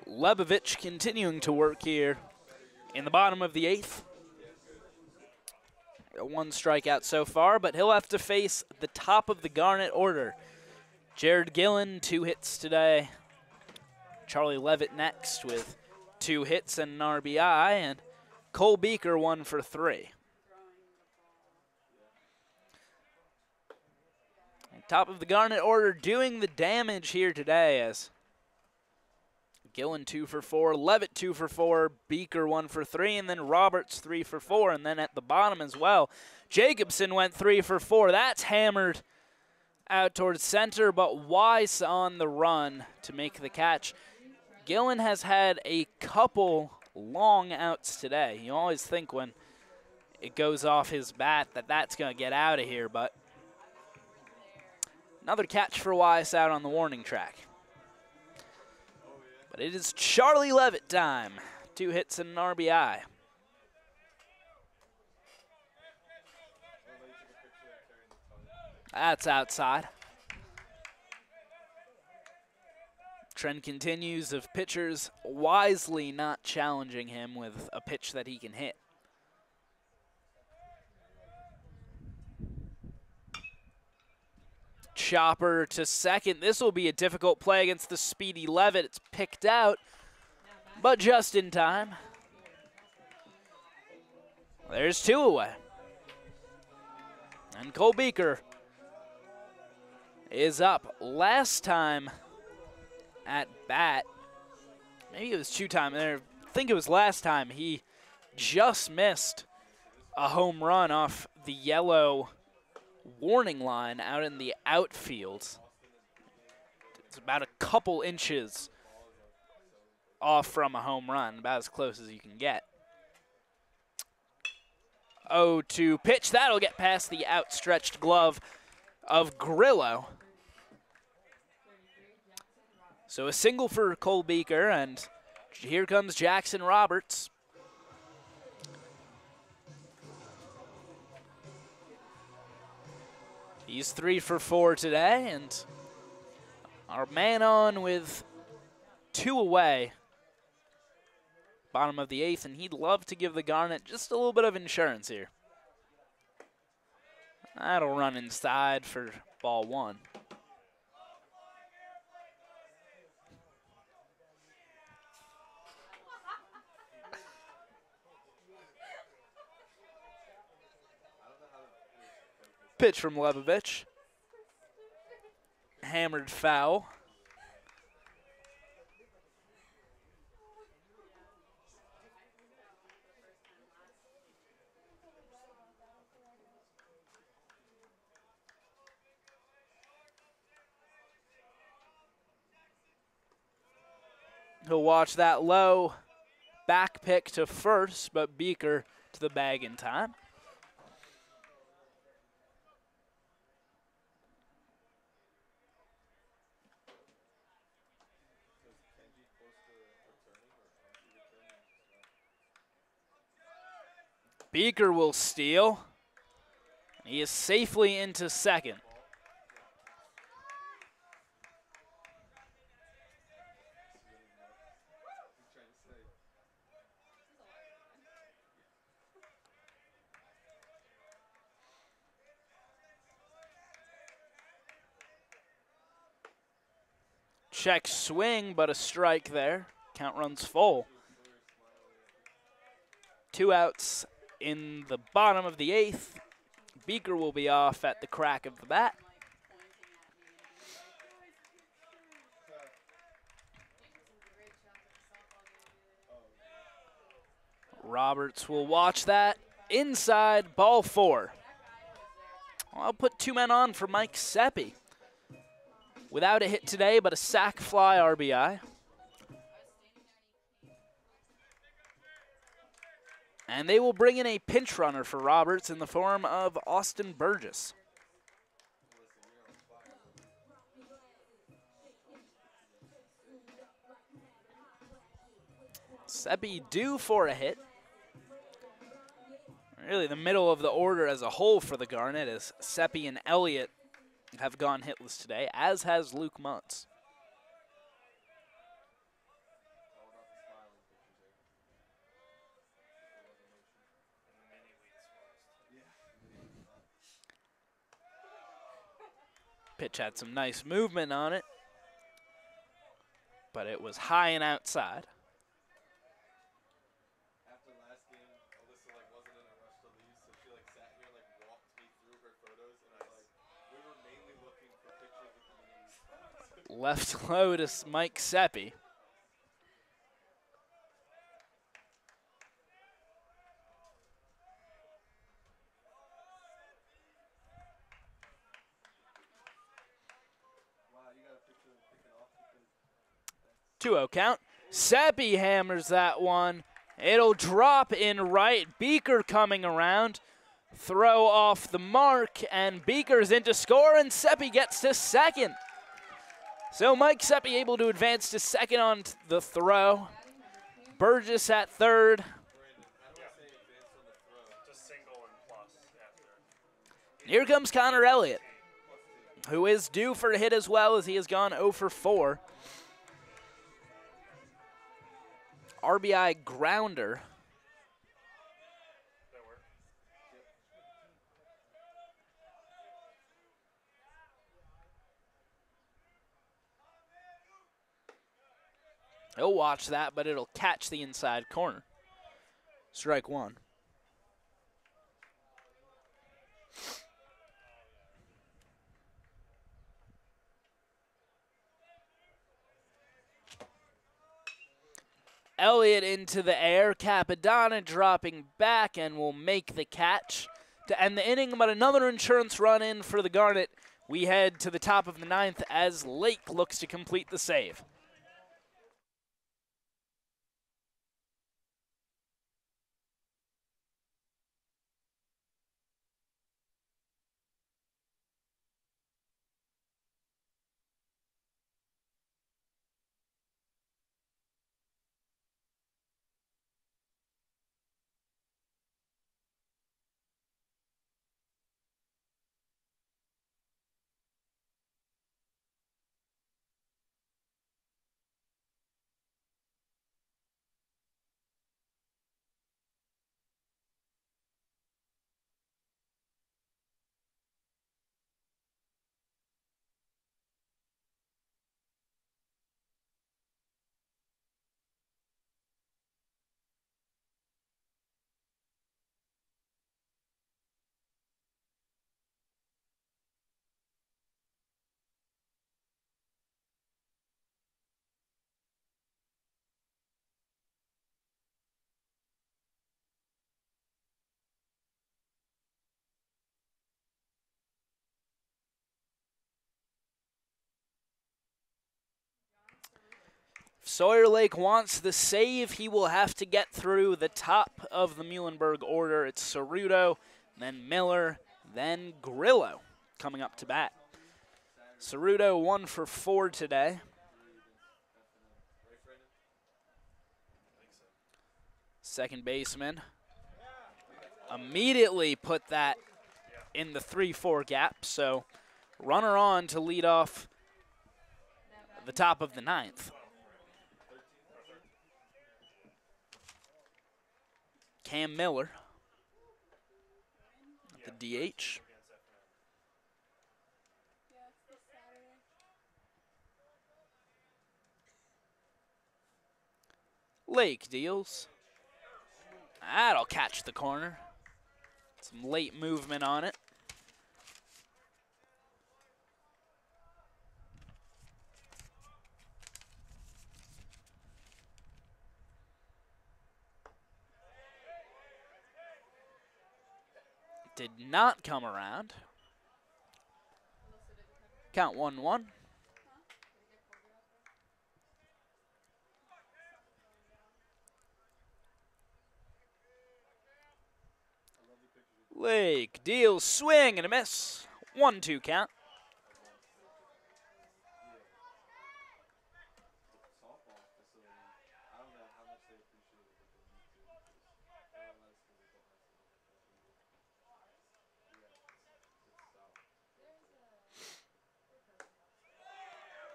[SPEAKER 1] Lebovich continuing to work here in the bottom of the 8th. 1 strikeout so far, but he'll have to face the top of the Garnet order. Jared Gillen, 2 hits today. Charlie Levitt next with 2 hits and an RBI, and Cole Beaker 1 for 3. Top of the Garnet order doing the damage here today as Gillen 2 for 4, Levitt 2 for 4, Beaker 1 for 3, and then Roberts 3 for 4. And then at the bottom as well, Jacobson went 3 for 4. That's hammered out towards center, but Weiss on the run to make the catch. Gillen has had a couple long outs today. You always think when it goes off his bat that that's going to get out of here, but another catch for Weiss out on the warning track. But it is Charlie Levitt time. 2 hits and an RBI. That's outside. Trend continues of pitchers wisely not challenging him with a pitch that he can hit. Chopper to second. This will be a difficult play against the speedy Levitt. It's picked out, but just in time. There's 2 away. And Cole Beaker is up. Last time at bat, maybe it was 2 times there. I think it was last time he just missed a home run off the yellow warning line out in the outfield. It's about a couple inches off from a home run, about as close as you can get. 0-2 pitch. That'll get past the outstretched glove of Grillo. So a single for Cole Beaker, and here comes Jackson Roberts. He's 3 for 4 today, and our man on with 2 away. Bottom of the 8th, and he'd love to give the Garnet just a little bit of insurance here. That'll run inside for ball 1. Pitch from Lebovich. Hammered foul. He'll watch that low back pick to first, but Beaker to the bag in time. Beaker will steal. He is safely into second. Check swing, but a strike there. Count runs full. 2 outs in the bottom of the 8th. Beaker will be off at the crack of the bat. Roberts will watch that. Inside, ball 4. Well, I'll put 2 men on for Mike Seppi. Without a hit today, but a sac fly RBI. And they will bring in a pinch runner for Roberts in the form of Austin Burgess. Seppi due for a hit. Really the middle of the order as a whole for the Garnet, as Seppi and Elliott have gone hitless today, as has Luke Muntz. Pitch had some nice movement on it, but it was high and outside.
[SPEAKER 3] After last game, Alyssa wasn't in a rush to leave, so she sat here walked me through her photos, and I was we were mainly looking
[SPEAKER 1] Left low to Mike Seppi.
[SPEAKER 3] Wow, you got a picture of him picking off because
[SPEAKER 1] 2-0 count. Seppi hammers that one. It'll drop in right. Beaker coming around. Throw off the mark, and Beaker's in to score, and Seppi gets to second. So Mike Seppi able to advance to second on the throw. Burgess at third.
[SPEAKER 2] Just single and plus after.
[SPEAKER 1] Here comes Connor Elliott, who is due for a hit as well, as he has gone 0 for 4. RBI grounder. He'll watch that, but it'll catch the inside corner. Strike one. Elliott into the air. Capadonna dropping back and will make the catch to end the inning, but another insurance run in for the Garnet. We head to the top of the ninth as Lake looks to complete the save. If Sawyer Lake wants the save, he will have to get through the top of the Muhlenburg order. It's Ceruto, then Miller, then Grillo coming up to bat. Ceruto 1 for 4 today. Second baseman immediately put that in the 3-4 gap, so runner on to lead off the top of the ninth. Cam Miller at the DH. Lake deals. That'll catch the corner. Some late movement on it. Did not come around. Count 1-1. Lake deals, swing and a miss. 1-2 count.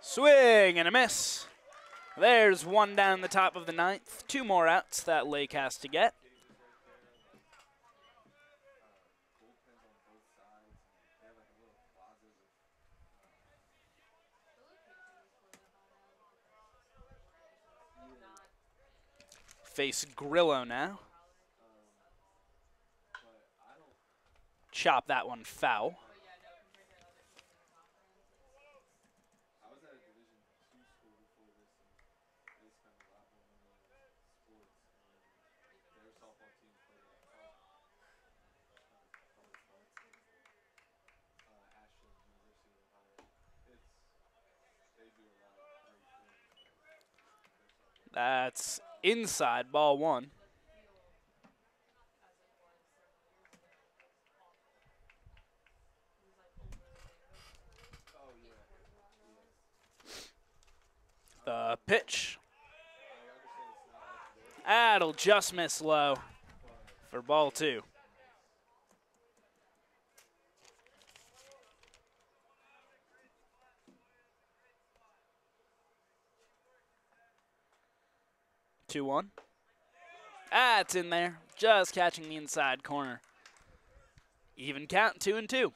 [SPEAKER 1] Swing and a miss. There's one down the top of the ninth. 2 more outs that Lake has to get. Face Grillo now. Chop that one foul.
[SPEAKER 3] I was at a Division
[SPEAKER 1] That's inside, ball one.
[SPEAKER 3] Oh yeah.
[SPEAKER 1] The pitch.
[SPEAKER 3] I understand it's not like this,
[SPEAKER 1] That'll just miss low
[SPEAKER 3] but
[SPEAKER 1] for ball two. Two one. That's in there, just catching the inside corner. Even count, 2-2.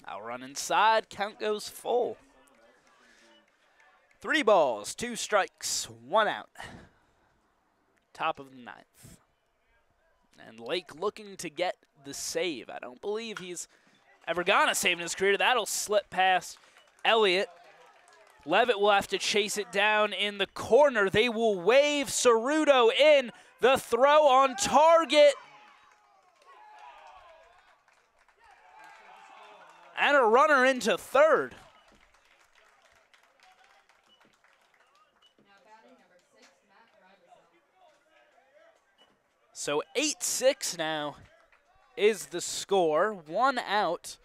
[SPEAKER 1] I'll run inside, count goes full. 3 balls, 2 strikes, 1 out. Top of the 9th. And Lake looking to get the save. I don't believe he's ever gotten a save in his career. That'll slip past Elliott. Levitt will have to chase it down in the corner. They will wave Ceruto in. The throw on target. And a runner into third. So 8-6 now is the score. 1 out.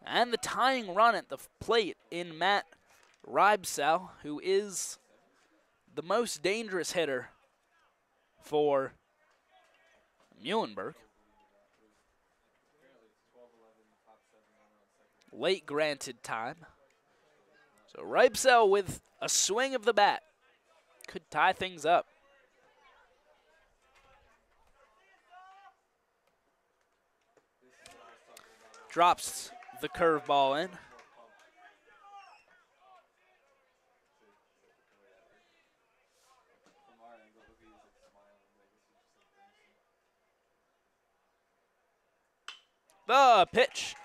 [SPEAKER 1] And the tying run at the plate in Matt Rybsell, who is the most dangerous hitter for Muhlenburg. Late granted time. So Rybsell with a swing of the bat could tie things up. Drops the curveball in. The pitch.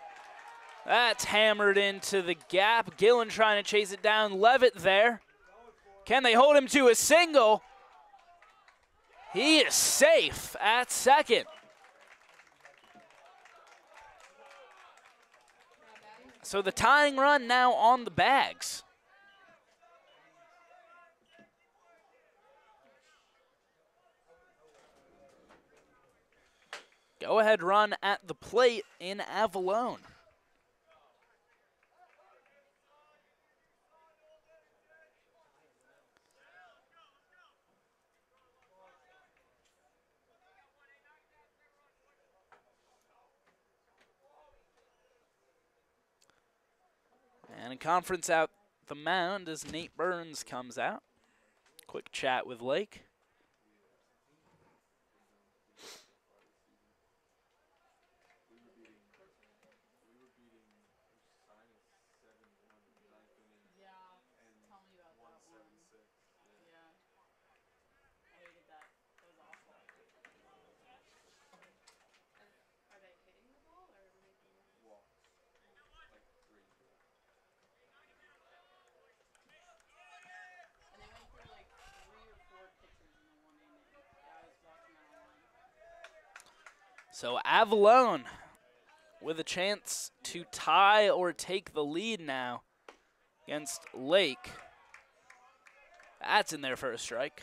[SPEAKER 1] That's hammered into the gap. Gillen trying to chase it down. Levitt there. Can they hold him to a single? He is safe at second. So the tying run now on the bags. Go-ahead run at the plate in Avalon. And a conference out the mound as Nate Burns comes out. Quick chat with Lake. So Avalon with a chance to tie or take the lead now against Lake. That's in there for a strike.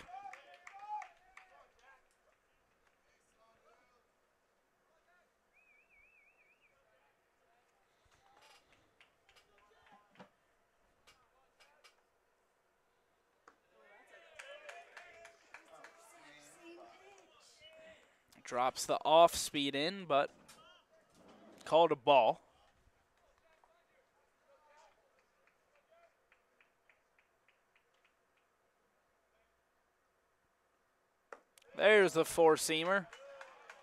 [SPEAKER 1] Drops the off speed in, but called a ball. There's the four-seamer,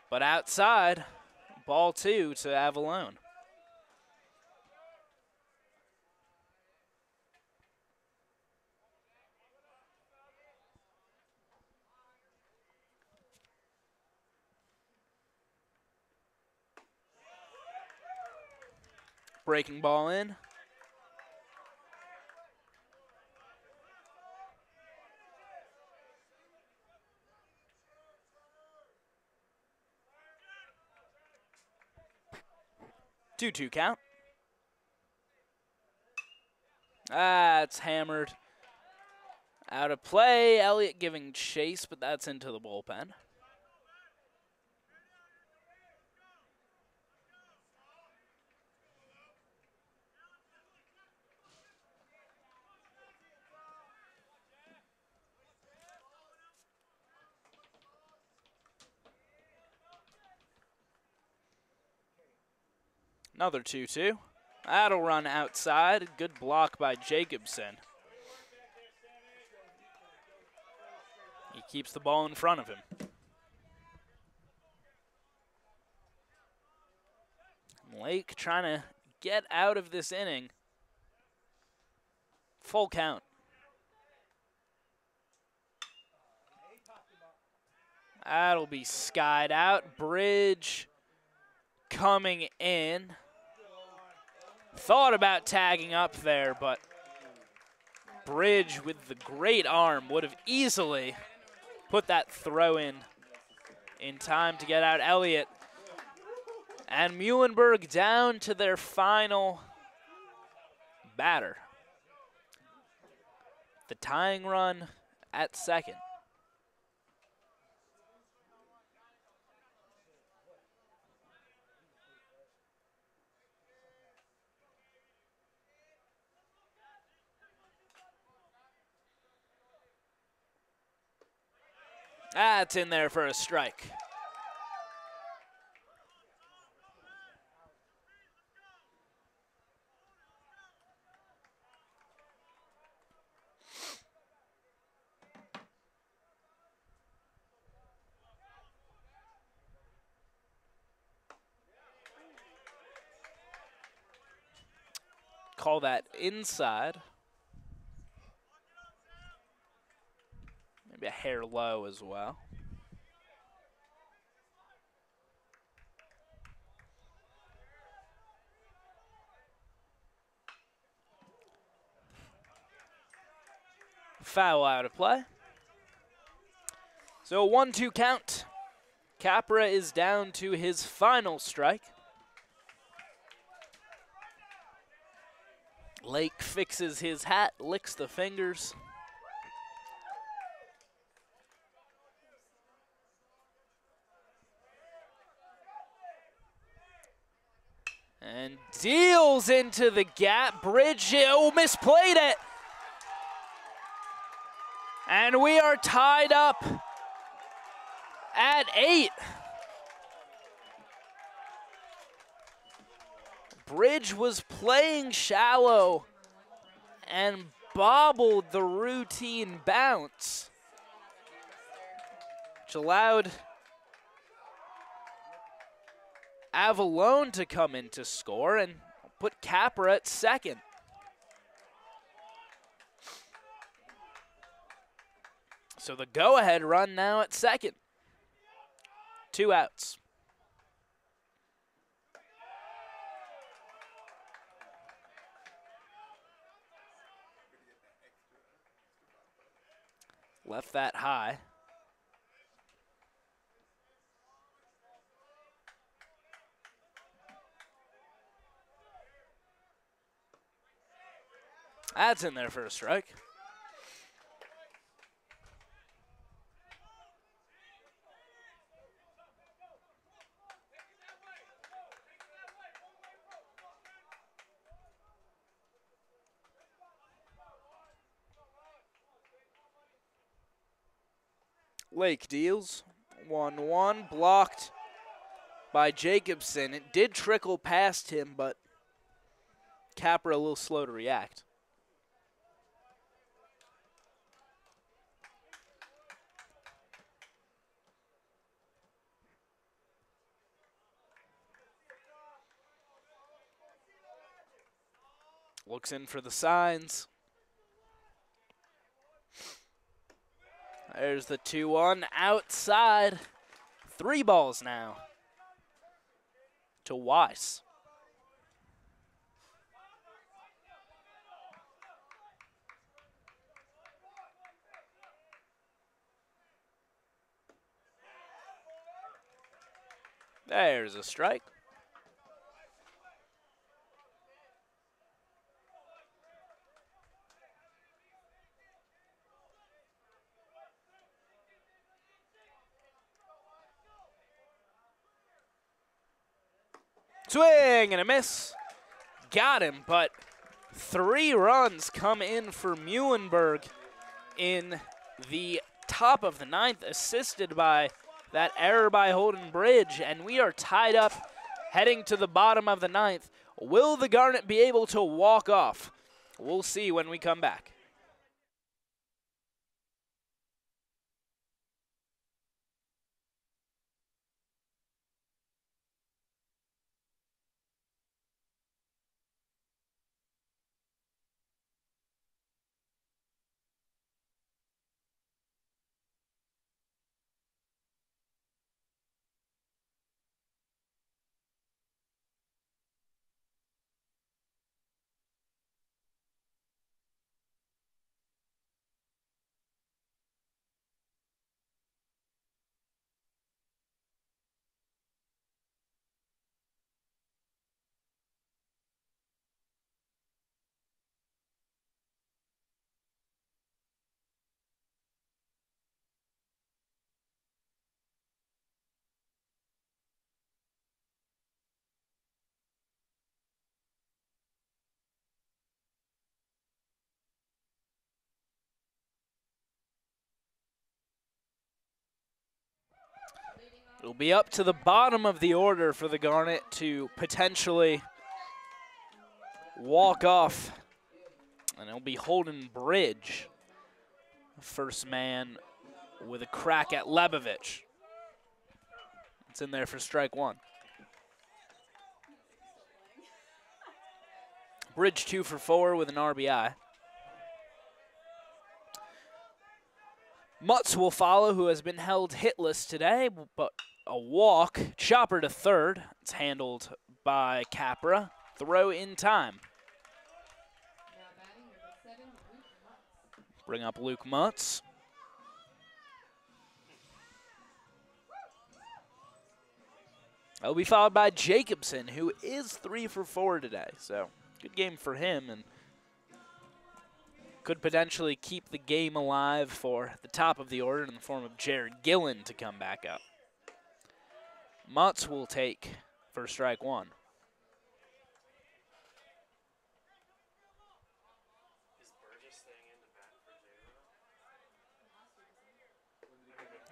[SPEAKER 1] but outside, ball 2 to Avalon. Breaking ball in. 2-2 count. It's hammered. Out of play. Elliott giving chase, but that's into the bullpen. Another 2-2. That'll run outside. Good block by Jacobson. He keeps the ball in front of him. Lake trying to get out of this inning. Full count. That'll be skied out. Bridge coming in. Thought about tagging up there, but Bridge with the great arm would have easily put that throw in time to get out Elliott. And Muhlenburg down to their final batter. The tying run at second. That's in there for a strike. Call that inside. Maybe a hair low as well. Foul out of play. So 1-2 count. Capra is down to his final strike. Lake fixes his hat, licks the fingers. And deals into the gap. Bridge, oh, misplayed it. And we are tied up at 8. Bridge was playing shallow and bobbled the routine bounce, which allowed Avalone to come in to score and put Capra at second. So the go-ahead run now at second. 2 outs. Left that high. That's in there for a strike. Lake deals. 1-1, blocked by Jacobson. It did trickle past him, but Capra a little slow to react. Looks in for the signs. There's the 2-1 outside. 3 balls now to Weiss. There's a strike. Swing and a miss. Got him, but 3 runs come in for Muhlenburg in the top of the 9th, assisted by that error by Holden Bridge, and we are tied up heading to the bottom of the 9th. Will the Garnet be able to walk off? We'll see when we come back. It'll be up to the bottom of the order for the Garnet to potentially walk off. And it'll be Holden Bridge, first man with a crack at Lebovich. It's in there for strike 1. Bridge 2 for 4 with an RBI. Mutz will follow, who has been held hitless today, but a walk. Chopper to third. It's handled by Capra. Throw in time. Bring up Luke Mutz. That'll be followed by Jacobson, who is 3 for 4 today. So good game for him, and could potentially keep the game alive for the top of the order in the form of Jared Gillen to come back up. Mutz will take for strike 1.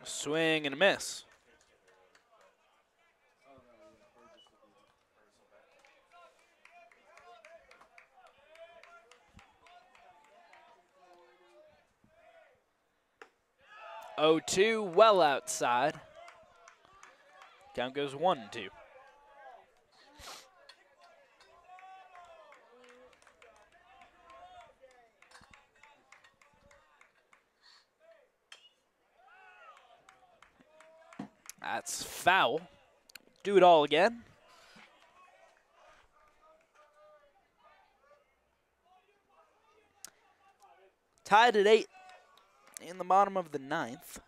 [SPEAKER 1] Swing and a miss. Oh, 2 well outside. Count goes 1-2. That's foul. Do it all again. Tied at 8 in the bottom of the 9th.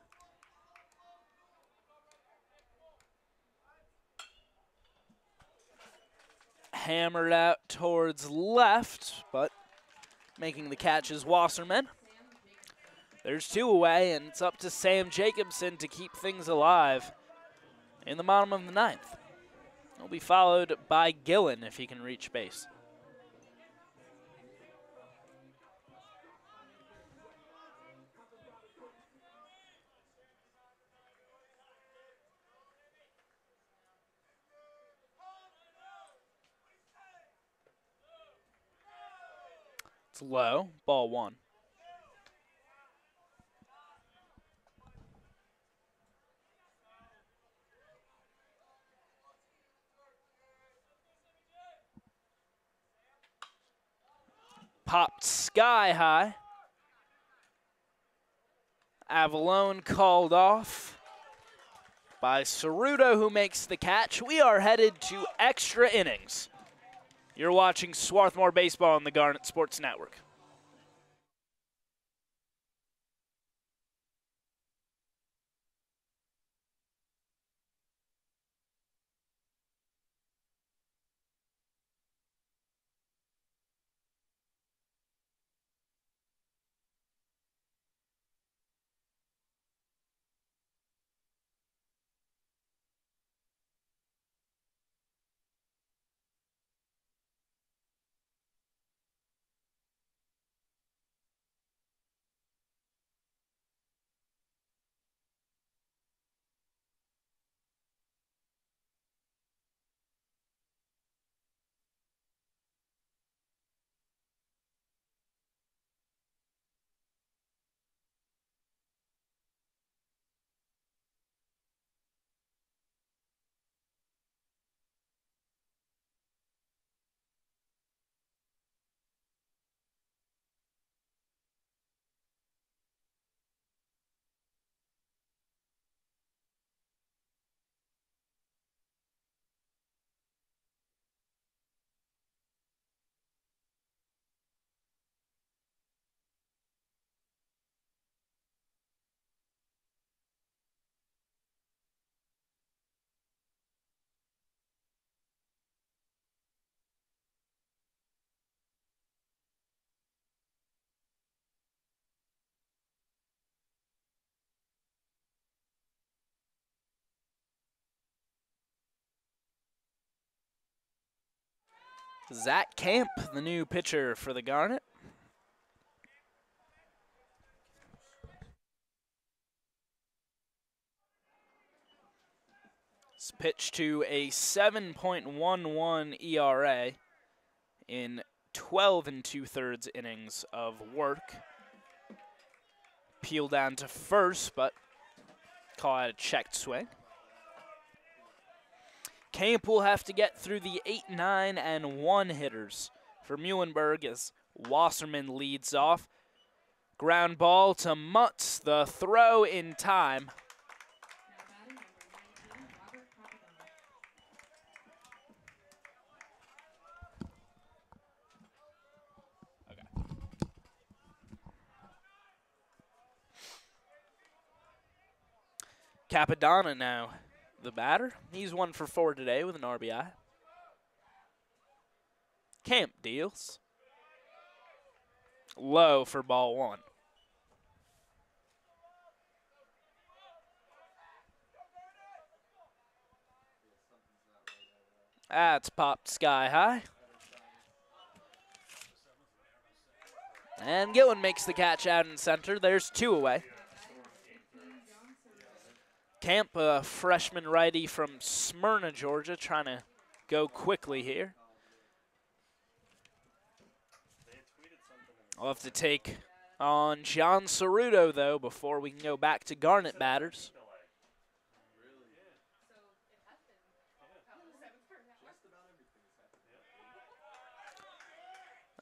[SPEAKER 1] Hammered out towards left, but making the catch is Wasserman. There's 2 away, and it's up to Sam Jacobson to keep things alive in the bottom of the 9th. He'll be followed by Gillen if he can reach base. It's low, ball 1. Popped sky high. Avalone called off by Ceruto, who makes the catch. We are headed to extra innings. You're watching Swarthmore Baseball on the Garnet Sports Network. Zach Camp, the new pitcher for the Garnet. It's pitched to a 7.11 ERA in 12 2/3 innings of work. Peel down to first, but call it a checked swing. Camp will have to get through the 8, 9, and 1 hitters for Muhlenburg as Wasserman leads off. Ground ball to Mutz, the throw in time. Capadonna now, the batter. He's 1 for 4 today with an RBI. Camp deals. Low for ball 1. That's popped sky high. And Gillen makes the catch out in center. There's 2 away. Camp, a freshman righty from Smyrna, Georgia, trying to go quickly here. I'll have to take on John Ceruto, though, before we can go back to Garnet batters.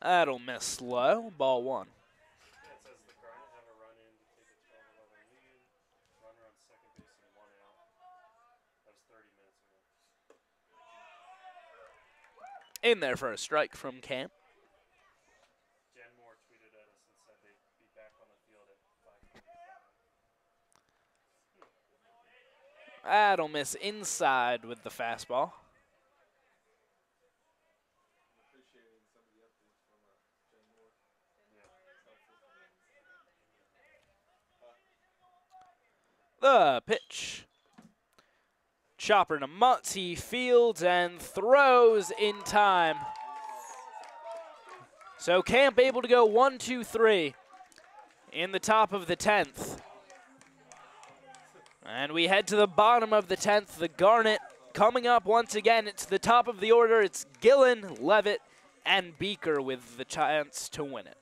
[SPEAKER 1] That'll miss low, ball 1. In there for a strike from Camp.
[SPEAKER 2] Jen Moore tweeted at us and said they'd be back on the field at 5:45.
[SPEAKER 1] That'll miss inside with the fastball. The pitch. Chopper to Mutz, he fields and throws in time. So Camp able to go 1, 2, 3 in the top of the 10th. And we head to the bottom of the 10th. The Garnet coming up once again. It's the top of the order. It's Gillen, Levitt, and Beaker with the chance to win it.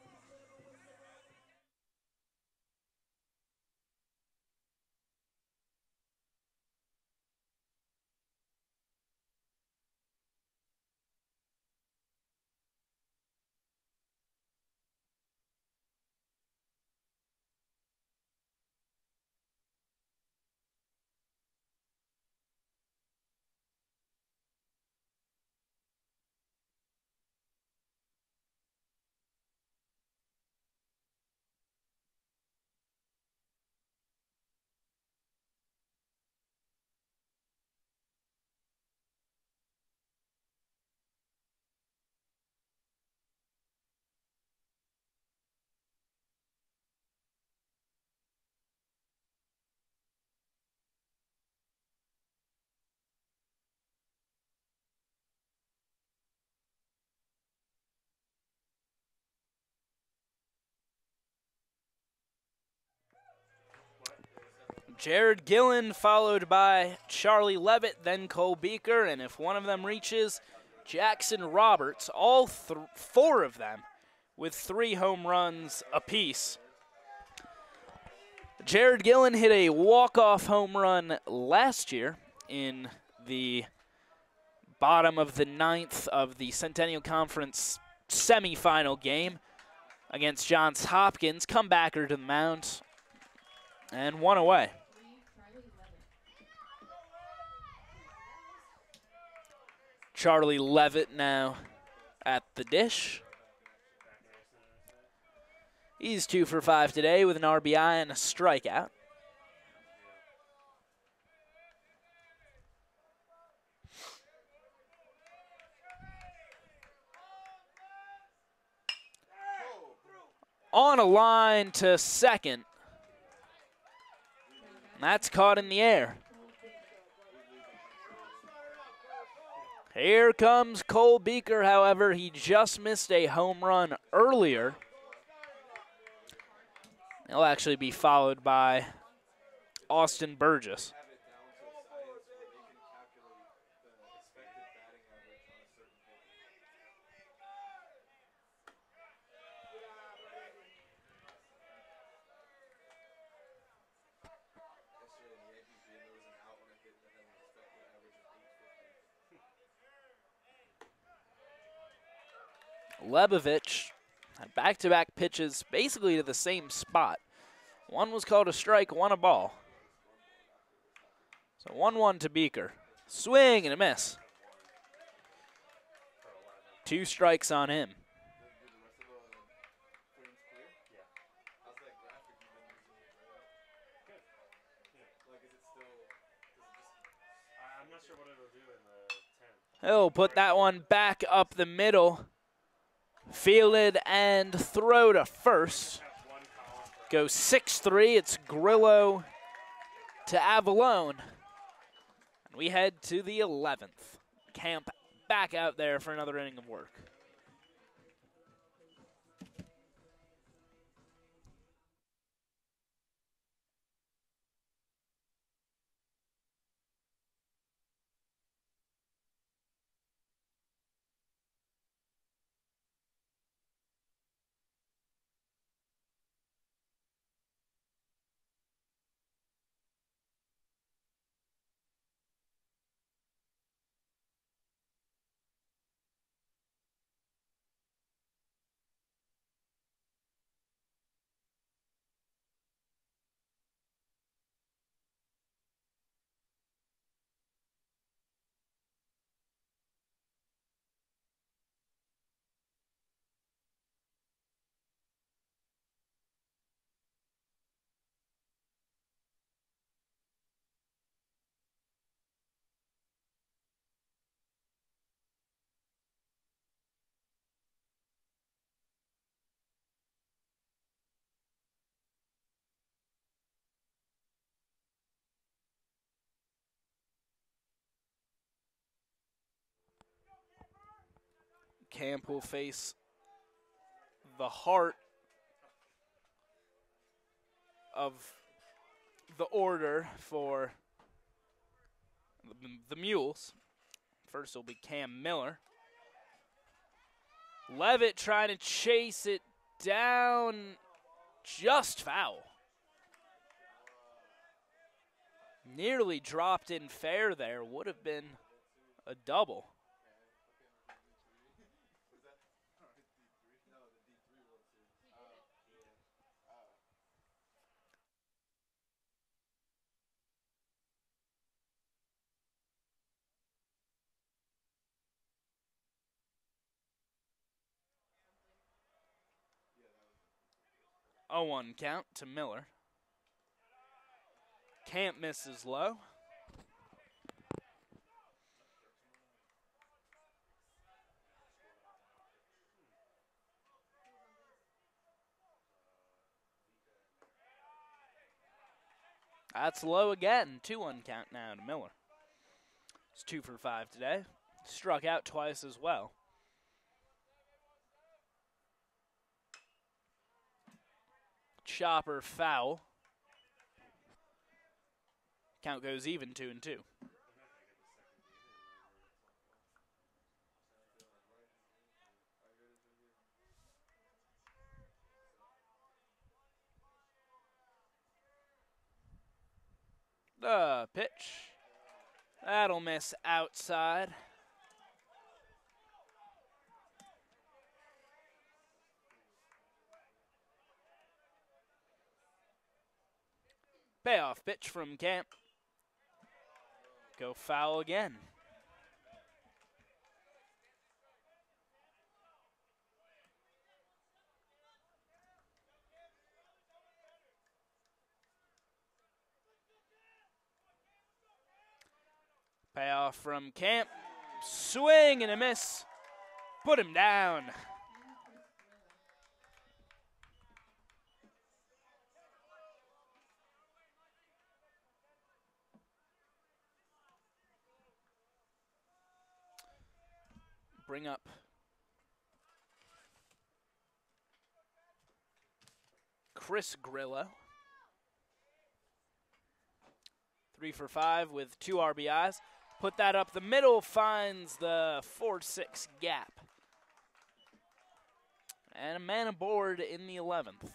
[SPEAKER 1] Jared Gillen followed by Charlie Levitt, then Cole Beaker, and if one of them reaches, Jackson Roberts, all 4 of them with 3 home runs apiece. Jared Gillen hit a walk-off home run last year in the bottom of the 9th of the Centennial Conference semifinal game against Johns Hopkins. Comebacker to the mound and 1 away. Charlie Levitt now at the dish. He's 2 for 5 today with an RBI and a strikeout. On a line to second. That's caught in the air. Here comes Cole Beaker, however. He just missed a home run earlier. He'll actually be followed by Austin Burgess.
[SPEAKER 3] Have it down to a science where they can calculate the expected batting average on a certain pitch. Yesterday in the Yankees game, there was an out when I hit that had an expected average of 850.
[SPEAKER 1] Lebovich had back-to-back pitches basically to the same spot. One was called a strike, one a ball. So 1-1 to Beaker. Swing and a miss. 2 strikes on him.
[SPEAKER 3] Did the rest of the frames clear?
[SPEAKER 2] Yeah.
[SPEAKER 3] How's that graphic you've been using?
[SPEAKER 2] Good. Yeah.
[SPEAKER 3] Like, is it still, is it just,
[SPEAKER 2] I'm not sure what it'll do in the 10th.
[SPEAKER 1] He'll put that one back up the middle. Fielded and throw to first.
[SPEAKER 2] Have one column for
[SPEAKER 1] Goes 6-3. It's Grillo to Avalone. And we head to the 11th. Camp back out there for another inning of work. Camp will face the heart of the order for the Mules. First will be Cam Miller. Levitt trying to chase it down, just foul. Nearly dropped in fair there, would have been a double. A 1 count to Miller. Camp misses low. That's low again. 2-1 count now to Miller. It's 2 for 5 today. Struck out twice as well. Chopper foul. Count goes even 2-2. The pitch. That'll miss outside. Payoff pitch from Camp. Go foul again. Payoff from Camp. Swing and a miss. Put him down. bring up Chris Grillo. 3 for 5 with 2 RBIs. Put that up the middle, finds the 4-6 gap. And a man aboard in the 11th.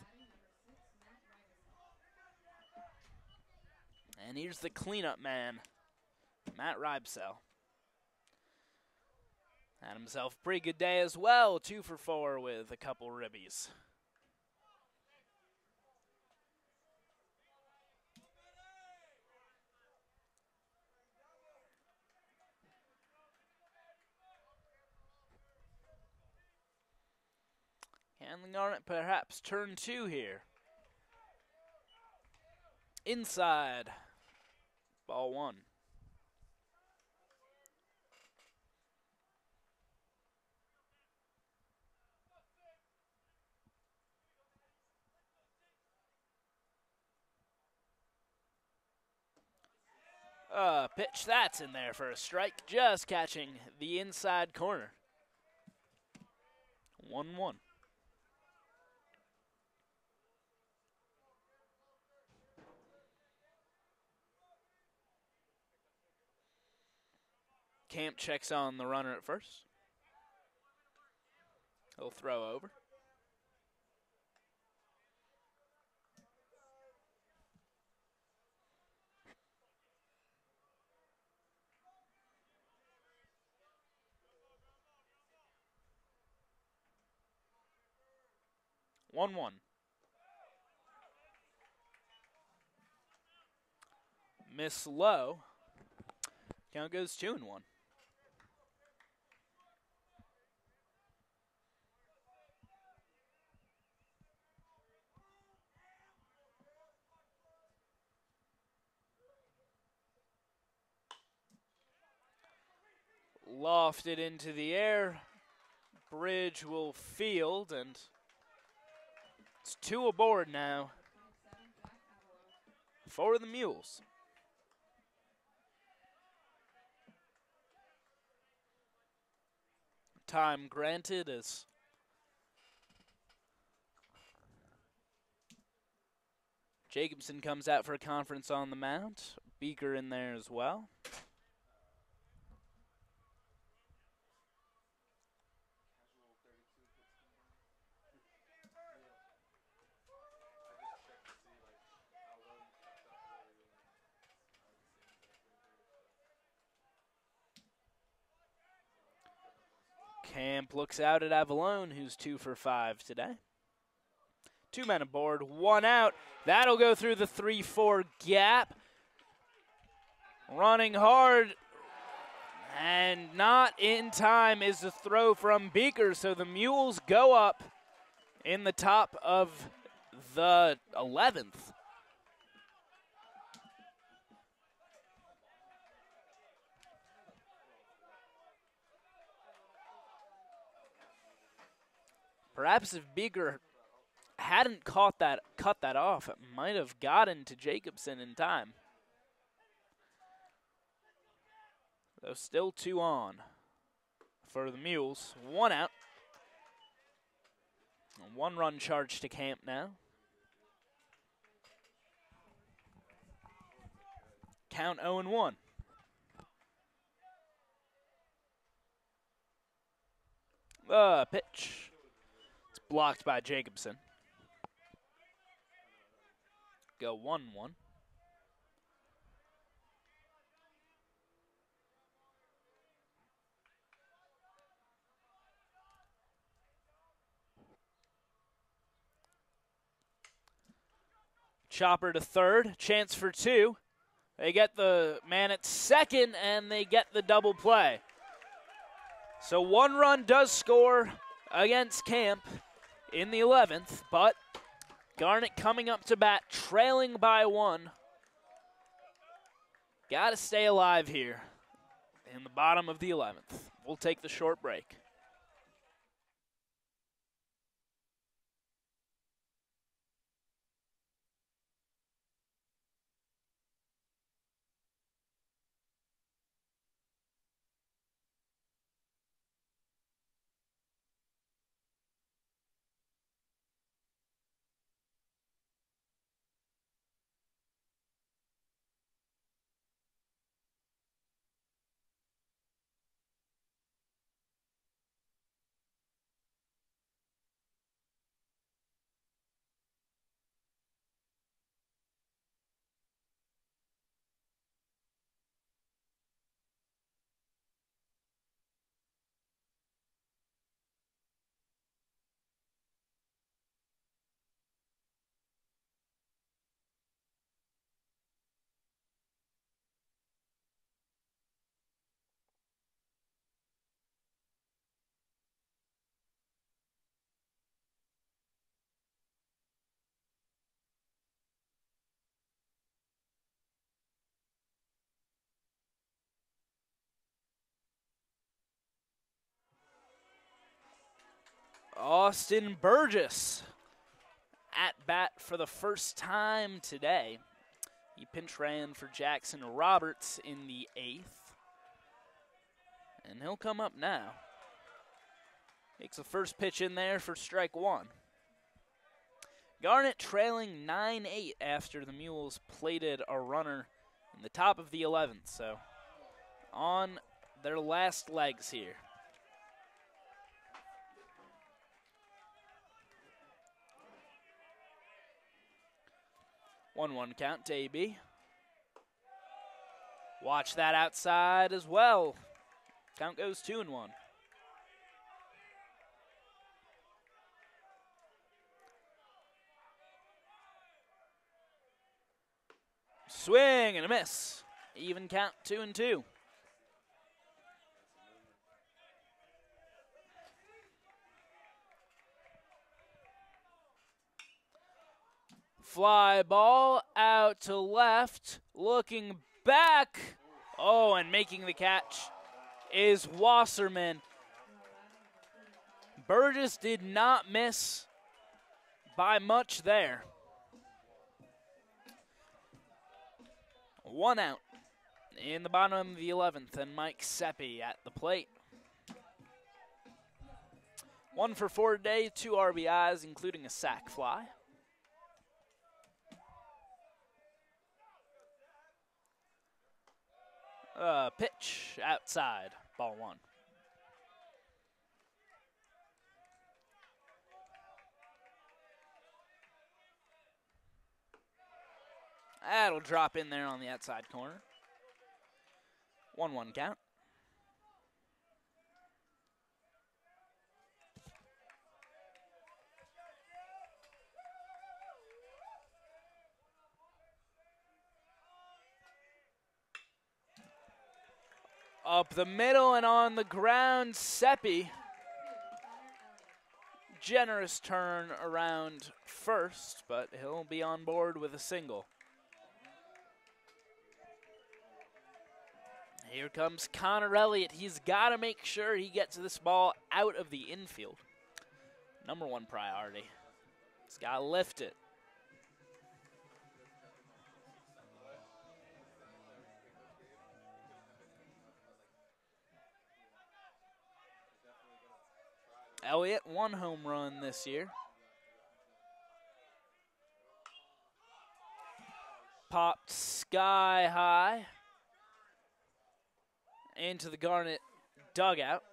[SPEAKER 1] And here's the cleanup man, Matt Rybsell. Had himself a pretty good day as well, 2 for 4 with a couple ribbies. Can the Garnet perhaps turn 2 here? Inside, ball 1. Pitch, that's in there for a strike, just catching the inside corner. 1-1. Camp checks on the runner at first. He'll throw over. One. Miss low. Count goes 2-1. Lofted into the air. Bridge will field, and it's 2 aboard now for the Mules. Time granted as Jacobson comes out for a conference on the mound. Beaker in there as well. Camp looks out at Avalone, who's 2 for 5 today. 2 men aboard, 1 out. That'll go through the 3-4 gap. Running hard, and not in time is the throw from Beaker, so the Mules go up in the top of the 11th. Perhaps if Beaker hadn't cut that off, it might have gotten to Jacobson in time. Though still 2 on for the Mules. 1 out. A 1-run charge to Camp now. Count 0-1. Pitch. Blocked by Jacobson. Go 1-1. Chopper to third. Chance for 2. They get the man at second, and they get the double play. So 1 run does score against Camp in the 11th, but Garnet coming up to bat, trailing by 1. Got to stay alive here in the bottom of the 11th. We'll take the short break. Austin Burgess at bat for the first time today. He pinch ran for Jackson Roberts in the 8th. And he'll come up now. Takes the first pitch in there for strike 1. Garnet trailing 9-8 after the Mules plated a runner in the top of the 11th. So on their last legs here. 1-1 count to AB. Watch that outside as well. Count goes 2-1. Swing and a miss. Even count 2-2. Fly ball out to left, looking back. Oh, and making the catch is Wasserman. Burgess did not miss by much there. 1 out in the bottom of the 11th, and Mike Seppi at the plate. 1 for 4 today, 2 RBIs, including a sac fly. Pitch outside, ball 1. That'll drop in there on the outside corner. 1-1 count. Up the middle and on the ground, Seppi. Generous turn around first, but he'll be on board with a single. Here comes Connor Elliott. He's got to make sure he gets this ball out of the infield. Number 1 priority. He's got to lift it. Elliott, 1 home run this year. Popped sky high into the Garnet dugout.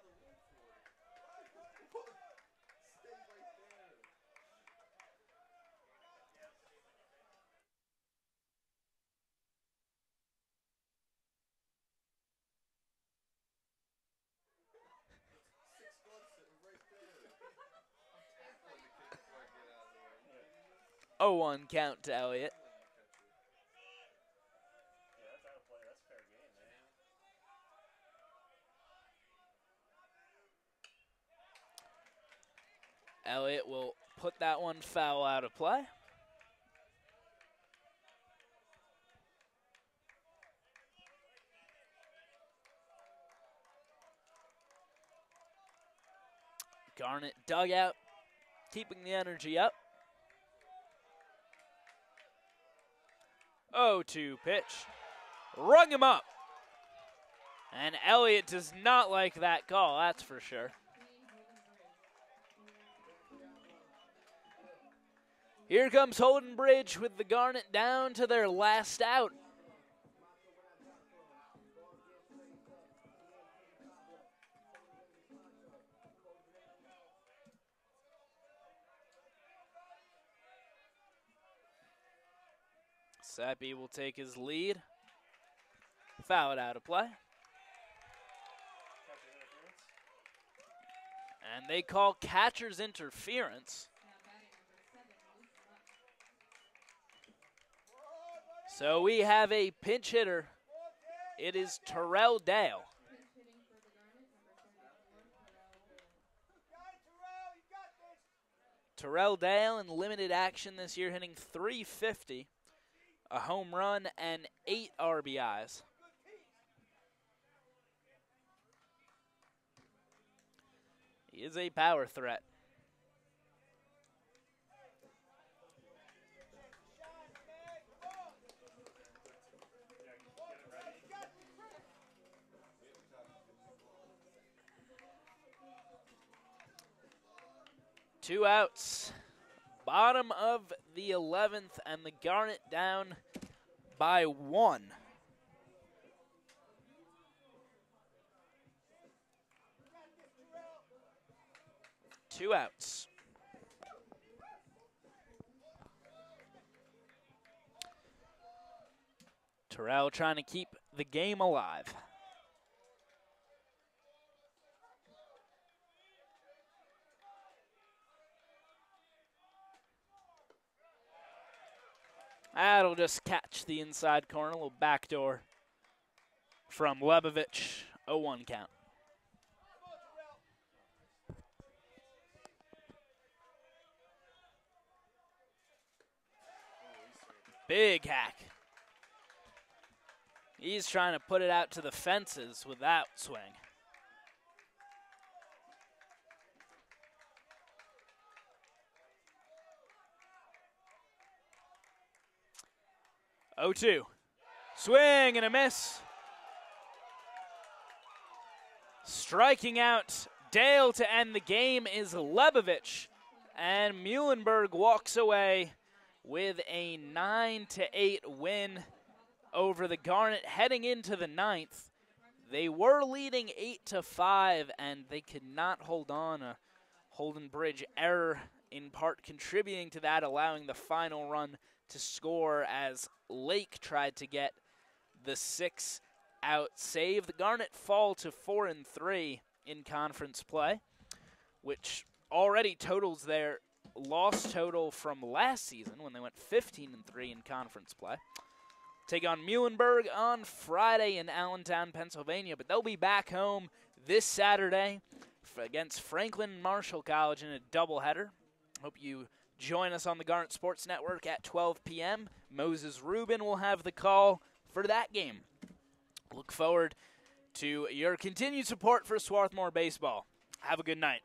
[SPEAKER 1] Oh, 1 count to Elliott.
[SPEAKER 2] Yeah, that's out of play. That's fair game, man.
[SPEAKER 1] Elliott will put that one foul out of play. Garnet dugout, keeping the energy up. 0-2 pitch. Rung him up. And Elliott does not like that call, that's for sure. Here comes Holden Bridge with the Garnet down to their last out. Seppi will take his lead. Foul it out of play. And they call catcher's interference. So we have a pinch hitter. It is Terrell Dale. Terrell Dale in limited action this year, hitting .350. A home run and 8 RBIs. He is a power threat. 2 outs. Bottom of the 11th, and the Garnet down by 1. Two outs. Terrell trying to keep the game alive. That'll just catch the inside corner, a little backdoor from Lebovich. 0-1 count. Big hack. He's trying to put it out to the fences with that swing. Oh, 2. Swing and a miss. Striking out Dale to end the game is Lebovich, and Muhlenburg walks away with a 9-8 win over the Garnet heading into the 9th. They were leading 8-5, and they could not hold on. A Holden Bridge error in part contributing to that, allowing the final run to score as Lake tried to get the 6-out save. The Garnet fall to 4-3 in conference play, which already totals their loss total from last season when they went 15-3 in conference play. Take on Muhlenburg on Friday in Allentown, Pennsylvania, but they'll be back home this Saturday against Franklin and Marshall College in a doubleheader. Hope you join us on the Garnet Sports Network at 12 p.m. Moses Rubin will have the call for that game. Look forward to your continued support for Swarthmore baseball. Have a good night.